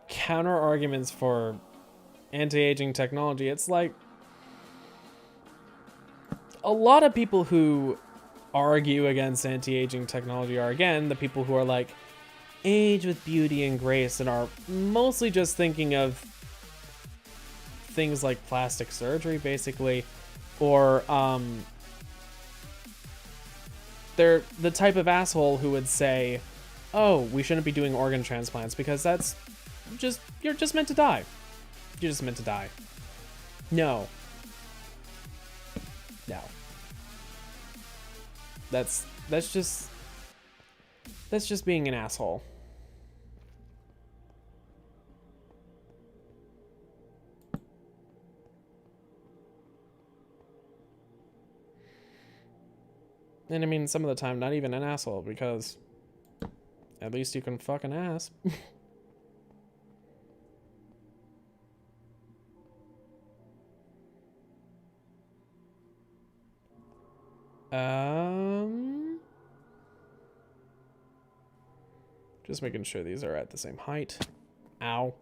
counter arguments for anti-aging technology, it's like, a lot of people who argue against anti-aging technology are, again, the people who are like, age with beauty and grace, and are mostly just thinking of things like plastic surgery, basically, or they're the type of asshole who would say, oh, we shouldn't be doing organ transplants because that's just, you're just meant to die. You're just meant to die. No. No. That's just being an asshole. And I mean, some of the time, not even an asshole, because at least you can fucking ass. Just making sure these are at the same height. Ow.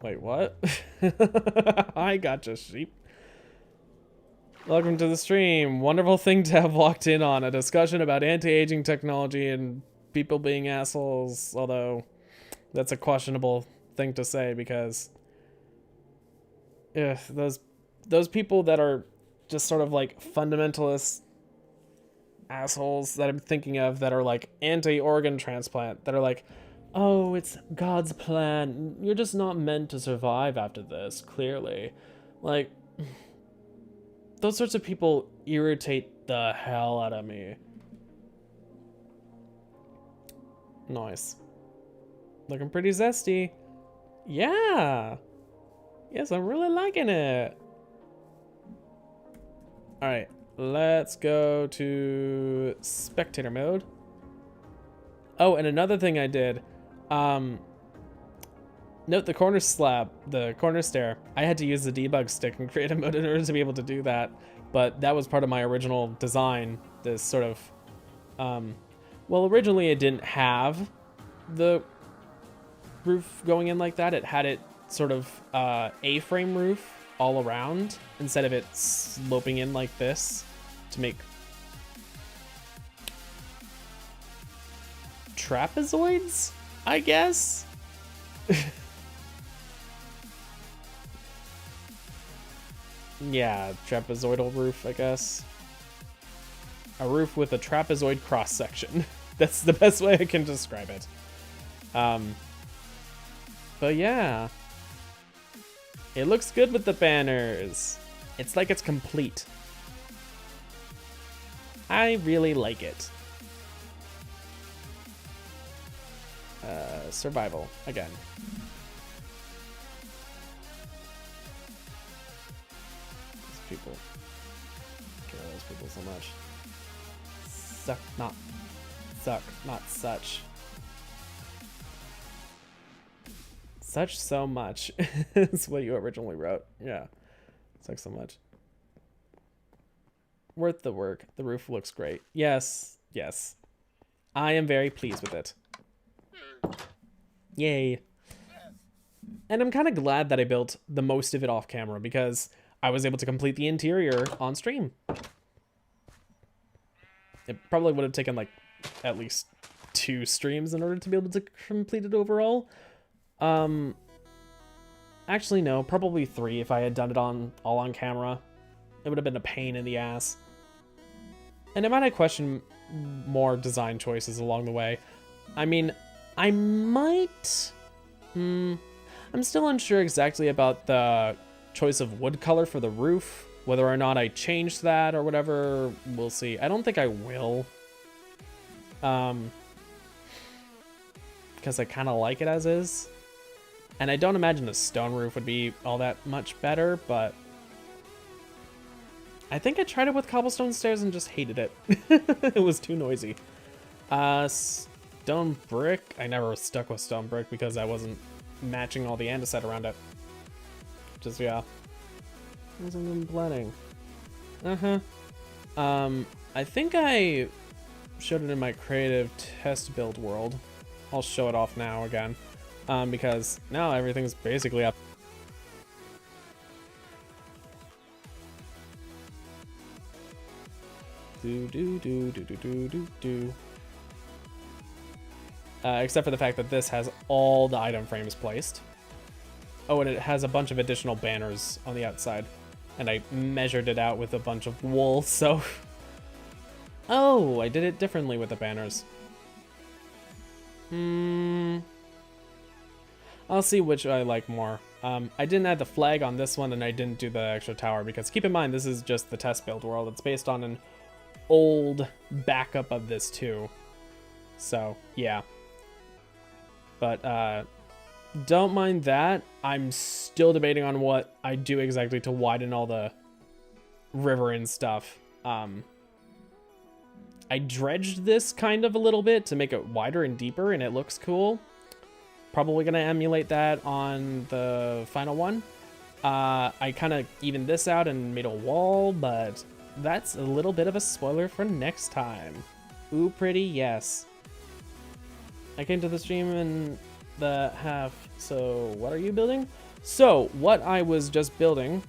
Wait, what? I gotcha, sheep. Welcome to the stream. Wonderful thing to have walked in on. A discussion about anti-aging technology and people being assholes. Although, that's a questionable thing to say because... those people that are just sort of like fundamentalist assholes that I'm thinking of that are like anti-organ transplant, that are like, oh, it's God's plan. You're just not meant to survive after this, clearly. Like, those sorts of people irritate the hell out of me. Nice. Looking pretty zesty. Yeah. Yes, I'm really liking it. All right, let's go to spectator mode. Oh, and another thing I did, note the corner slab, the corner stair. I had to use the debug stick in creative mode in order to be able to do that, but that was part of my original design. This sort of, well, originally it didn't have the roof going in like that. It had it sort of A-frame roof all around instead of it sloping in like this to make trapezoids, I guess. Yeah, trapezoidal roof, I guess. A roof with a trapezoid cross section. That's the best way I can describe it. But yeah, it looks good with the banners. It's like it's complete. I really like it. Survival again. These people. I care those people so much. Suck, not such. Such so much is what you originally wrote. Yeah. Sucks so much. Worth the work. The roof looks great. Yes. Yes. I am very pleased with it. Yay. And I'm kind of glad that I built the most of it off camera because I was able to complete the interior on stream. It probably would have taken like at least 2 streams in order to be able to complete it overall. Actually no, probably 3 if I had done it all on camera. It would have been a pain in the ass. And I might have questioned more design choices along the way. I mean, I might... I'm still unsure exactly about the choice of wood color for the roof. Whether or not I change that or whatever, we'll see. I don't think I will. Because I kind of like it as is. And I don't imagine a stone roof would be all that much better, but... I think I tried it with cobblestone stairs and just hated it. It was too noisy. Stone brick. I never stuck with stone brick because I wasn't matching all the andesite around it. Just, yeah. Wasn't even blending. I think I showed it in my creative test build world. I'll show it off now again. Because now everything's basically up. Except for the fact that this has all the item frames placed. Oh, and it has a bunch of additional banners on the outside. And I measured it out with a bunch of wool, so... Oh, I did it differently with the banners. I'll see which I like more. I didn't add the flag on this one, and I didn't do the extra tower, because keep in mind, this is just the test build world. It's based on an old backup of this, too. So, yeah. But, don't mind that. I'm still debating on what I do exactly to widen all the river and stuff. I dredged this kind of a little bit to make it wider and deeper, and it looks cool. Probably gonna emulate that on the final one. I kind of evened this out and made a wall, but that's a little bit of a spoiler for next time. Ooh, pretty, yes. I came to the stream in the half, so what are you building? So, what I was just building,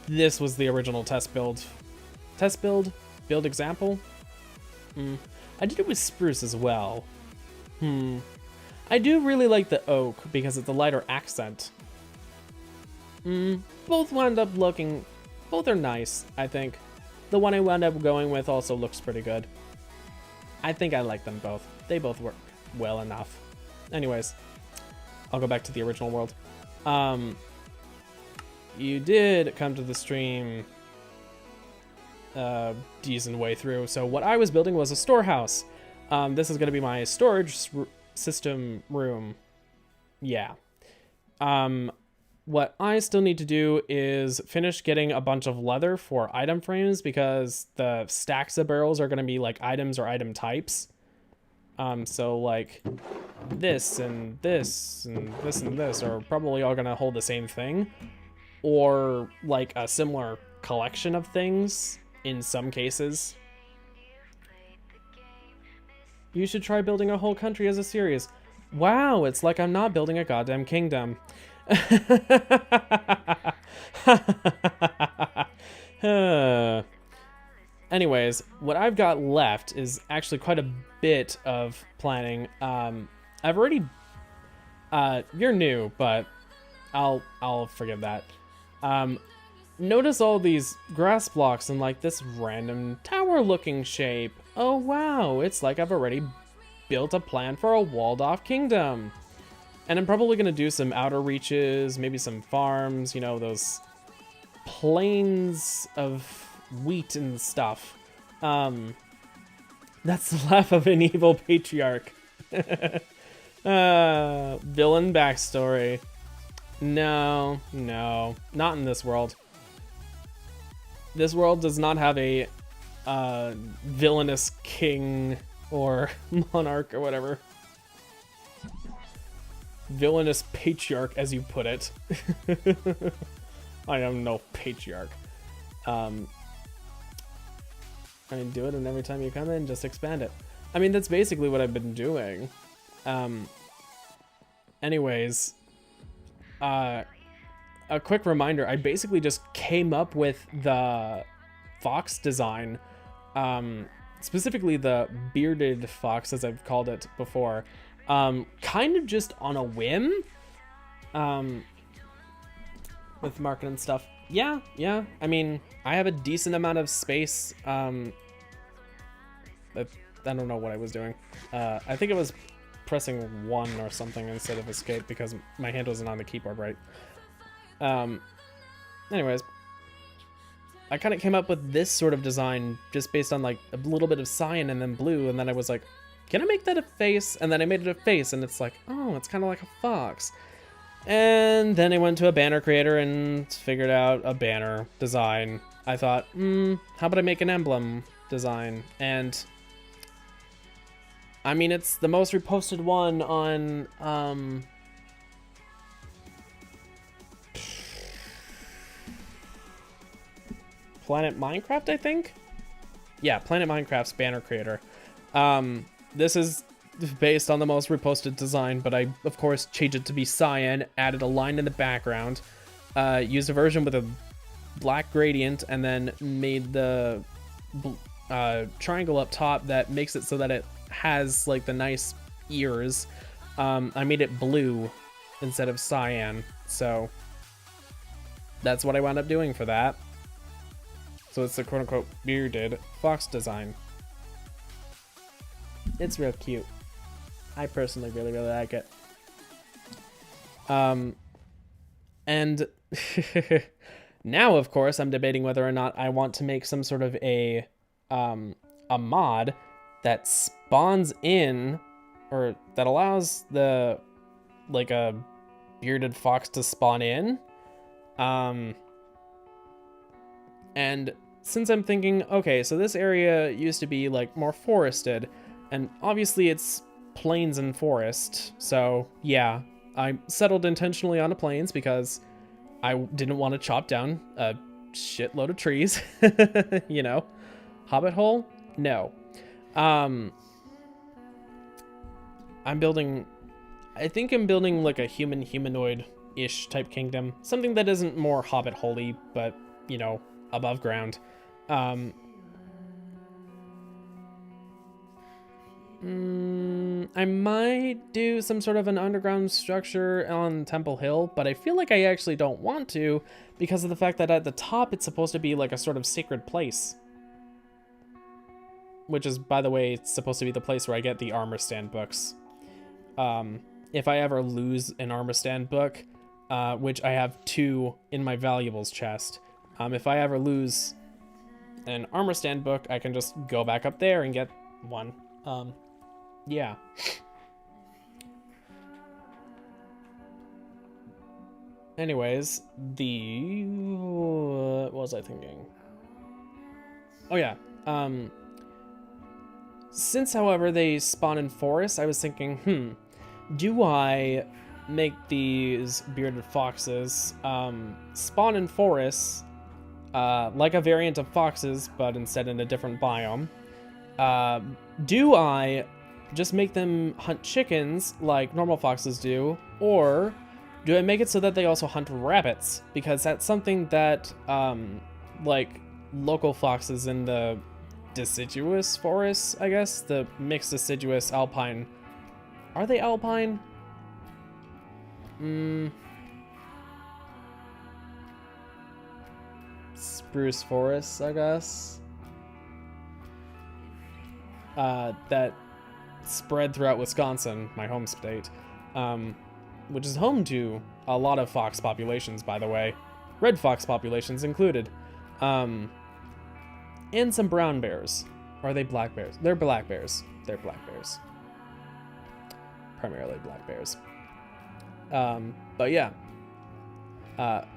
this was the original test build, build example. I did it with spruce as well. I do really like the oak because it's a lighter accent. Both wound up looking, both are nice, I think. The one I wound up going with also looks pretty good. I think I like them both. They both work well enough. Anyways, I'll go back to the original world. You did come to the stream decent way through. So what I was building was a storehouse. This is going to be my storage system room. Yeah. What I still need to do is finish getting a bunch of leather for item frames, because the stacks of barrels are going to be like items or item types. So like this and this and this and this are probably all going to hold the same thing, or like a similar collection of things in some cases. You should try building a whole country as a series. Wow, it's like I'm not building a goddamn kingdom. Anyways, what I've got left is actually quite a bit of planning. I've already you're new, but I'll forgive that. Notice all these grass blocks and like this random tower looking shape. Oh wow, it's like I've already built a plan for a walled off kingdom. And I'm probably going to do some outer reaches, maybe some farms, you know, those plains of wheat and stuff. That's the laugh of an evil patriarch. Villain backstory. No, not in this world. This world does not have a villainous king or monarch or whatever. Villainous patriarch, as you put it. I am no patriarch. I mean, do it, and every time you come in, just expand it. I mean, that's basically what I've been doing. Anyways, a quick reminder, I basically just came up with the fox design, specifically the bearded fox, as I've called it before. Kind of just on a whim, with market and stuff. Yeah. I mean, I have a decent amount of space. I don't know what I was doing. I think it was pressing 1 or something instead of escape because my hand wasn't on the keyboard right. Anyways, I kind of came up with this sort of design just based on like a little bit of cyan and then blue, and then I was like, can I make that a face? And then I made it a face, and it's like, oh, it's kind of like a fox. And then I went to a banner creator and figured out a banner design. I thought, how about I make an emblem design? And I mean, it's the most reposted one on Planet Minecraft, I think? Yeah, Planet Minecraft's banner creator. This is based on the most reposted design, but I, of course, changed it to be cyan, added a line in the background, used a version with a black gradient, and then made the triangle up top that makes it so that it has, like, the nice ears. I made it blue instead of cyan, so that's what I wound up doing for that. So it's the quote-unquote bearded fox design. It's real cute. I personally really like it. And now, of course, I'm debating whether or not I want to make some sort of a mod that spawns in, or that allows the, like, a bearded fox to spawn in. And since I'm thinking, okay, so this area used to be like more forested, and obviously it's plains and forest, so yeah, I settled intentionally on a plains because I didn't want to chop down a shitload of trees. You know, hobbit hole? No. I think I'm building like a humanoid-ish type kingdom, something that isn't more hobbit holy, but you know, above ground. I might do some sort of an underground structure on Temple Hill, but I feel like I actually don't want to because of the fact that at the top it's supposed to be like a sort of sacred place. Which is, by the way, it's supposed to be the place where I get the armor stand books. If I ever lose an armor stand book, which I have 2 in my valuables chest, if I ever lose an armor stand book, I can just go back up there and get one. yeah. Anyways, what was I thinking? Oh yeah, since, however, they spawn in forests, I was thinking, do I make these bearded foxes spawn in forests, like a variant of foxes, but instead in a different biome? Do I just make them hunt chickens like normal foxes do, or do I make it so that they also hunt rabbits? Because that's something that, like, local foxes in the deciduous forests, I guess, the mixed deciduous alpine. Are they alpine? Spruce forests, I guess. That spread throughout Wisconsin, my home state, which is home to a lot of fox populations, by the way. Red fox populations included. And some brown bears. Or are they black bears? They're black bears. They're black bears. Primarily black bears. But yeah.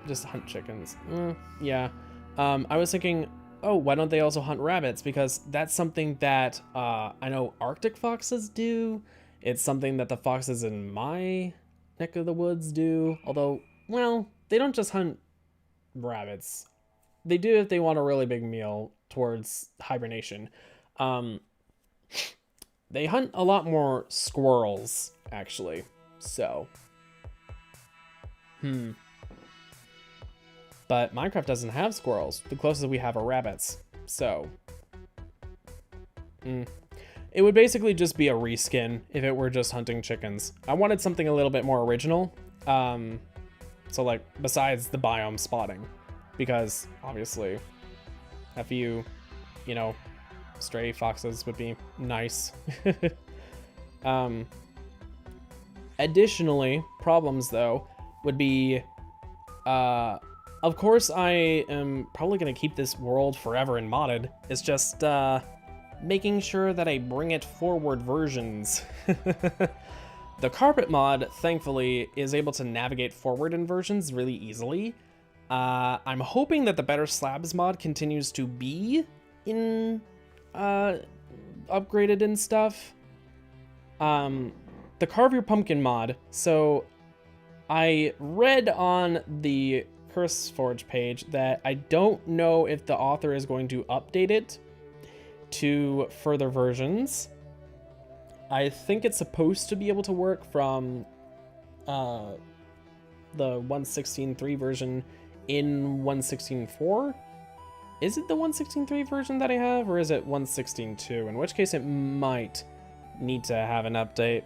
Just hunt chickens. Yeah. I was thinking, oh, why don't they also hunt rabbits? Because that's something that I know Arctic foxes do. It's something that the foxes in my neck of the woods do. Although, well, they don't just hunt rabbits. They do if they want a really big meal towards hibernation. They hunt a lot more squirrels, actually. So. But Minecraft doesn't have squirrels. The closest we have are rabbits. So. It would basically just be a reskin if it were just hunting chickens. I wanted something a little bit more original. So like, besides the biome spotting. Because, obviously, a few, you know, stray foxes would be nice. Additionally, problems, though, would be, of course, I am probably going to keep this world forever and modded. It's just, making sure that I bring it forward versions. The carpet mod, thankfully, is able to navigate forward in versions really easily. I'm hoping that the Betterslabs mod continues to be in, upgraded and stuff. The Carve Your Pumpkin mod, so I read on the CurseForge page that I don't know if the author is going to update it to further versions. I think it's supposed to be able to work from, the 1.16.3 version in 1.16.4? Is it the 1.16.3 version that I have, or is it 1.16.2? In which case it might need to have an update.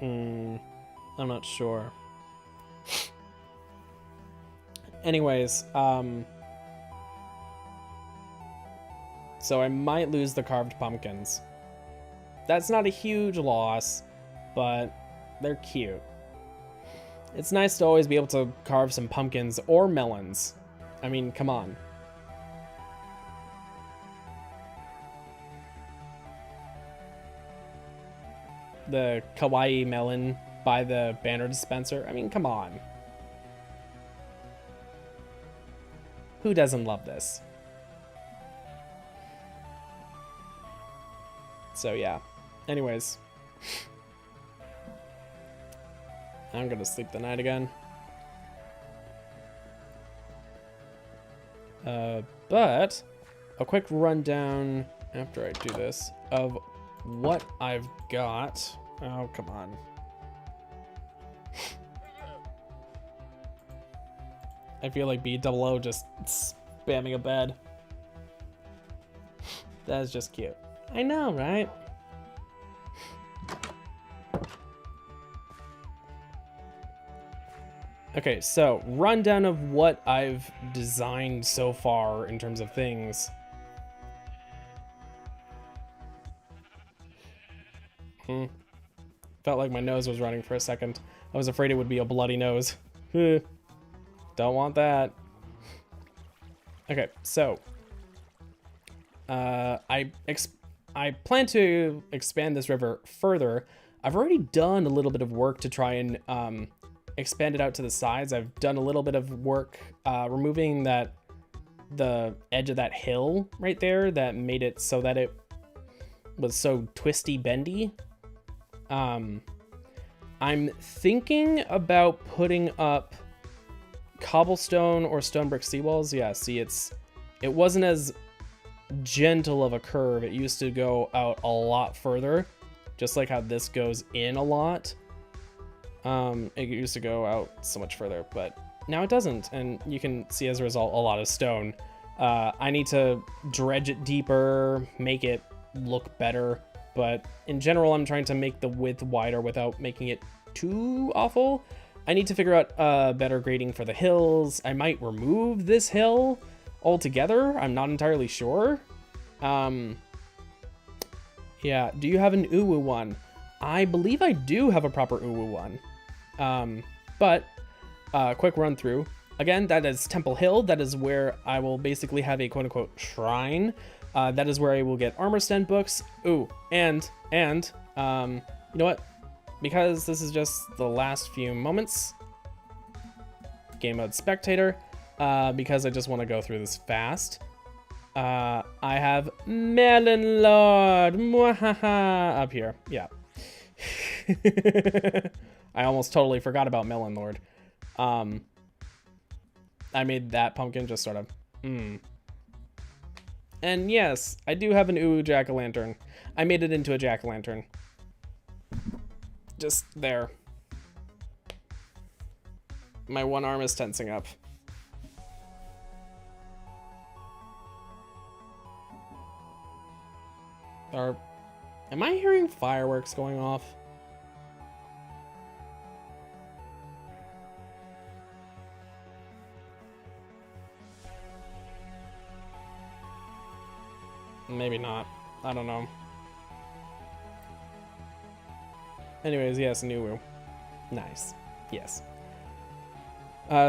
I'm not sure. Anyways, so I might lose the carved pumpkins. That's not a huge loss, but they're cute. It's nice to always be able to carve some pumpkins or melons. I mean, come on. The kawaii melon by the banner dispenser. I mean, come on. Who doesn't love this? So yeah. Anyways. I'm gonna sleep the night again. But a quick rundown after I do this of what I've got. Oh, come on. I feel like B00 just spamming a bed. That is just cute. I know, right? Okay, so rundown of what I've designed so far in terms of things. Felt like my nose was running for a second. I was afraid it would be a bloody nose. Don't want that. Okay, so I I plan to expand this river further. I've already done a little bit of work to try and expand it out to the sides. I've done a little bit of work removing the edge of that hill right there that made it so that it was so twisty bendy. I'm thinking about putting up cobblestone or stone brick seawalls. Yeah, see, it wasn't as gentle of a curve. It used to go out a lot further, just like how this goes in a lot. It used to go out so much further, but now it doesn't, and you can see as a result a lot of stone. I need to dredge it deeper, make it look better, but in general I'm trying to make the width wider without making it too awful. I need to figure out better grading for the hills. I might remove this hill altogether. I'm not entirely sure. Yeah, do you have an uwu one? I believe I do have a proper uwu one. But quick run through. Again, that is Temple Hill. That is where I will basically have a quote-unquote shrine. That is where I will get armor stand books. Ooh, and you know what? Because this is just the last few moments, game mode spectator, because I just want to go through this fast. I have Melon Lord Mwahaha up here. Yeah. I almost totally forgot about Melon Lord. I made that pumpkin just sort of. And yes, I do have an Uwu jack-o'-lantern. I made it into a jack-o'-lantern. Just there. My one arm is tensing up. Am I hearing fireworks going off? Maybe not. I don't know. Anyways, yes, Nuwu. Nice. Yes.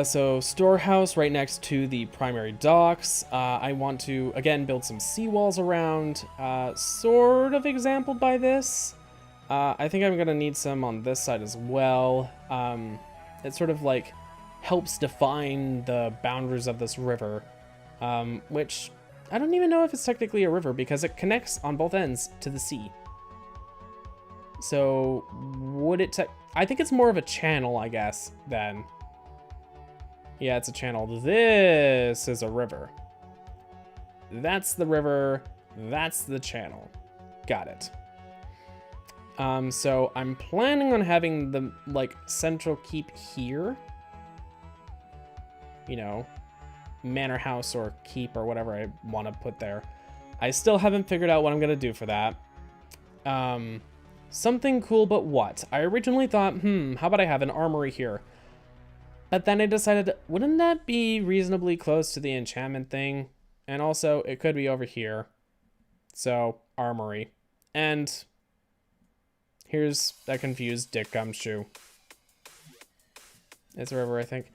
So storehouse right next to the primary docks. I want to, again, build some seawalls around, sort of exampled by this. I think I'm gonna need some on this side as well. It sort of like helps define the boundaries of this river, which I don't even know if it's technically a river because it connects on both ends to the sea. So would it I think it's more of a channel, I guess, then. Yeah, it's a channel. This is a river. That's the river. That's the channel. Got it. So I'm planning on having the, like, central keep here. You know, manor house or keep or whatever I want to put there. I still haven't figured out what I'm going to do for that. Something cool, but what? I originally thought, how about I have an armory here? But then I decided, wouldn't that be reasonably close to the enchantment thing? And also, it could be over here. So, armory. And here's that confused dick gumshoe. It's a river, I think.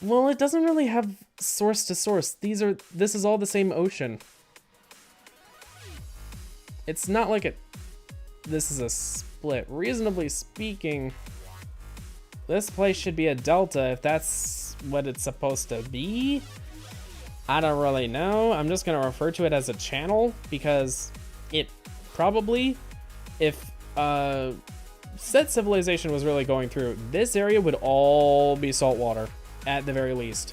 Well, it doesn't really have source to source. This is all the same ocean. It's not like this is a split. Reasonably speaking, this place should be a delta if that's what it's supposed to be. I don't really know. I'm just gonna refer to it as a channel because it probably, if said civilization was really going through, this area would all be saltwater at the very least.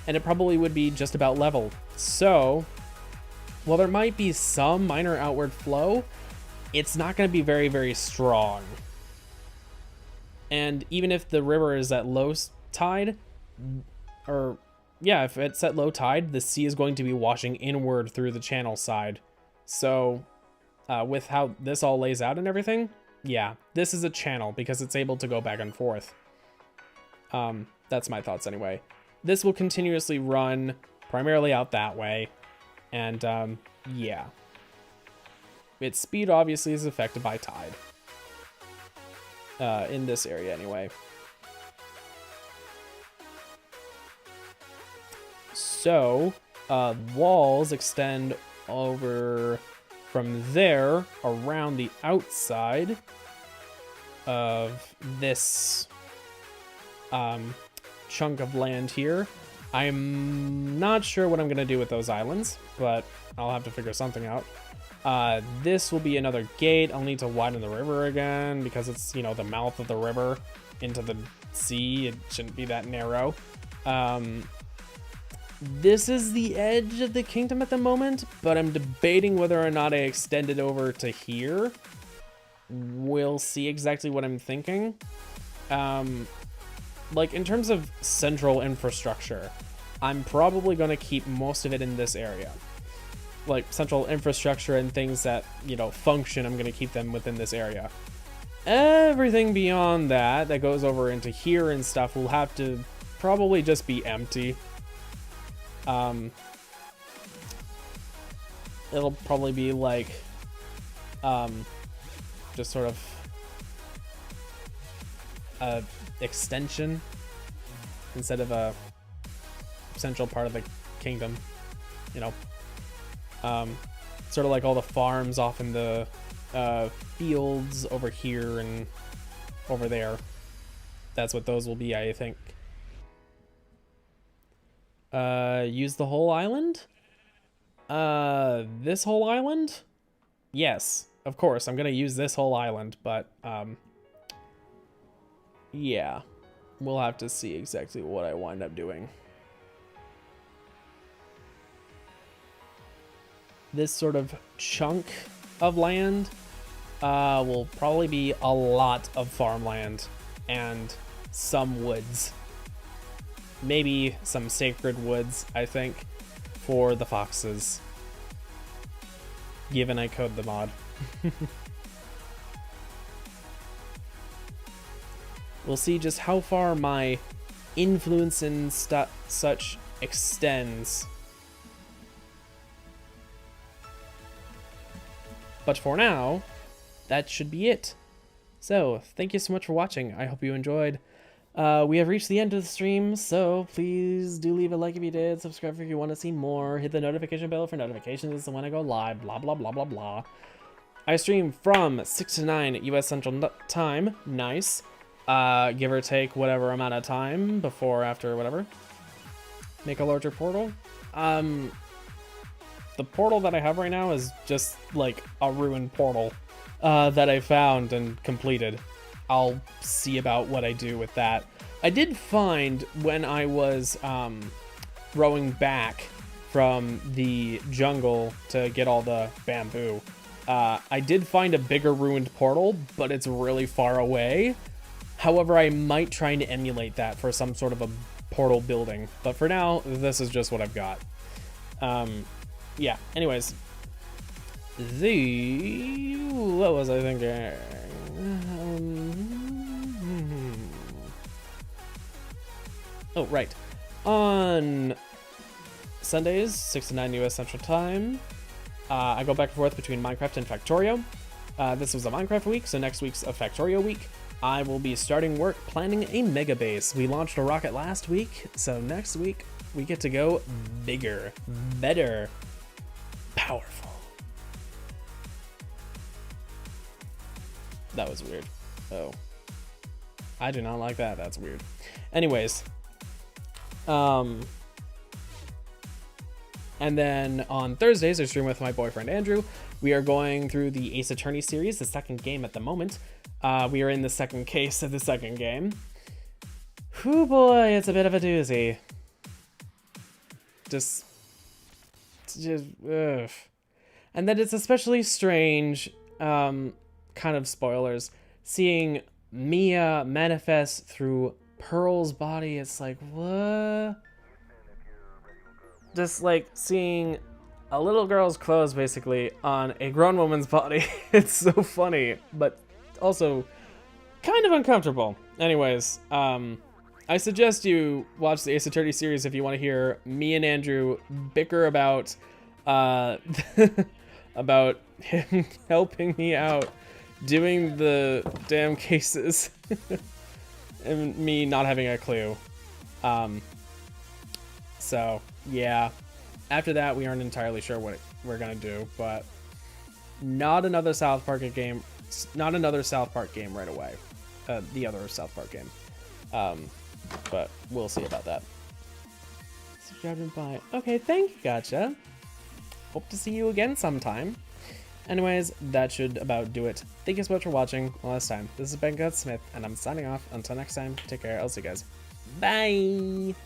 And it probably would be just about level. So, while there might be some minor outward flow, it's not going to be very, very strong. And even if the river is at low tide, or yeah, if it's at low tide, the sea is going to be washing inward through the channel side. So with how this all lays out and everything, yeah, this is a channel because it's able to go back and forth. That's my thoughts anyway. This will continuously run primarily out that way. And yeah. Its speed obviously is affected by tide. In this area anyway. So, walls extend over from there around the outside of this chunk of land here. I'm not sure what I'm gonna do with those islands, but I'll have to figure something out. This will be another gate. I'll need to widen the river again because it's, you know, the mouth of the river into the sea. It shouldn't be that narrow. This is the edge of the kingdom at the moment, but I'm debating whether or not I extend it over to here. We'll see exactly what I'm thinking. Like, in terms of central infrastructure, I'm probably going to keep most of it in this area. Like, central infrastructure and things that, you know, function, I'm going to keep them within this area. Everything beyond that, that goes over into here and stuff, will have to probably just be empty. It'll probably be like, just sort of a extension instead of a central part of the kingdom, you know. Sort of like all the farms off in the fields over here and over there. That's what those will be, I think. Use the whole island? This whole island? Yes, of course, I'm gonna use this whole island, but, yeah. We'll have to see exactly what I wind up doing. This sort of chunk of land will probably be a lot of farmland and some woods. Maybe some sacred woods, I think, for the foxes. Given I code the mod. We'll see just how far my influence and such extends. But for now, that should be it. So, thank you so much for watching. I hope you enjoyed. We have reached the end of the stream, so please do leave a like if you did, subscribe if you want to see more, hit the notification bell for notifications when I go live, blah, blah, blah, blah, blah. I stream from 6 to 9 US Central Time. Nice. Give or take whatever amount of time, before, after, whatever. Make a larger portal. The portal that I have right now is just like a ruined portal that I found and completed. I'll see about what I do with that. I did find when I was rowing back from the jungle to get all the bamboo, I did find a bigger ruined portal, but it's really far away. However, I might try to emulate that for some sort of a portal building. But for now, this is just what I've got. Yeah, anyways. What was I thinking? Oh, right. On Sundays, 6 to 9 US Central Time, I go back and forth between Minecraft and Factorio. This was a Minecraft week, so next week's a Factorio week. I will be starting work planning a mega base. We launched a rocket last week, so next week we get to go bigger, better, powerful. That was weird. Oh. I do not like that. That's weird. Anyways. And then on Thursdays, I stream with my boyfriend Andrew. We are going through the Ace Attorney series, the second game at the moment. We are in the second case of the second game. Whew, boy, it's a bit of a doozy. Just ugh. And then it's especially strange, kind of spoilers, seeing Mia manifest through Pearl's body. It's like, what? Just like seeing a little girl's clothes basically on a grown woman's body. It's so funny, but also kind of uncomfortable. Anyways, I suggest you watch the Ace Attorney series if you want to hear me and Andrew bicker about about him helping me out doing the damn cases and me not having a clue. So yeah, after that we aren't entirely sure what we're gonna do, but not another South Park game, not another South Park game right away. The other South Park game. But we'll see about that. Subscribing by. Okay, thank you, gotcha. Hope to see you again sometime. Anyways, that should about do it. Thank you so much for watching. One last time. This is Ben Smith, and I'm signing off. Until next time, take care. I'll see you guys. Bye!